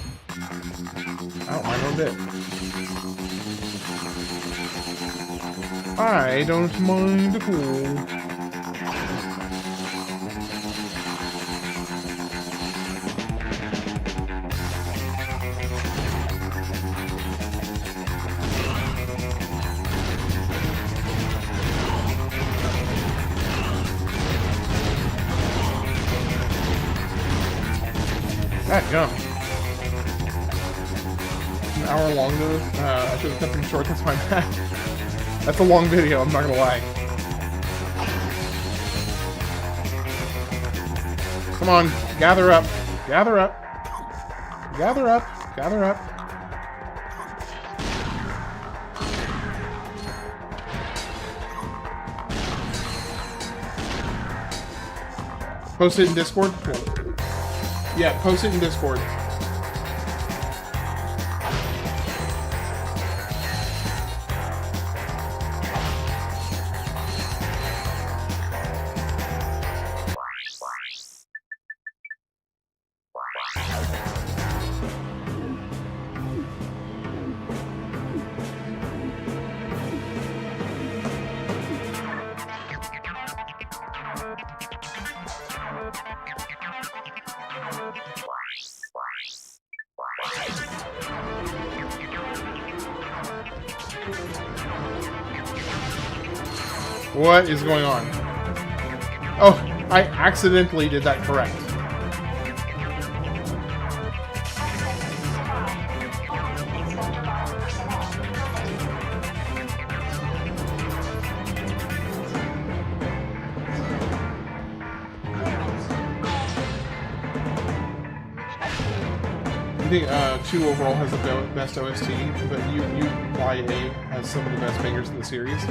I don't mind one bit. I don't mind at all. That gum. An hour long though. I should have kept them short. That's my bad. That's a long video. I'm not gonna lie. Come on, gather up, gather up, gather up, gather up. Post it in Discord. Cool. Yeah, post it in Discord. What is going on? Oh, I accidentally did that correct. I think 2 overall has the best OST, but UYA has some of the best bangers in the series.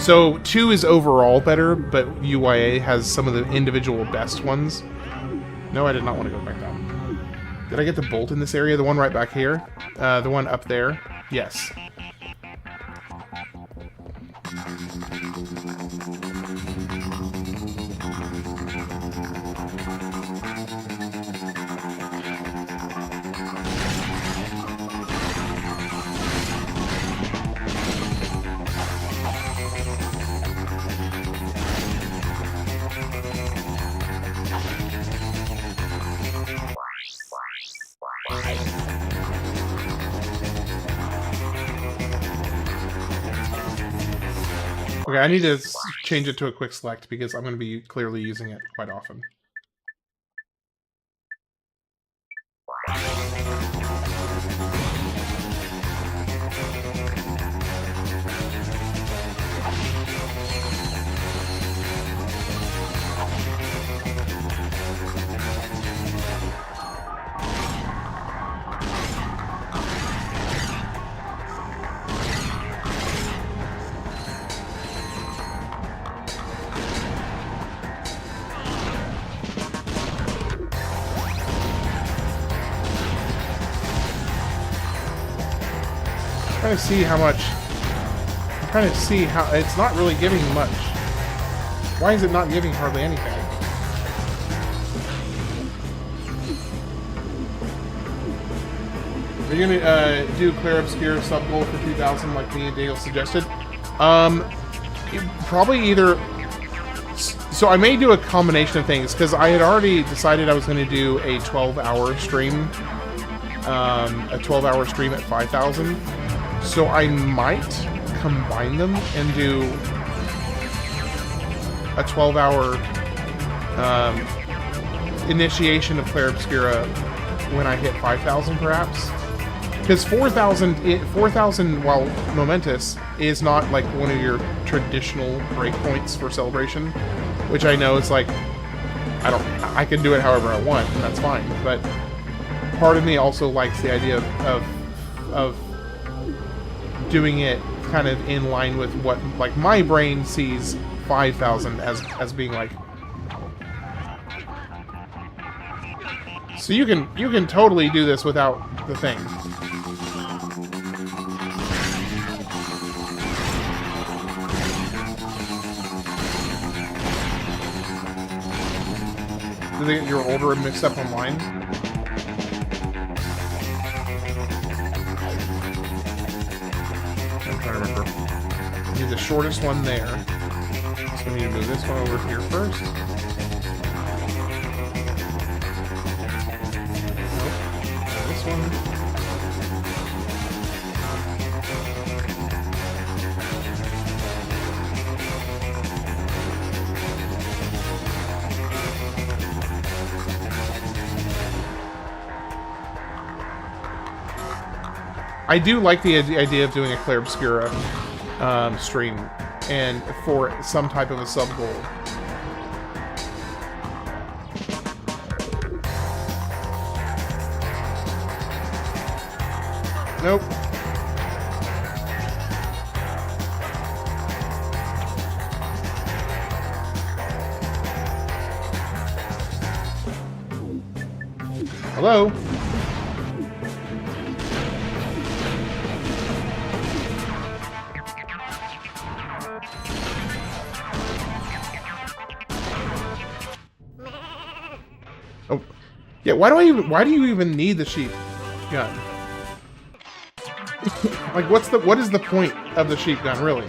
So 2 is overall better, but UYA has some of the individual best ones. No, I did not want to go back down. Did I get the bolt in this area? The one right back here? The one up there? Yes. Okay, I need to change it to a quick select because I'm going to be clearly using it quite often. I'm trying to see how much. I'm trying to see how it's not really giving much. Why is it not giving hardly anything? Are you gonna do clear obscure sub goal for 2,000 like me and Daniel suggested? Probably either. So I may do a combination of things because I had already decided I was going to do a 12-hour stream, a 12-hour stream at 5,000. So I might combine them and do a 12-hour initiation of Clair Obscura when I hit 5,000, perhaps. Because 4,000, while momentous, is not like one of your traditional breakpoints for celebration, which I know is like I can do it however I want, and that's fine. But part of me also likes the idea of doing it kind of in line with what like my brain sees 5,000 as being like. So you can totally do this without the thing. they get your order mixed up online. I'm trying to remember. You need the shortest one there. So we need to move this one over here first. Nope. This one. I do like the idea of doing a Claire Obscura stream, and for some type of a sub goal. Nope. Hello? Oh, yeah. Why do you even need the sheep gun? Like, what is the point of the sheep gun, really?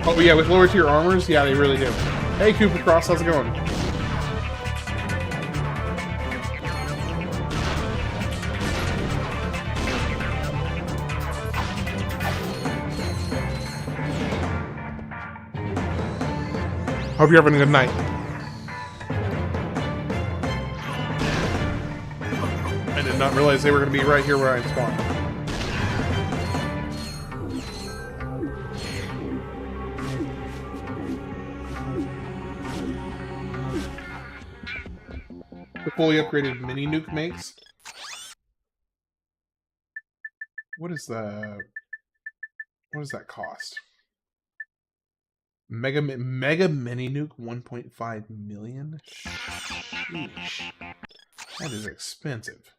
Oh yeah, with lower tier armors, yeah, they really do. Hey, Cooper Cross, how's it going? Hope you're having a good night. I did not realize they were going to be right here where I spawned. The fully upgraded mini nuke makes. What does that cost? Mega mini nuke 1.5 million? Sheesh. That is expensive.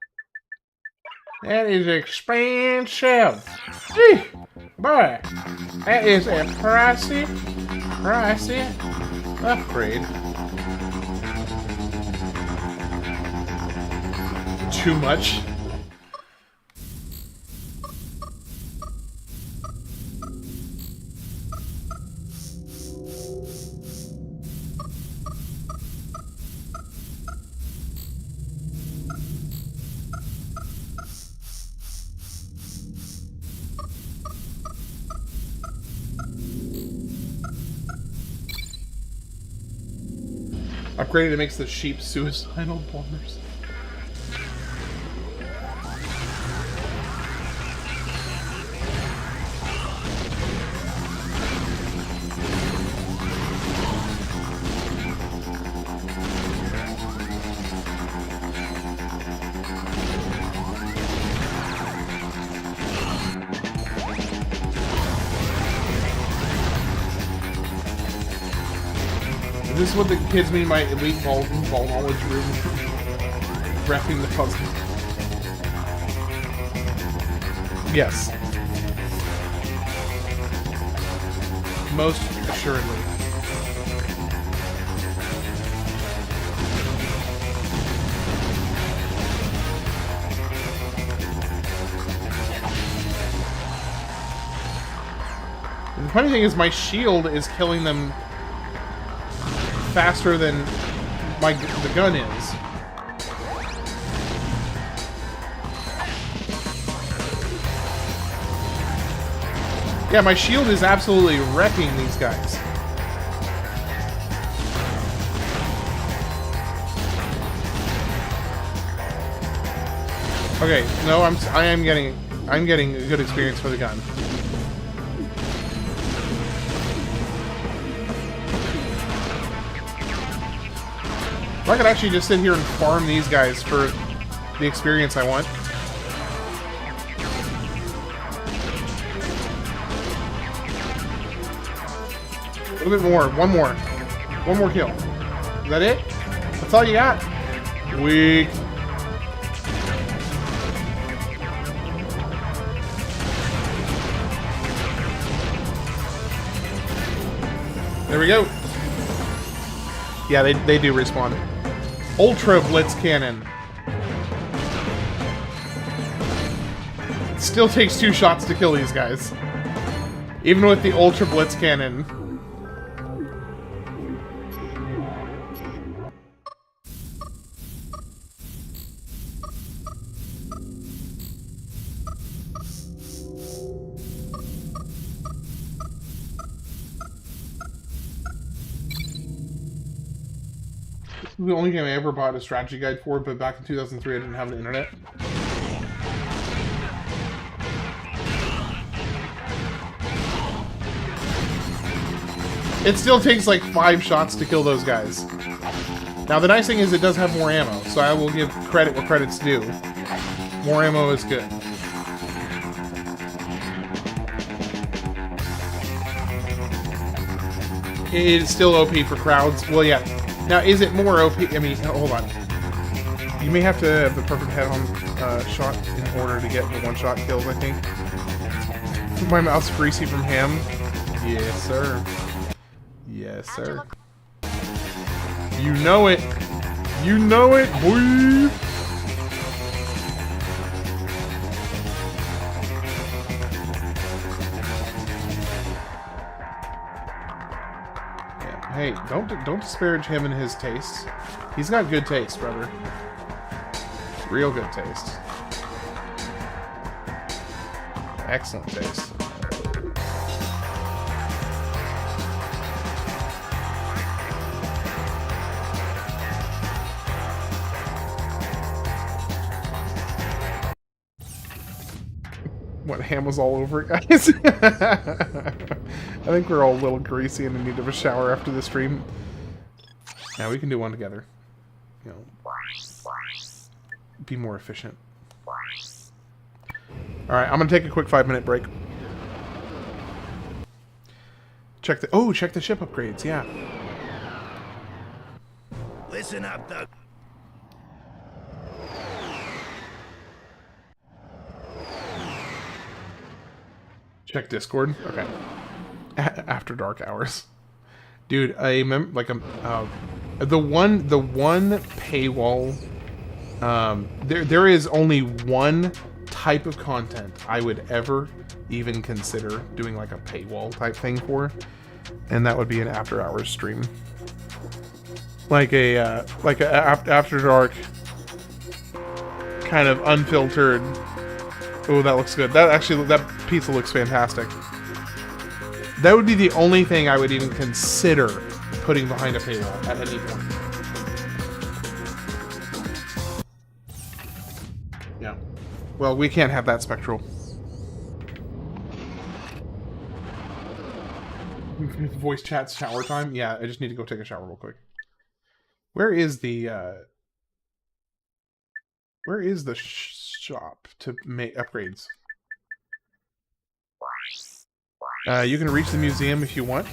That is expensive. Gee, boy, that is a pricey upgrade. Too much. Upgraded, it makes the sheep suicidal bombers. This is what the kids mean by elite ball knowledge room. Wrapping the puzzle. Yes. Most assuredly. The funny thing is my shield is killing them faster than the gun is. Yeah, my shield is absolutely wrecking these guys. Okay, no, I'm getting a good experience for the gun. I could actually just sit here and farm these guys for the experience I want. A little bit more. One more kill. Is that it? That's all you got? Weak. There we go. Yeah, they do respawn. Ultra Blitz Cannon. Still takes 2 shots to kill these guys. Even with the Ultra Blitz Cannon. The only game I ever bought a strategy guide for, but back in 2003 I didn't have the internet. It still takes like 5 shots to kill those guys. Now the nice thing is it does have more ammo, so I will give credit where credit's due. More ammo is good. It's still OP for crowds. Well, yeah. Now, is it more OP? I mean, hold on. You may have to have the perfect head-on shot in order to get the one-shot kills, I think. My mouth's greasy from ham. Yes, sir. Yes, sir. You know it. You know it, boy. Hey, don't disparage him and his tastes. He's got good taste, brother. Real good taste. Excellent taste. What, ham was all over it, guys? I think we're all a little greasy and in need of a shower after the stream. Yeah, we can do one together. You know, be more efficient. Alright, I'm gonna take a quick 5-minute break. Check the ship upgrades, yeah. Listen up, Doug. Check Discord. Okay. After dark hours, dude. I remember like the one paywall. There is only one type of content I would ever even consider doing like a paywall type thing for, and that would be an after hours stream, like a after dark kind of unfiltered. Oh, that looks good. That pizza looks fantastic. That would be the only thing I would even consider putting behind a paywall at any point. Yeah. Well, we can't have that, Spectral. Voice chat's shower time? Yeah, I just need to go take a shower real quick. Where is the shop to make upgrades? You can reach the museum if you want.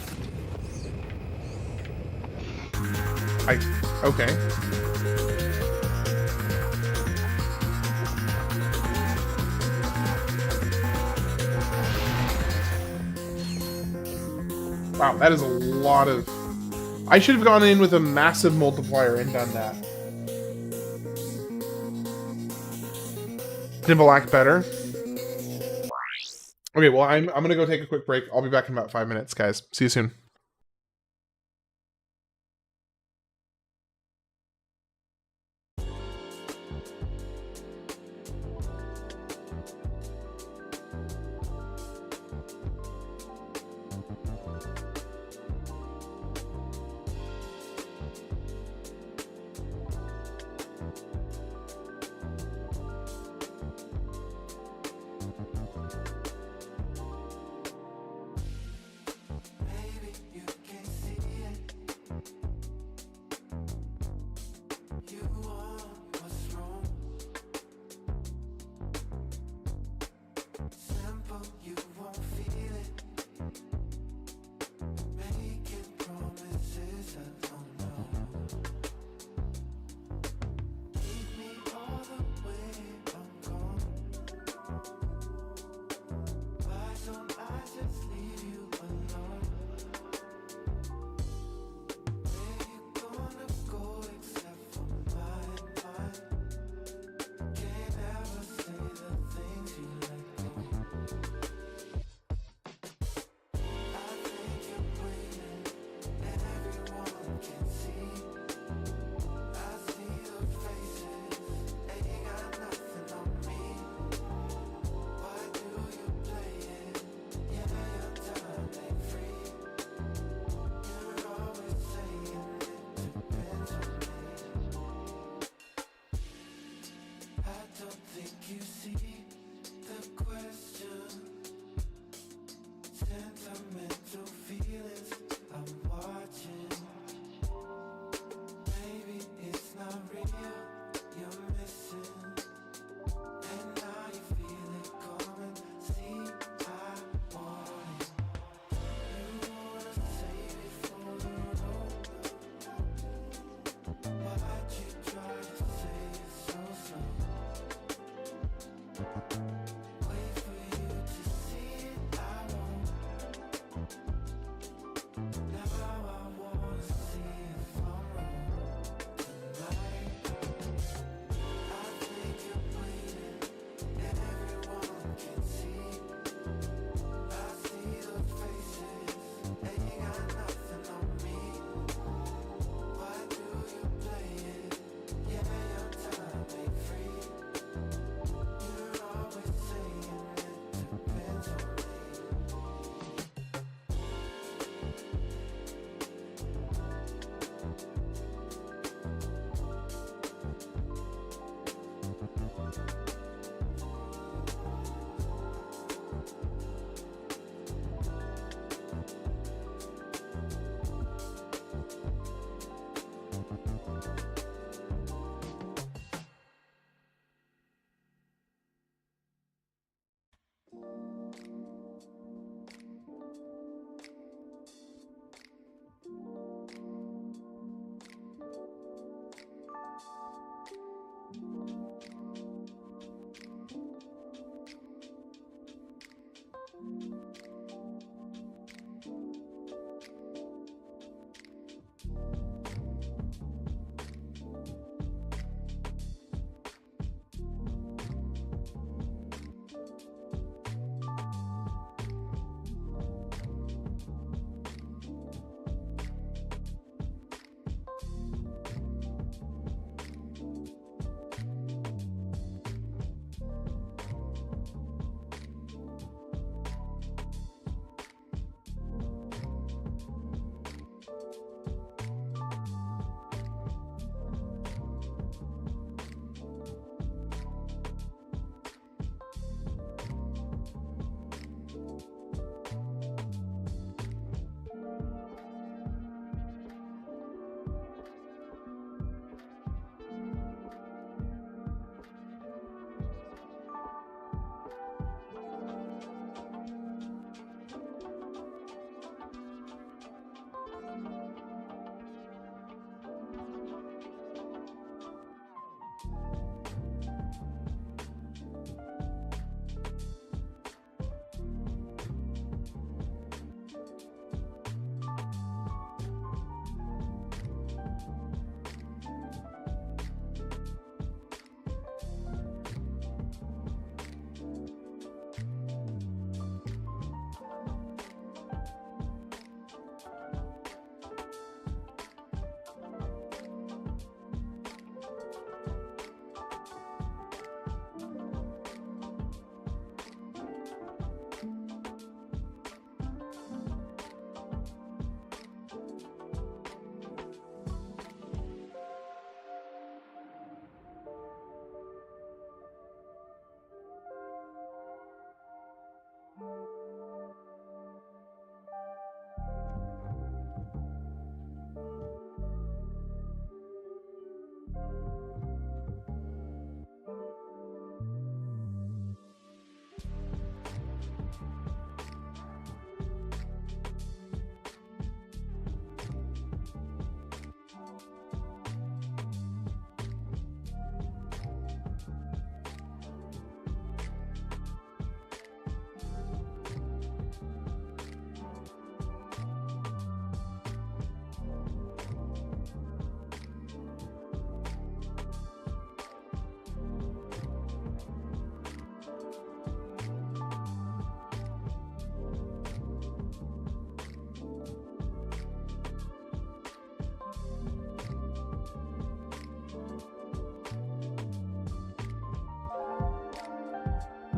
Okay. Wow, that is a lot of... I should have gone in with a massive multiplier and done that. Dimble act better. Okay, well, I'm gonna go take a quick break. I'll be back in about 5 minutes, guys. See you soon. Baby,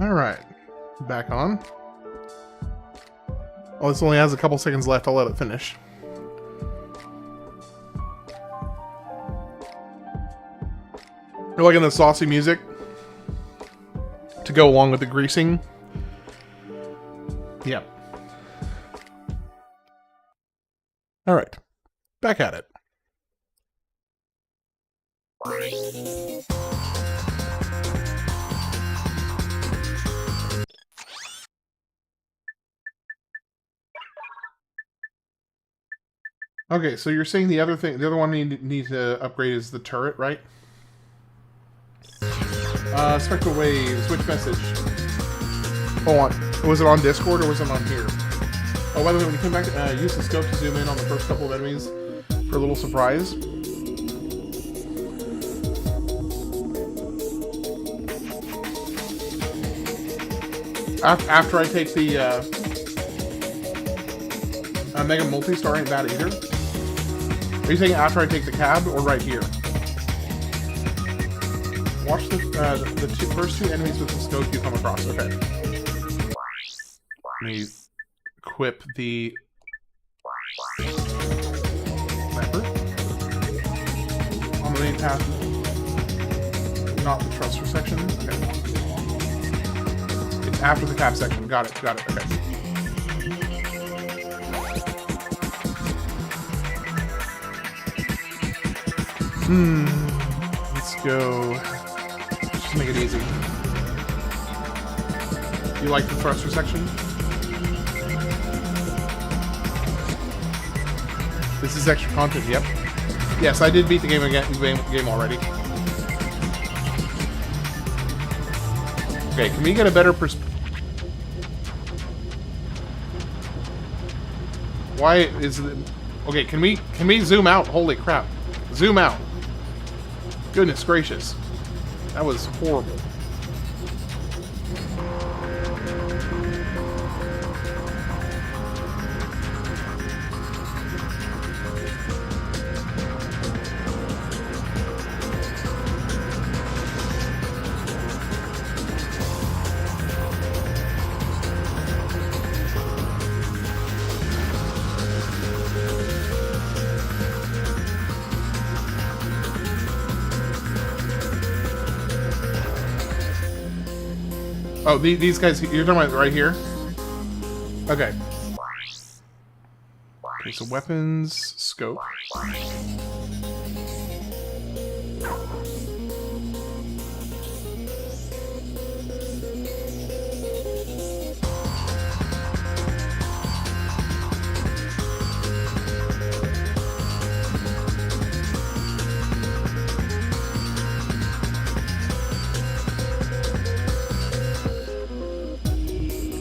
Alright. Back on. Oh, this only has a couple seconds left. I'll let it finish. You're liking the saucy music to go along with the greasing. Yep. Alright. Back at it. Okay, so you're saying the other one you need to upgrade is the turret, right? Spectral waves, which message? Hold on. Was it on Discord or was it on here? Oh, by the way, when you come back, use the scope to zoom in on the first couple of enemies for a little surprise. After I take the Mega Multi-Star ain't bad either. Are you saying after I take the cab or right here? Watch the first two enemies with the scope you come across. Okay. Let me equip the sniper on the main path, not the thruster section. Okay. It's after the cab section. Got it. Got it. Okay. Let's go. Just make it easy. You like the thruster section? This is extra content. Yep. Yes, I did beat the game already. Okay, can we get a better Why is it? Okay, can we zoom out? Holy crap! Zoom out. Goodness gracious, that was horrible. Oh, these guys, you're talking about right here? Okay. Okay, so weapons, scope.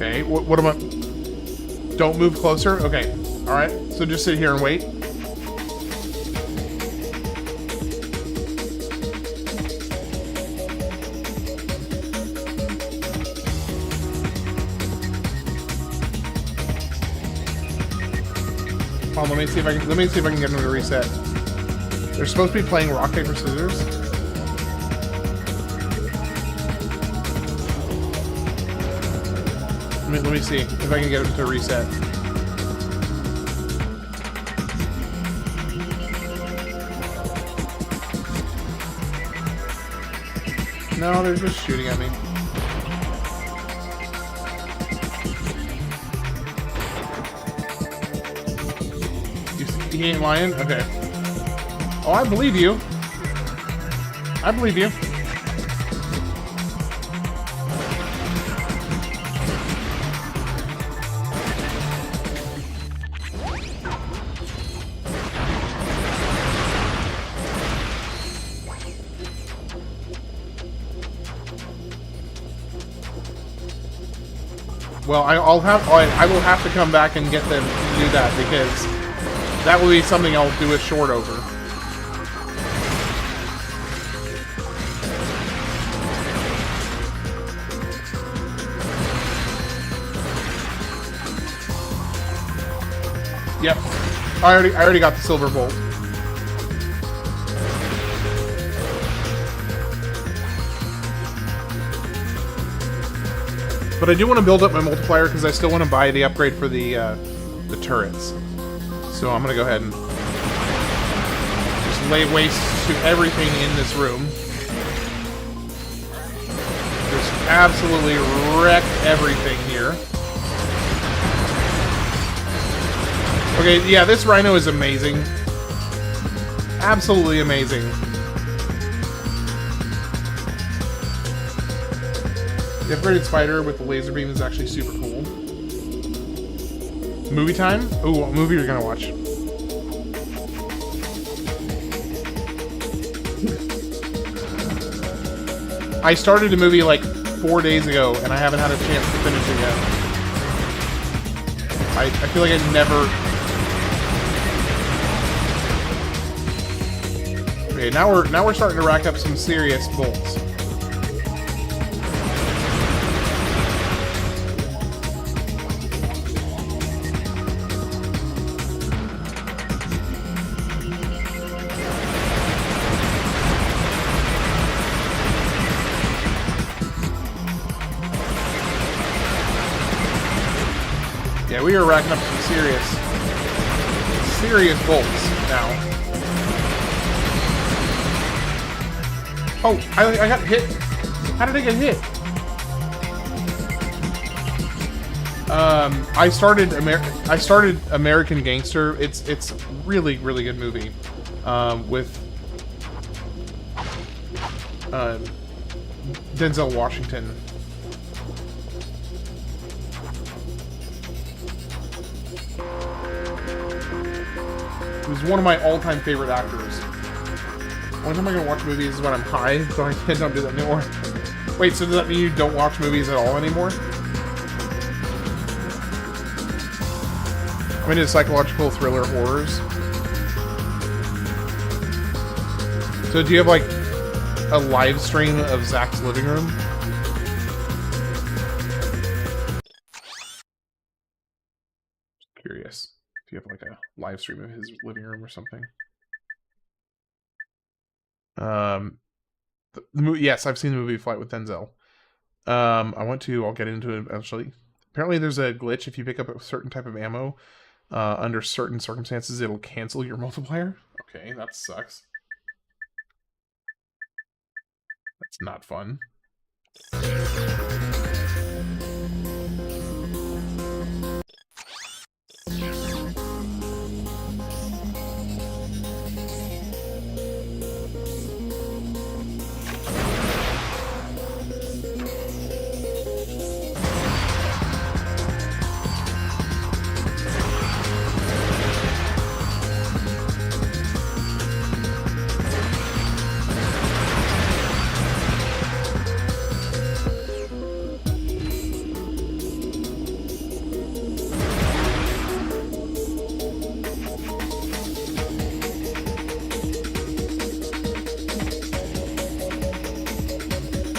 Okay, what am I... Don't move closer? Okay, alright. So just sit here and wait. Hold on, let me see if I can get them to reset. They're supposed to be playing rock, paper, scissors. Let me see if I can get it to reset. No, they're just shooting at me. You ain't lying? Okay. Oh, I believe you. I believe you. Well, I will have to come back and get them to do that because that will be something I'll do a short over. Yep, I already got the silver bolt. But I do want to build up my multiplier because I still want to buy the upgrade for the turrets. So I'm going to go ahead and just lay waste to everything in this room. Just absolutely wreck everything here. Okay, yeah, this rhino is amazing. Absolutely amazing. The upgraded spider with the laser beam is actually super cool. Movie time? Ooh, what movie are you gonna watch? I started a movie like 4 days ago, and I haven't had a chance to finish it yet. I feel like I never... Okay, now we're starting to rack up some serious bolts. Yeah, we are racking up some serious bolts now. Oh, I got hit. How did I get hit? I started American Gangster. It's really good movie. With Denzel Washington. Who's one of my all-time favorite actors. Only time I can watch movies is when I'm high, so I don't do that anymore. Wait, so does that mean you don't watch movies at all anymore? I'm into psychological thriller horrors. So do you have like a live stream of Zach's living room? Just curious if you have like a live stream of his living room or something. The movie, yes, I've seen the movie Flight with Denzel. I'll get into it eventually. Apparently there's a glitch if you pick up a certain type of ammo, under certain circumstances, it'll cancel your multiplier. Okay, that sucks. That's not fun.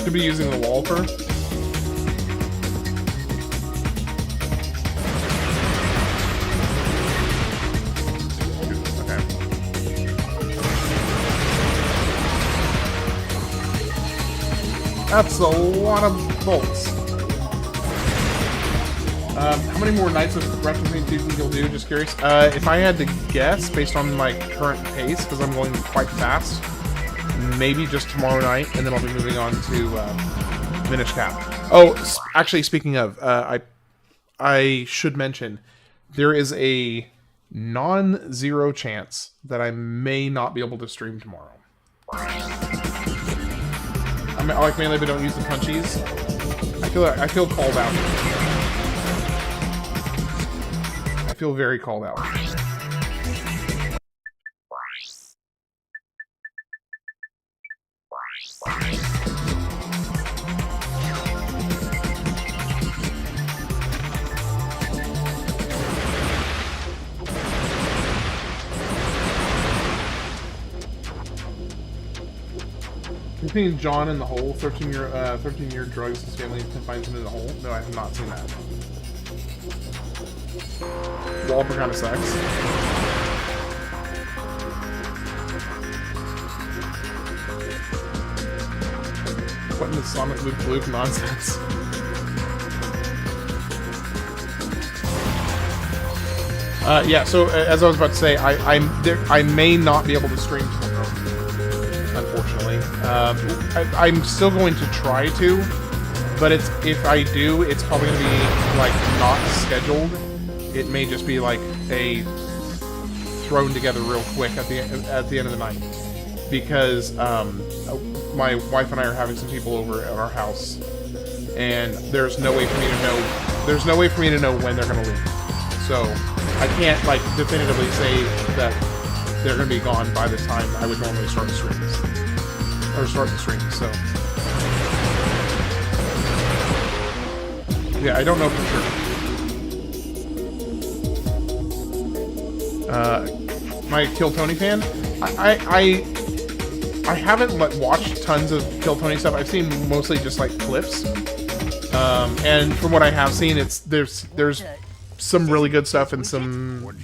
Could be using the wall for. Okay. That's a lot of bolts. How many more nights of Ratchet Clank do you think you'll do? Just curious. If I had to guess, based on my current pace, because I'm going quite fast, maybe just tomorrow night, and then I'll be moving on to Minish Cap. Oh, actually, speaking of, I should mention, there is a non-zero chance that I may not be able to stream tomorrow. I like mainly, but don't use the punchies. I feel called out. I feel very called out. You've seen John in the Hole, 13-year drugs, his family confines him in the hole? No, I have not seen that. Walper kind of sucks. What in the Sonic Loop nonsense? Yeah, so as I was about to say, I may not be able to stream tomorrow, unfortunately. I'm still going to try to, but if I do, it's probably going to be like not scheduled. It may just be like a thrown together real quick at the end of the night, because my wife and I are having some people over at our house, and there's no way for me to know. There's no way for me to know when they're going to leave. So I can't like definitively say that they're going to be gone by the time I would normally start the streams. Or start the stream, so. Yeah, I don't know for sure. My Kill Tony fan? I haven't watched tons of Kill Tony stuff. I've seen mostly just like clips. And from what I have seen, there's some really good stuff and some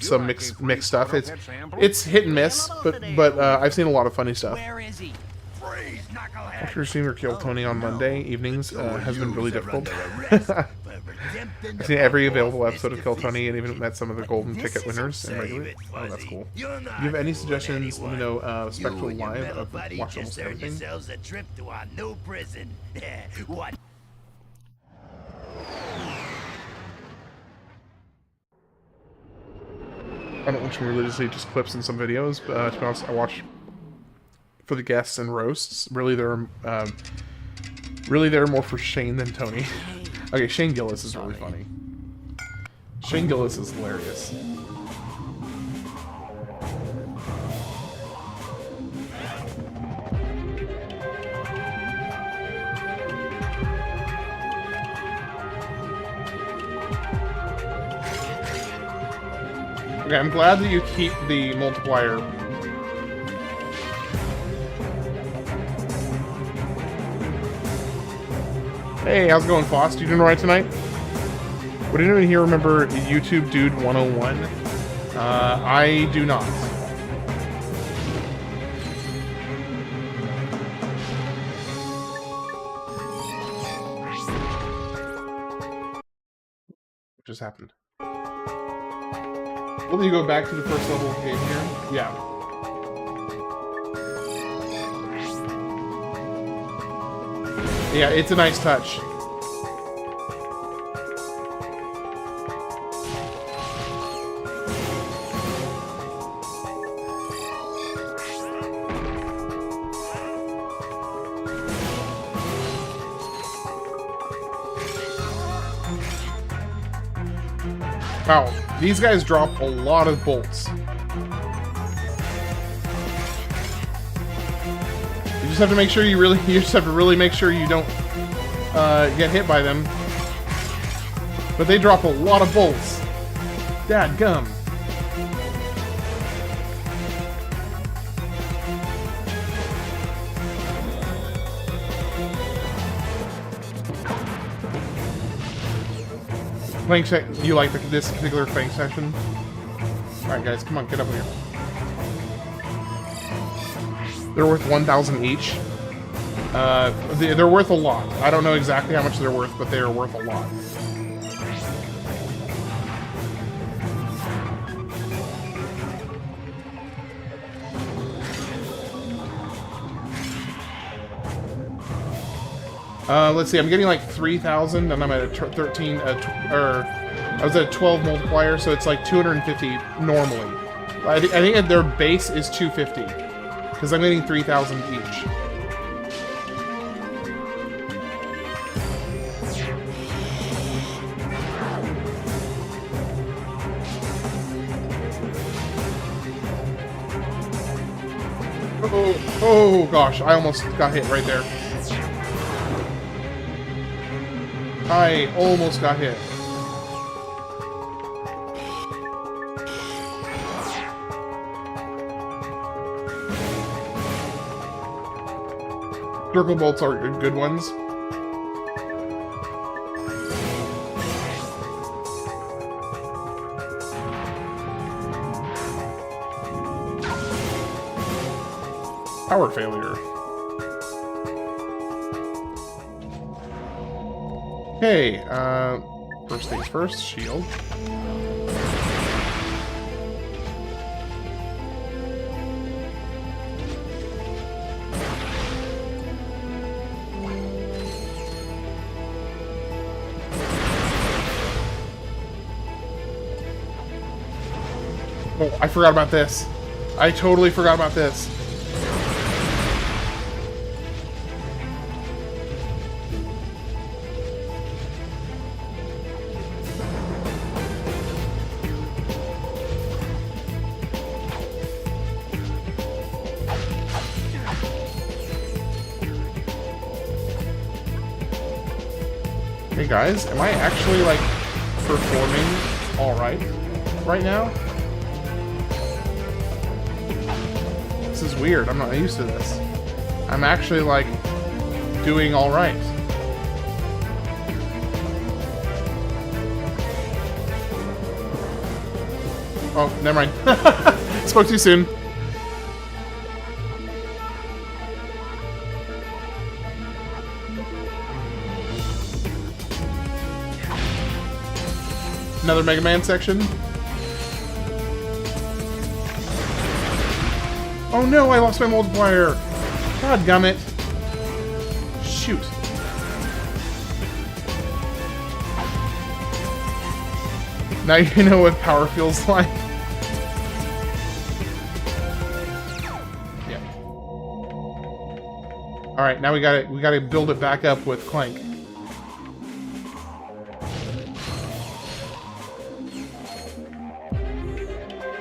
mixed stuff. It's hit and miss, but I've seen a lot of funny stuff. Where is he? After seeing her Kill Tony on Monday evenings has been really difficult. I've seen every available episode of Kill Tony and even met some of the golden ticket winners and regular. Oh, that's cool. Do you have any suggestions? Let me know. Spectral Live. I've watched almost everything. I don't watch them religiously, just clips and some videos. But to be honest, I watch for the guests and roasts. Really, they're more for Shane than Tony. Okay, Shane Gillis is really funny. Shane Gillis is hilarious. Okay, I'm glad that you keep the multiplier. Hey, how's it going, Foss? You doing alright tonight? Would anyone here remember YouTube Dude 101? I do not. What just happened? Will you go back to the first level of the game here? Yeah. Yeah, it's a nice touch. Wow, these guys drop a lot of bolts. You just have to make sure you just have to really make sure you don't get hit by them. But they drop a lot of bolts. Dadgum. You like this particular Fang session? Alright guys, come on, get up here. They're worth 1,000 each. They're worth a lot. I don't know exactly how much they're worth, but they are worth a lot. Let's see, I'm getting like 3,000, and I'm at a 13, I was at a 12 multiplier, so it's like 250 normally. I think their base is 250, because I'm getting 3,000 each. Oh gosh, I almost got hit right there. I almost got hit. Circle bolts are good ones. Power failure. Okay, first things first, shield. Oh, I forgot about this. I totally forgot about this. Hey guys, am I actually like performing alright right now? This is weird, I'm not used to this. I'm actually like doing alright. Oh, never mind. Spoke too soon. Another Mega Man section. Oh no, I lost my multiplier. God gummit. Shoot. Now you know what power feels like. Yeah. All right, now we gotta build it back up with Clank.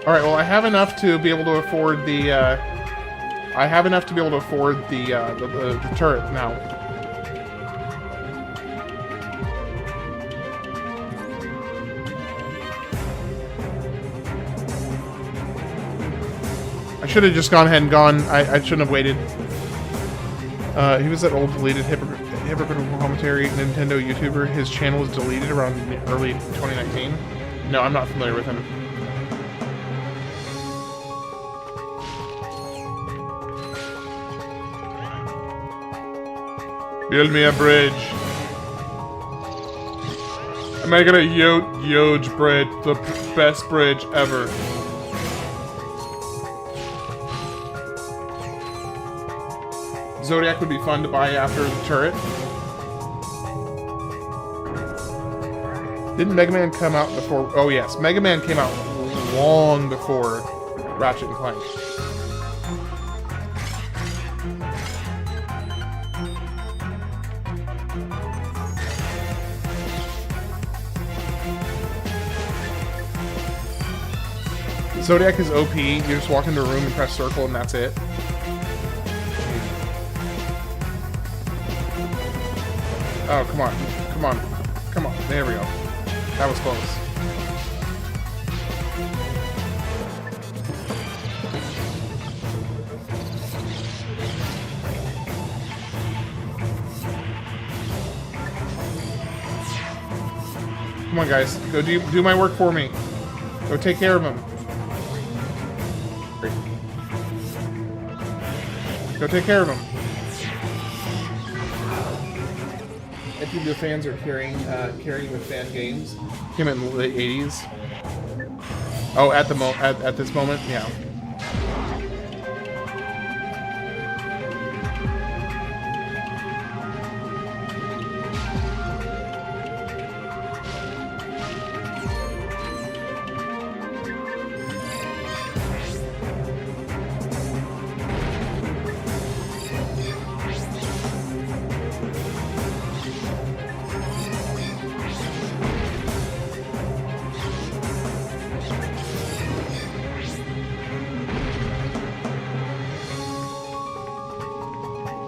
All right, well, I have enough to be able to afford the. I have enough to be able to afford the turret now. I should have just gone ahead and gone. I shouldn't have waited. He was that old deleted hypocritical commentary Nintendo YouTuber. His channel was deleted around early 2019. No, I'm not familiar with him. Build me a bridge. I'm making a huge bridge, the best bridge ever. Zodiac would be fun to buy after the turret. Didn't Mega Man come out before? Oh yes, Mega Man came out long before Ratchet and Clank. Zodiac is OP. You just walk into a room and press circle and that's it. Oh, come on. Come on. Come on. There we go. That was close. Come on, guys. Go do my work for me. Go take care of him. Go take care of him. I think the fans are carrying with fan games. Came in the late 80s. Oh, at this moment, yeah.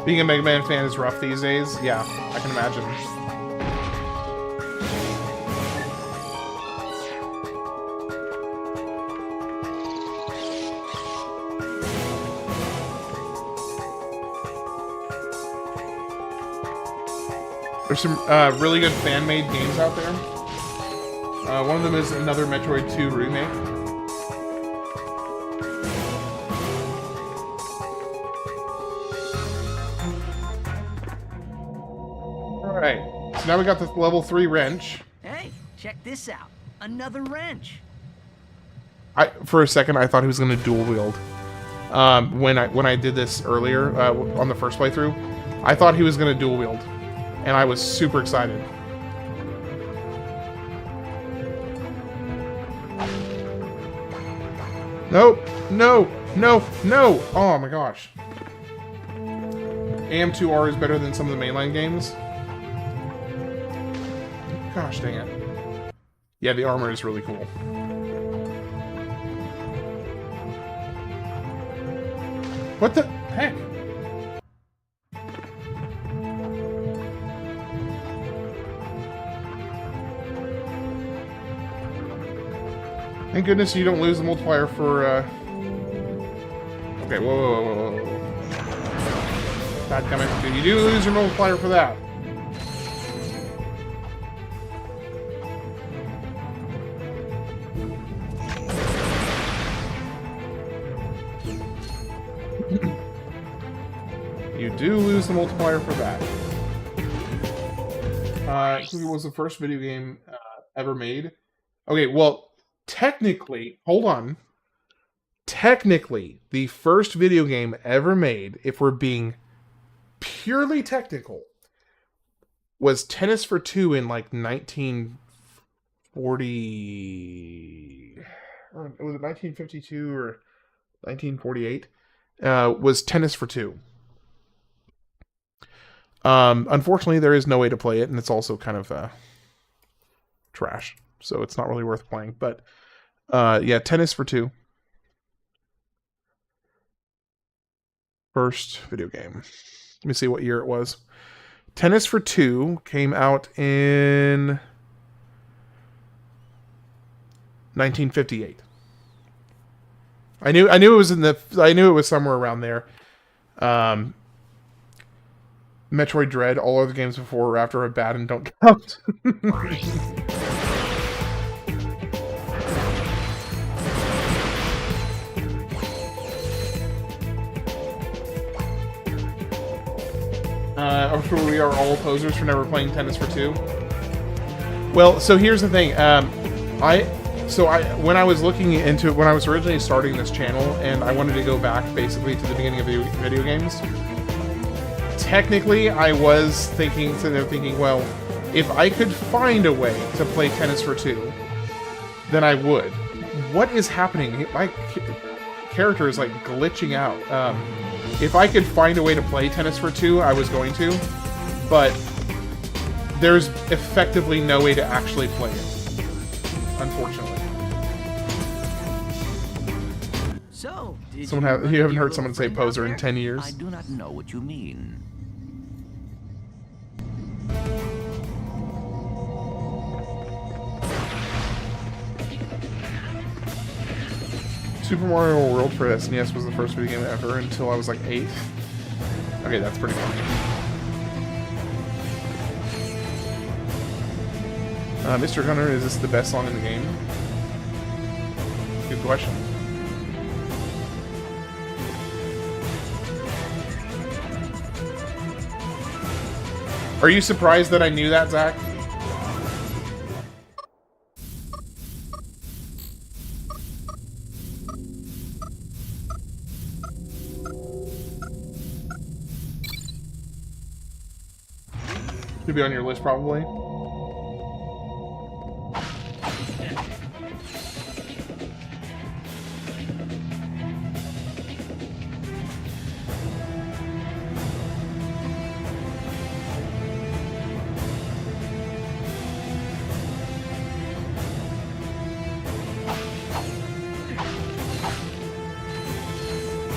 Being a Mega Man fan is rough these days. Yeah, I can imagine. There's some really good fan-made games out there. One of them is another Metroid 2 remake. Alright, so now we got the level 3 wrench. Hey, check this out. Another wrench. For a second, I thought he was going to dual wield. When I did this earlier on the first playthrough, I thought he was going to dual wield, and I was super excited. Nope. No. No. No. Oh my gosh. AM2R is better than some of the mainline games. Gosh dang it. Yeah, the armor is really cool. What the heck? Thank goodness you don't lose the multiplier for, Okay, whoa. God damn it. You do lose your multiplier for that. You do lose the multiplier for that. It was the first video game ever made. Okay, well, technically, hold on. Technically, the first video game ever made, if we're being purely technical, was Tennis for Two in like 1940. Was it 1952 or 1948? Was Tennis for Two. Unfortunately, there is no way to play it, and it's also kind of trash, so it's not really worth playing. But yeah, Tennis for Two. First video game. Let me see what year it was. Tennis for Two came out in 1958. I knew it was somewhere around there. Metroid Dread, all other games before or after are bad and don't count. I'm sure we are all posers for never playing Tennis for Two. Well, so here's the thing. When I was looking into it, when I was originally starting this channel, and I wanted to go back basically to the beginning of video games. Technically, I was sitting there thinking, well, if I could find a way to play Tennis for Two, then I would. What is happening? My character is like glitching out. If I could find a way to play Tennis for Two, I was going to, but there's effectively no way to actually play it, unfortunately. So, Did You haven't heard someone say poser in 10 years? I do not know what you mean. Super Mario World for SNES was the first video game ever until I was like 8. Okay, that's pretty funny. Mr. Hunter, is this the best song in the game? Good question. Are you surprised that I knew that, Zach? Should be on your list, probably.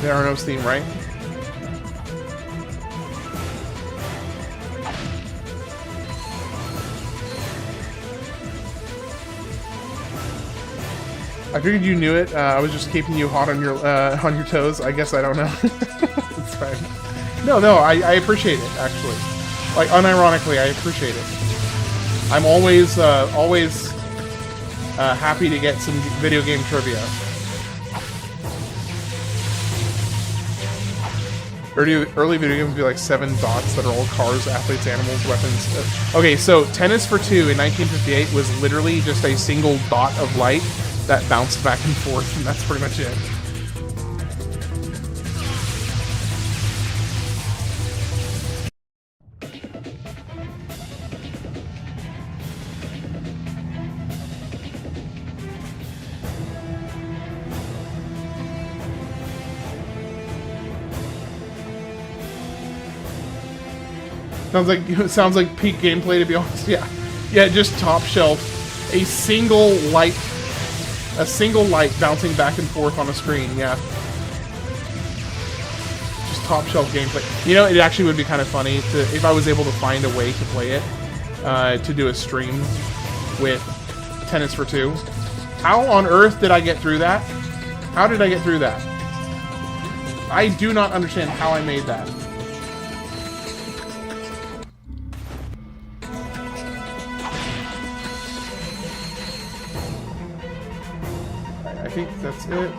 There are no Steam, right? I figured you knew it. I was just keeping you hot on your toes. I guess I don't know. It's fine. No, I appreciate it, actually. Like, unironically, I appreciate it. I'm always happy to get some video game trivia. Early video games would be like 7 dots that are all cars, athletes, animals, weapons. Okay, so Tennis for Two in 1958 was literally just a single dot of light that bounced back and forth, and that's pretty much it. Sounds like peak gameplay, to be honest. Yeah, yeah, just top shelf. A single light bouncing back and forth on a screen. Yeah, just top shelf gameplay. You know, it actually would be kind of funny if I was able to find a way to play it, to do a stream with Tennis for Two. How on earth did I get through that? How did I get through that? I do not understand how I made that. I think that's it.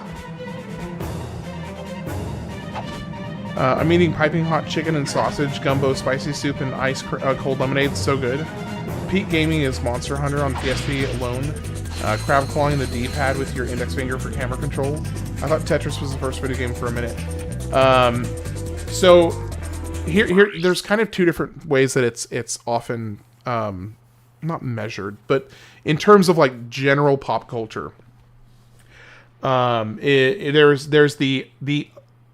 I'm eating piping hot chicken and sausage, gumbo, spicy soup, and ice cold lemonade. So good. Peak gaming is Monster Hunter on PSP alone. Crab clawing the D-pad with your index finger for camera control. I thought Tetris was the first video game for a minute. So here, there's kind of two different ways that it's often not measured, but in terms of like general pop culture. There's the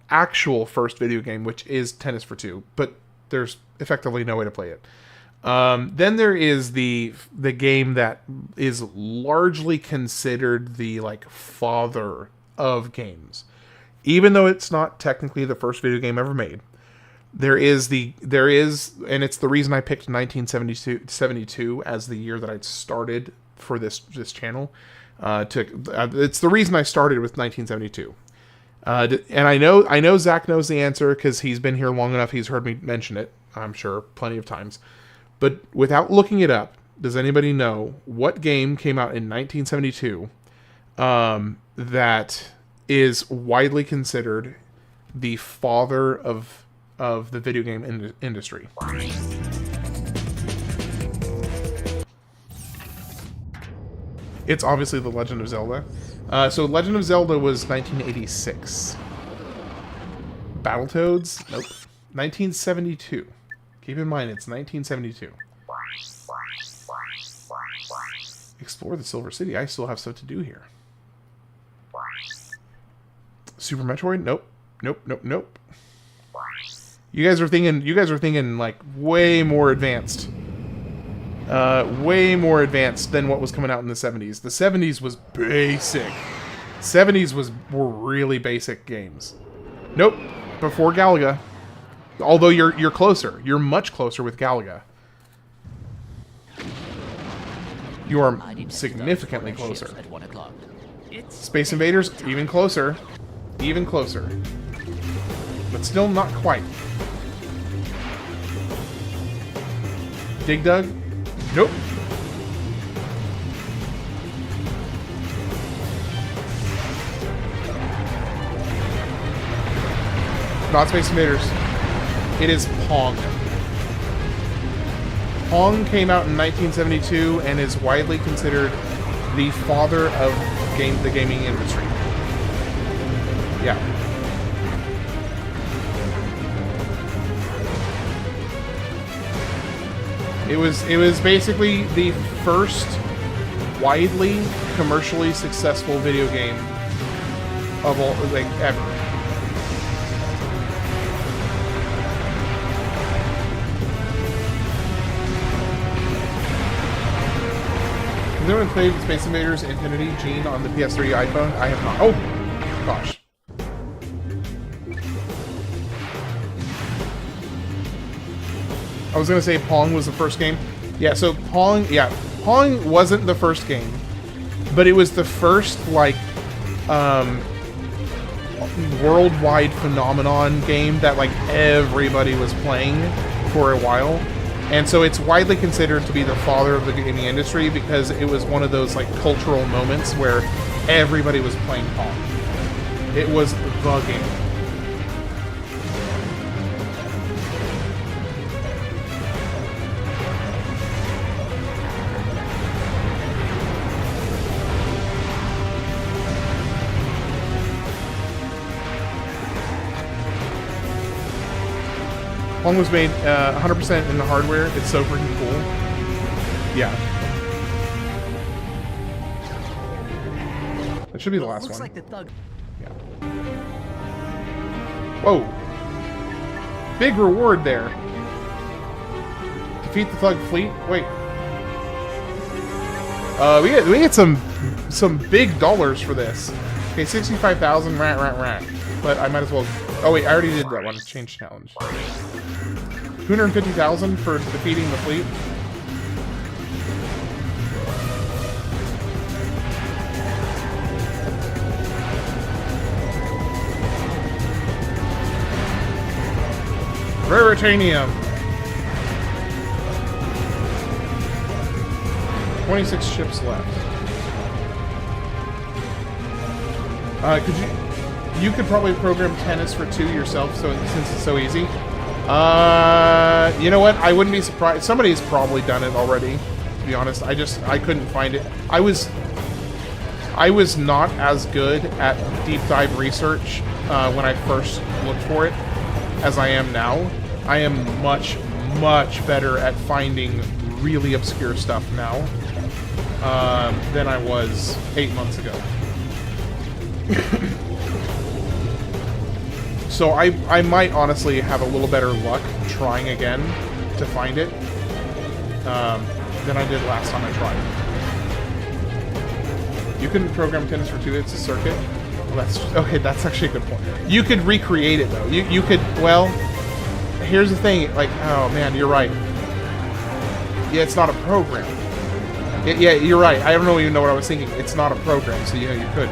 actual first video game, which is Tennis for Two, but there's effectively no way to play it. Then there is the game that is largely considered the like father of games, even though it's not technically the first video game ever made. There is, and it's the reason I picked 1972 as the year that I'd started for this channel. It's the reason I started with 1972. And I know Zach knows the answer because he's been here long enough. He's heard me mention it, I'm sure, plenty of times. But without looking it up, does anybody know what game came out in 1972 that is widely considered the father of the video game industry? It's obviously The Legend of Zelda. So Legend of Zelda was 1986. Battletoads? Nope. 1972. Keep in mind, it's 1972. Explore the Silver City. I still have stuff to do here. Super Metroid? Nope. Nope, nope, nope. You guys are thinking like way more advanced. Way more advanced than what was coming out in the 70s. The 70s was basic. 70s were really basic games. Nope. Before Galaga. Although you're closer. You're much closer with Galaga. You are significantly closer. Space Invaders, even closer. Even closer. But still not quite. Dig Dug? Nope. Not Space Invaders. It is Pong. Pong came out in 1972 and is widely considered the father of the gaming industry. Yeah. It was basically the first widely commercially successful video game of all, like, ever. Has anyone played Space Invaders Infinity Gene on the PS3 iPhone? I have not. Oh, gosh. I was going to say Pong was the first game. Yeah, so Pong wasn't the first game, but it was the first, like, worldwide phenomenon game that, like, everybody was playing for a while. And so it's widely considered to be the father of the gaming industry because it was one of those, like, cultural moments where everybody was playing Pong. It was the game. Pong was made 100% in the hardware. It's so freaking cool. Yeah. That should be the last Looks one. like the thug. Yeah. Whoa. Big reward there. Defeat the thug fleet. Wait. We get some big dollars for this. Okay, 65,000. Rat. But I might as well. Oh wait, I already did that one. Change challenge. 250,000 for defeating the fleet. Raritanium. 26 ships left. You could probably program tennis for 2 yourself, since it's so easy. You know what? I wouldn't be surprised. Somebody's probably done it already. To be honest, I couldn't find it. I was not as good at deep dive research when I first looked for it as I am now. I am much better at finding really obscure stuff now than I was 8 months ago. So I might honestly have a little better luck trying again to find it than I did last time I tried. You couldn't program tennis for 2 hits a circuit? Well, that's actually a good point. You could recreate it though. You could, well, here's the thing, like, oh man, you're right. Yeah, it's not a program. Yeah, you're right. I don't even know what I was thinking. It's not a program, so yeah, you could.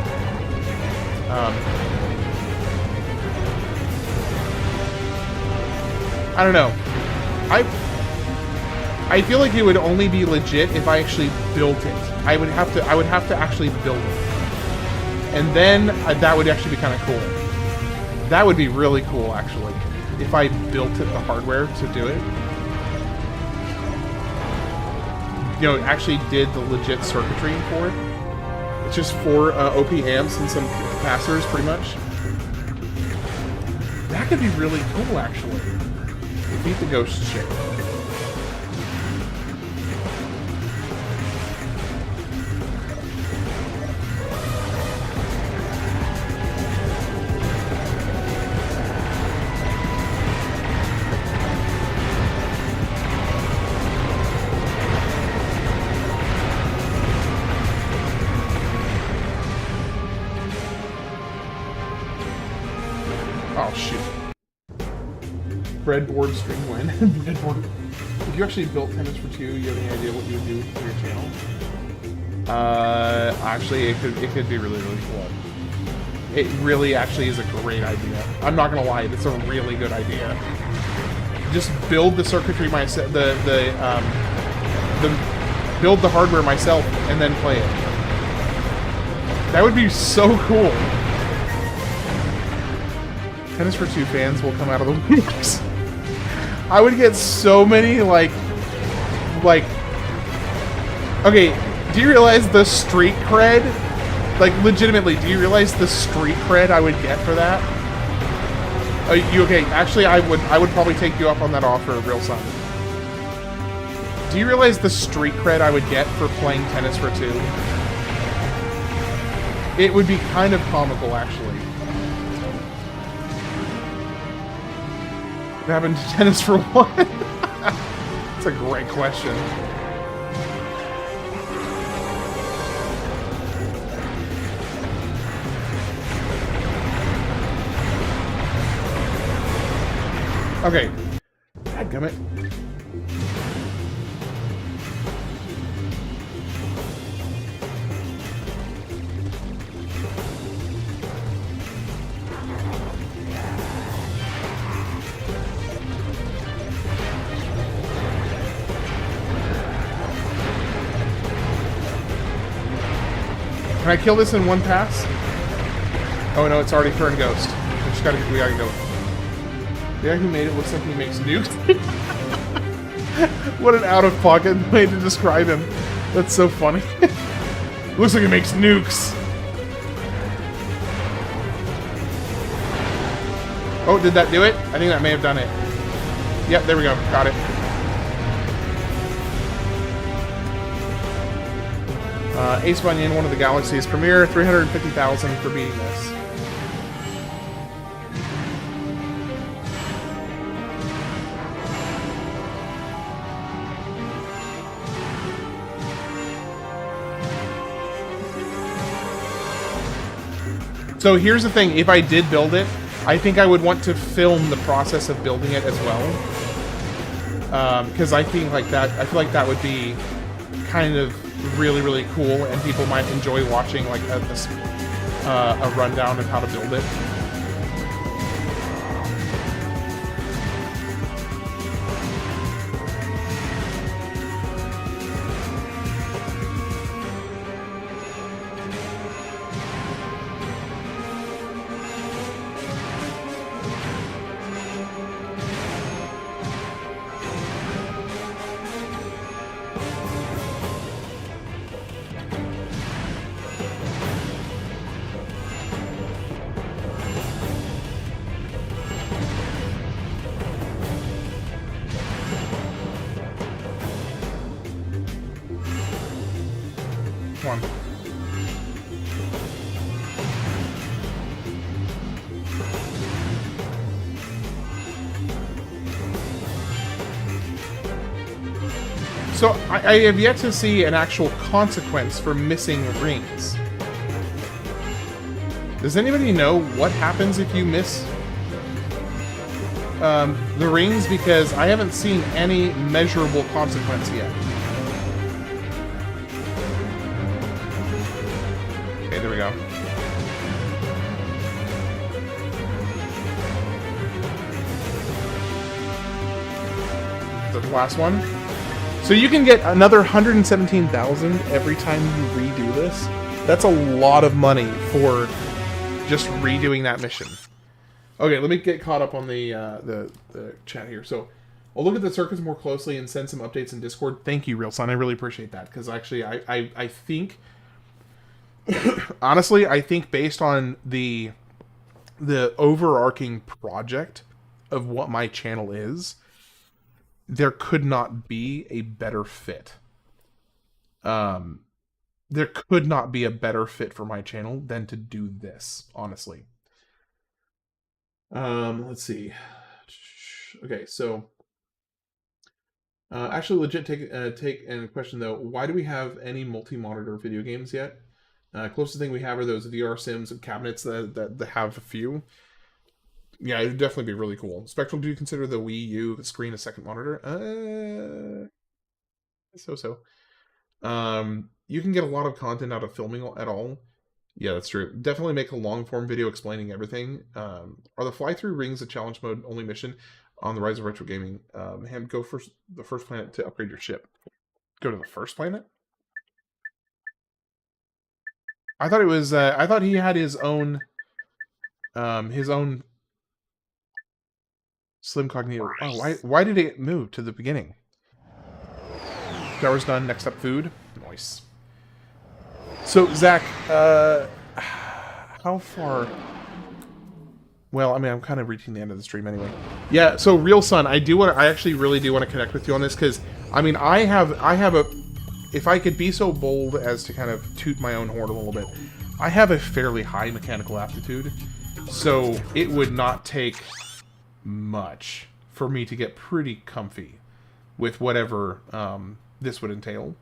I don't know. I feel like it would only be legit if I actually built it. I would have to actually build it. And then that would actually be kind of cool. That would be really cool, actually, if I built it, the hardware to do it. You know, actually did the legit circuitry for it. It's just 4 OP amps and some capacitors, pretty much. That could be really cool, actually. Defeat the ghost ship. Oh, shoot. Breadboard string win. Breadboard. If you actually built tennis for 2, you have any idea what you would do for your channel? Actually, it could be really cool. It really actually is a great idea. I'm not gonna lie, it's a really good idea. Just build the circuitry myself, build the hardware myself, and then play it. That would be so cool. Tennis for 2 fans will come out of the weeks. I would get so many, like... Okay, do you realize the street cred? Like, legitimately, do you realize the street cred I would get for that? Okay, actually, I would probably take you up on that offer, real son. Do you realize the street cred I would get for playing tennis for 2? It would be kind of comical, actually. What happened to tennis for 1? That's a great question. Okay. Dadgummit. Can I kill this in one pass? Oh no, it's already turned ghost. We gotta go. The guy who made it looks like he makes nukes. What an out-of-pocket way to describe him. That's so funny. Looks like he makes nukes. Oh, did that do it? I think that may have done it. Yep, there we go. Got it. Ace Bunyan, one of the galaxies. Premiere, 350,000 for beating this. So here's the thing, if I did build it, I think I would want to film the process of building it as well. Because I feel like that would be kind of really, really cool, and people might enjoy watching like a rundown of how to build it. Come on. So, I have yet to see an actual consequence for missing rings. Does anybody know what happens if you miss the rings? Because I haven't seen any measurable consequence yet. Okay, there we go. The last one. So you can get another 117,000 every time you redo this. That's a lot of money for just redoing that mission. Okay, let me get caught up on the chat here. So I'll look at the circuits more closely and send some updates in Discord. Thank you, Real Son. I really appreciate that, because actually I think honestly, I think based on the overarching project of what my channel is, there could not be a better fit. There could not be a better fit for my channel than to do this, honestly. Let's see. Okay, so actually, legit take and question though. Why do we have any multi-monitor video games yet? Closest thing we have are those VR sims and cabinets that have a few. Yeah, it'd definitely be really cool. Spectral, do you consider the Wii U screen a second monitor? So. You can get a lot of content out of filming at all. Yeah, that's true. Definitely make a long-form video explaining everything. Are the fly-through rings a challenge mode only mission on the Rise of Retro Gaming? Go for the first planet to upgrade your ship. Go to the first planet? I thought it was. I thought he had his own. Slim Cognito. Oh, why did it move to the beginning? Shower's done. Next up, food. Nice. So, Zach, how far? Well, I mean, I'm kind of reaching the end of the stream anyway. Yeah. So, Real Son, I actually really do want to connect with you on this, because I mean, I have a. If I could be so bold as to kind of toot my own horn a little bit, I have a fairly high mechanical aptitude, so it would not take much for me to get pretty comfy with whatever this would entail.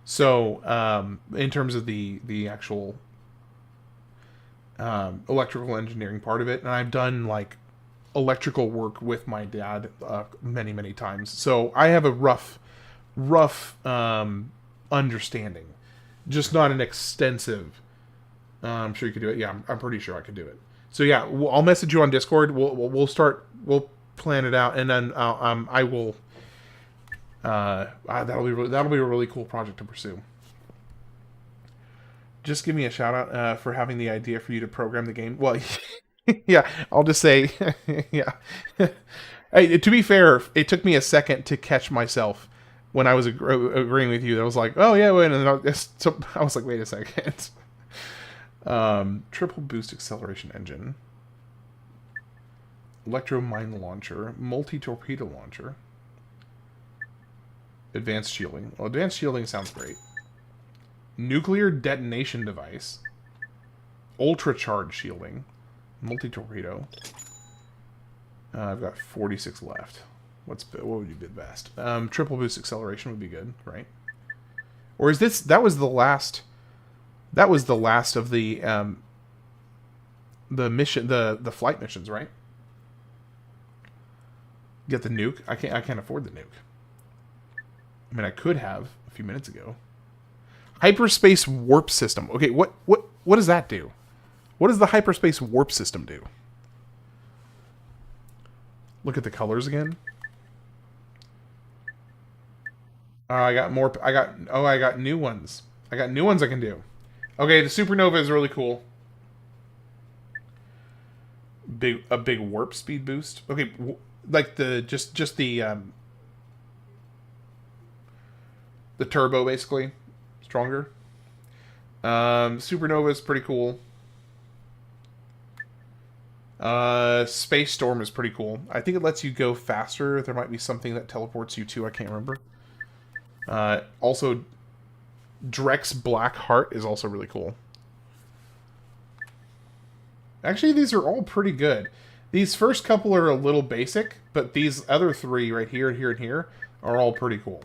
So in terms of the actual electrical engineering part of it, and I've done like electrical work with my dad many times, so I have a rough understanding, just not an extensive. I'm sure you could do it. Yeah, I'm pretty sure I could do it. So yeah, I'll message you on Discord. We'll plan it out, and then I will. That'll be a really cool project to pursue. Just give me a shout out for having the idea for you to program the game. Well, yeah, I'll just say, yeah. Hey, to be fair, it took me a second to catch myself when I was agreeing with you. I was like, oh yeah, wait, and then I was like, wait a second. Triple boost acceleration engine, electro mine launcher, multi-torpedo launcher, advanced shielding. Well, advanced shielding sounds great. Nuclear detonation device, ultra charge shielding, multi-torpedo. I've got 46 left. What would you bid best? Triple boost acceleration would be good, right? Or is this? That was the last. That was the last of the the flight missions, right? Get the nuke. I can't afford the nuke. I mean, I could have a few minutes ago. Hyperspace warp system. Okay, what does that do? What does the hyperspace warp system do? Look at the colors again. I got more. I got new ones. I got new ones I can do. Okay, the supernova is really cool. A big warp speed boost. Okay, like the just the turbo basically stronger. Supernova is pretty cool. Space Storm is pretty cool. I think it lets you go faster. There might be something that teleports you too. I can't remember. Also, Drex Black Heart is also really cool. Actually, these are all pretty good. These first couple are a little basic, but these other three right here, here, and here are all pretty cool.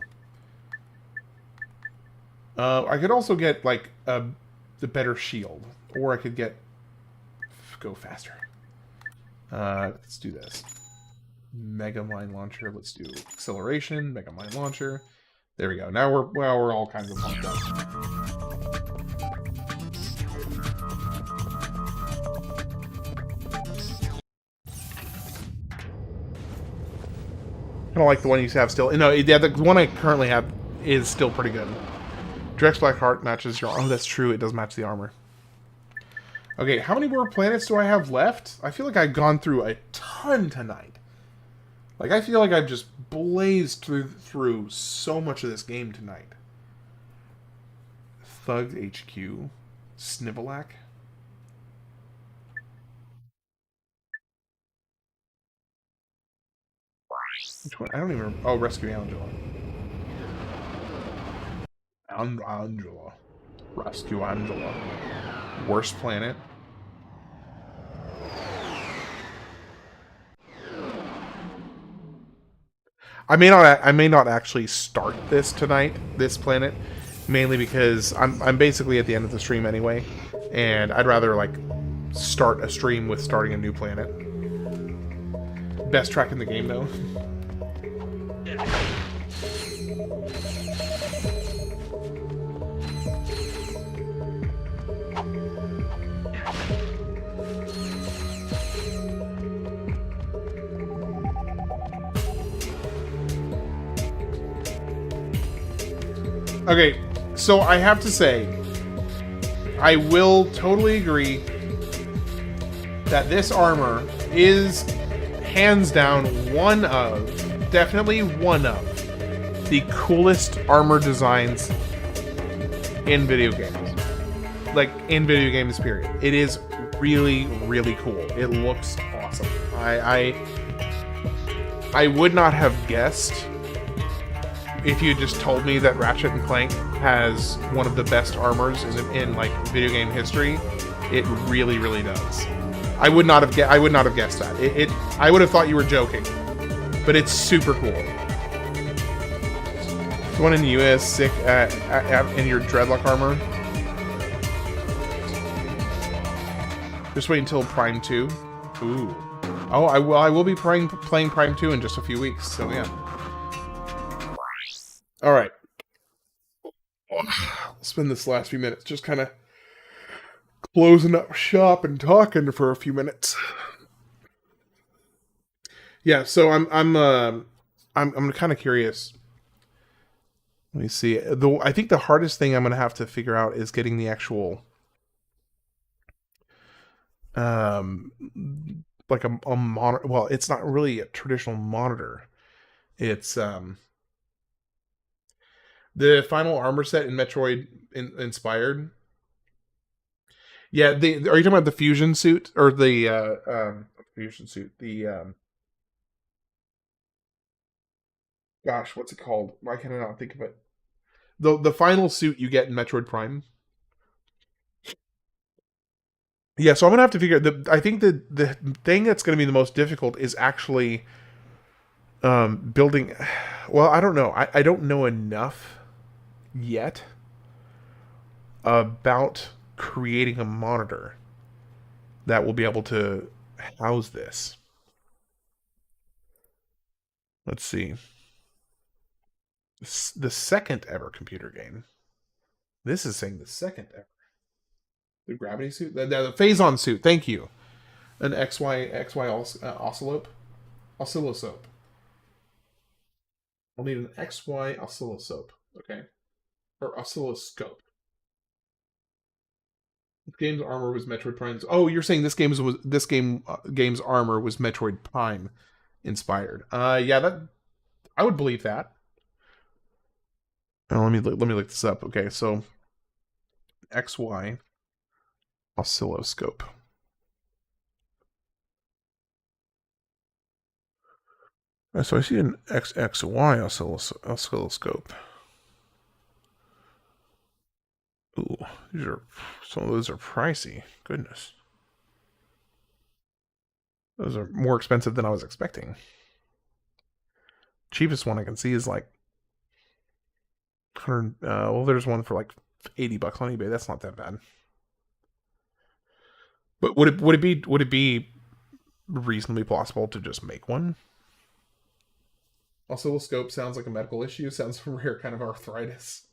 I could also get, like, the better shield. Or I could go faster. Let's do this. Mega Mine Launcher. Let's do acceleration. Mega Mine Launcher. There we go. Now we're all kinds of pumped up. Kind of like the one you have still. No, yeah, the one I currently have is still pretty good. Drex Black Heart matches your... Oh, that's true. It does match the armor. Okay, how many more planets do I have left? I feel like I've gone through a ton tonight. Like, I feel like I've just blazed through so much of this game tonight. Thug HQ. Snivelac. Which one? I don't even... Oh, Rescue Angela. Angela. Rescue Angela. Worst planet. I may not actually start this tonight, this planet, mainly because I'm basically at the end of the stream anyway, and I'd rather like start a stream with starting a new planet. Best track in the game though. Okay, so I have to say, I will totally agree that this armor is hands down definitely one of the coolest armor designs in video games. Like, in video games, period. It is really, really cool. It looks awesome. I would not have guessed if you just told me that Ratchet and Clank has one of the best armors in like video game history. It really, really does. I would not have guessed that. I would have thought you were joking, but it's super cool. The one in the US sick in your Dreadlock armor. Just wait until Prime 2. Ooh. Oh, I will be playing Prime 2 in just a few weeks. So yeah. All right. We'll spend this last few minutes just kind of closing up shop and talking for a few minutes. Yeah, so I'm kind of curious. Let me see. I think the hardest thing I'm going to have to figure out is getting the actual like a monitor. Well, it's not really a traditional monitor. It's the final armor set in Metroid inspired. Yeah, are you talking about the fusion suit or the fusion suit? The gosh, what's it called? Why can I not think of it? The final suit you get in Metroid Prime. Yeah, so I'm gonna have to figure. I think the thing that's gonna be the most difficult is actually building. Well, I don't know. I don't know enough yet about creating a monitor that will be able to house this. Let's see. The second ever computer game. This is saying the second ever. The gravity suit? The phase-on suit. Thank you. An oscilloscope. Oscilloscope. I'll need an XY oscilloscope. Okay. Or oscilloscope. This game's armor was Metroid Prime. Oh, you're saying game's armor was Metroid Prime inspired. Yeah, that I would believe that. Let me look this up. Okay, so XY oscilloscope. So I see an XXY oscilloscope. Ooh, some of those are pricey. Goodness. Those are more expensive than I was expecting. Cheapest one I can see is like 100. Well, there's one for like $80 on eBay. That's not that bad. But would it be reasonably possible to just make one? Oscilloscope sounds like a medical issue. Sounds rare kind of arthritis.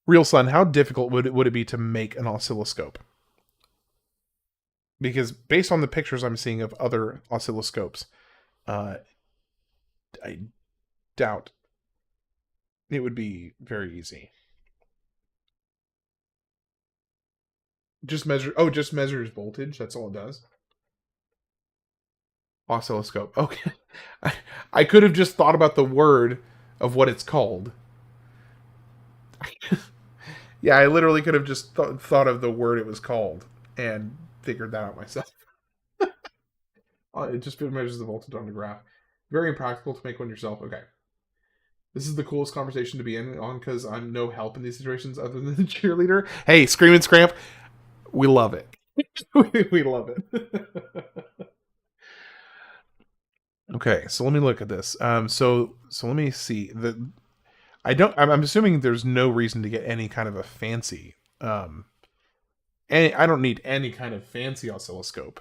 Real son, how difficult would it be to make an oscilloscope? Because based on the pictures I'm seeing of other oscilloscopes, I doubt it would be very easy. Just measures voltage. That's all it does. Oscilloscope. Okay. I could have just thought about the word of what it's called. Yeah, I literally could have just thought of the word it was called and figured that out myself. It just measures the voltage on the graph. Very impractical to make one yourself. Okay. This is the coolest conversation to be on because I'm no help in these situations other than the cheerleader. Hey, Scream and Scramp, we love it. We love it. Okay, so let me look at this. So let me see. I'm assuming there's no reason to get any kind of a fancy. And I don't need any kind of fancy oscilloscope.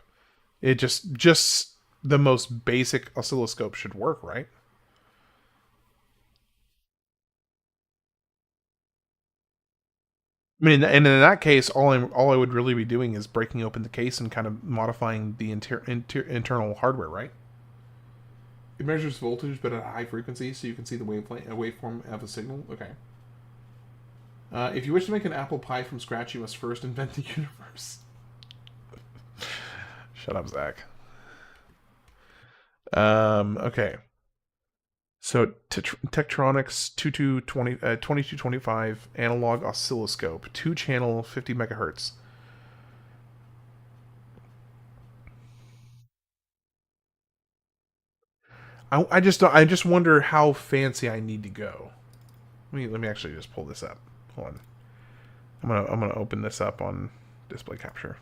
It just the most basic oscilloscope should work, right? I mean, and in that case, all I would really be doing is breaking open the case and kind of modifying the internal hardware, right? It measures voltage, but at a high frequency, so you can see the waveform of a signal. Okay. If you wish to make an apple pie from scratch, you must first invent the universe. Shut up, Zach. Okay. So Tektronix 2225 analog oscilloscope, 2-channel, 50 megahertz. I just wonder how fancy I need to go. Let me actually just pull this up. Hold on. I'm gonna open this up on display capture.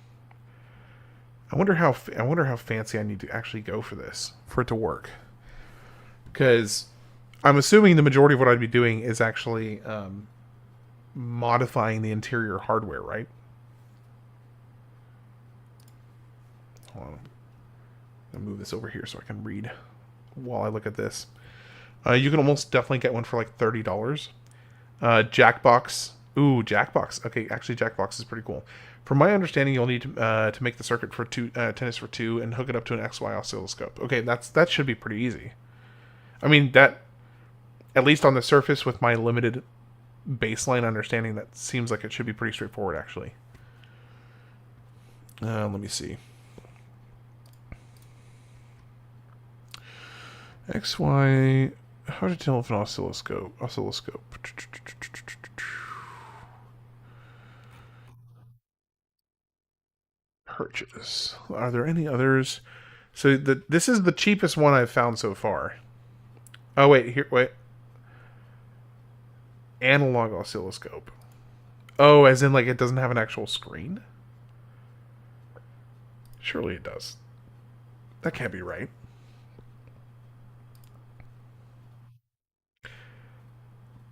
I wonder how fancy I need to actually go for this for it to work. Because I'm assuming the majority of what I'd be doing is actually modifying the interior hardware, right? Hold on. I'm gonna move this over here so I can read while I look at this. You can almost definitely get one for like $30. Jackbox. Ooh, Jackbox. Okay, actually Jackbox is pretty cool. From my understanding, you'll need to make the circuit for tennis for 2 and hook it up to an XY oscilloscope. Okay, that should be pretty easy. I mean, that, at least on the surface with my limited baseline understanding, that seems like it should be pretty straightforward, actually. Let me see. XY... How to tell if an oscilloscope... Purchase. Are there any others? So this is the cheapest one I've found so far. Oh, wait. Analog oscilloscope. Oh, as in, like, it doesn't have an actual screen? Surely it does. That can't be right.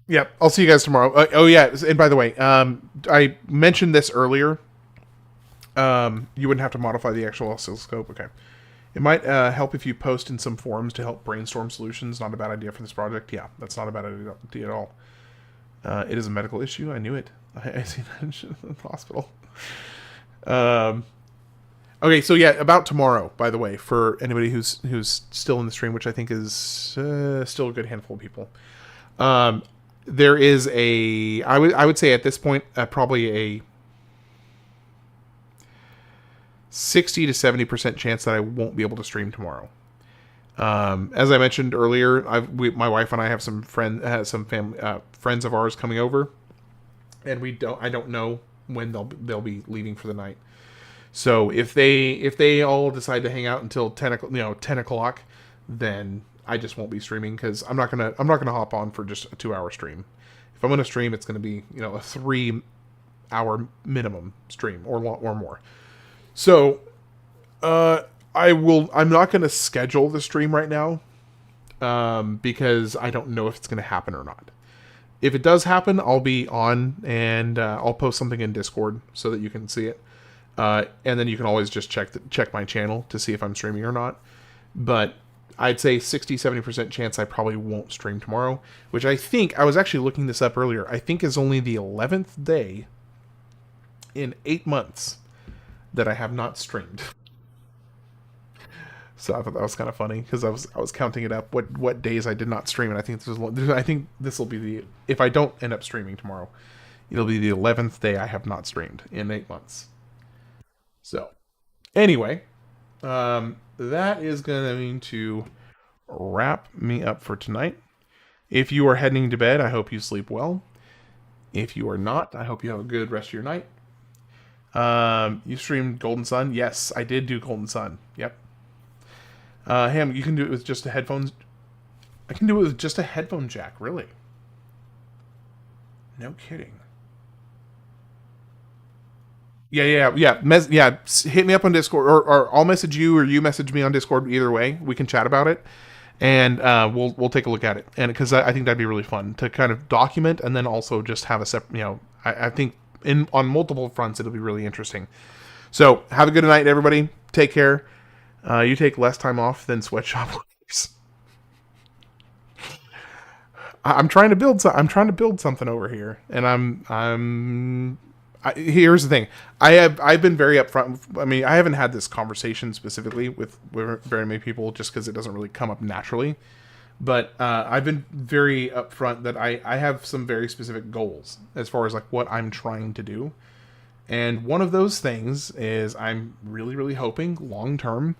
Yep. I'll see you guys tomorrow. Oh yeah. And by the way, I mentioned this earlier. You wouldn't have to modify the actual oscilloscope. Okay. It might help if you post in some forums to help brainstorm solutions. Not a bad idea for this project. Yeah, that's not a bad idea at all. It is a medical issue. I knew it. I seen that in the hospital. Okay, so yeah, about tomorrow, by the way, for anybody who's still in the stream, which I think is still a good handful of people. There is I would say at this point, probably a 60 to 70% chance that I won't be able to stream tomorrow. As I mentioned earlier, my wife and I have some friends of ours coming over, and I don't know when they'll be leaving for the night. So if they all decide to hang out until 10 o'clock, then I just won't be streaming, because I'm not gonna hop on for just a 2-hour stream. If I'm gonna stream, it's gonna be a 3-hour minimum stream or more. So I'm not gonna schedule the stream right now, because I don't know if it's gonna happen or not. If it does happen, I'll be on, and I'll post something in Discord so that you can see it. And then you can always just check my channel to see if I'm streaming or not. But I'd say 60-70% chance I probably won't stream tomorrow, which I was actually looking this up earlier, I think is only the 11th day in 8 months that I have not streamed. So I thought that was kind of funny, because I was counting it up what days I did not stream, and I think this will be if I don't end up streaming tomorrow, it'll be the 11th day I have not streamed in 8 months. So, anyway, that is going to wrap me up for tonight. If you are heading to bed, I hope you sleep well. If you are not, I hope you have a good rest of your night. You streamed Golden Sun? Yes, I did do Golden Sun. Yep. Ham, you can do it with just a headphones. I can do it with just a headphone jack, really. No kidding. Yeah. Hit me up on Discord, or I'll message you, or you message me on Discord. Either way, we can chat about it, and we'll take a look at it. And because I think that'd be really fun to kind of document, and then also just have a separate. I think on multiple fronts it'll be really interesting. So have a good night, everybody. Take care. You take less time off than sweatshop workers. I'm trying to build something over here, and here's the thing. I've been very upfront. I mean, I haven't had this conversation specifically with very many people, just because it doesn't really come up naturally. But I've been very upfront that I have some very specific goals as far as like what I'm trying to do. And one of those things is I'm really, really hoping long term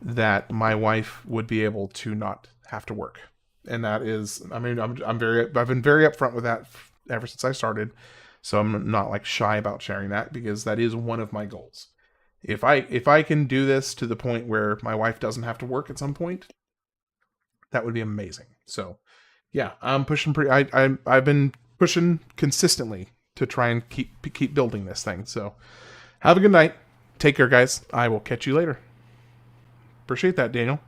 that my wife would be able to not have to work. And that is, I mean, I've been very upfront with that ever since I started. So I'm not like shy about sharing that, because that is one of my goals. If I can do this to the point where my wife doesn't have to work at some point, that would be amazing. So yeah, I'm pushing I've been pushing consistently to try and keep building this thing. So have a good night. Take care, guys. I will catch you later. Appreciate that, Daniel.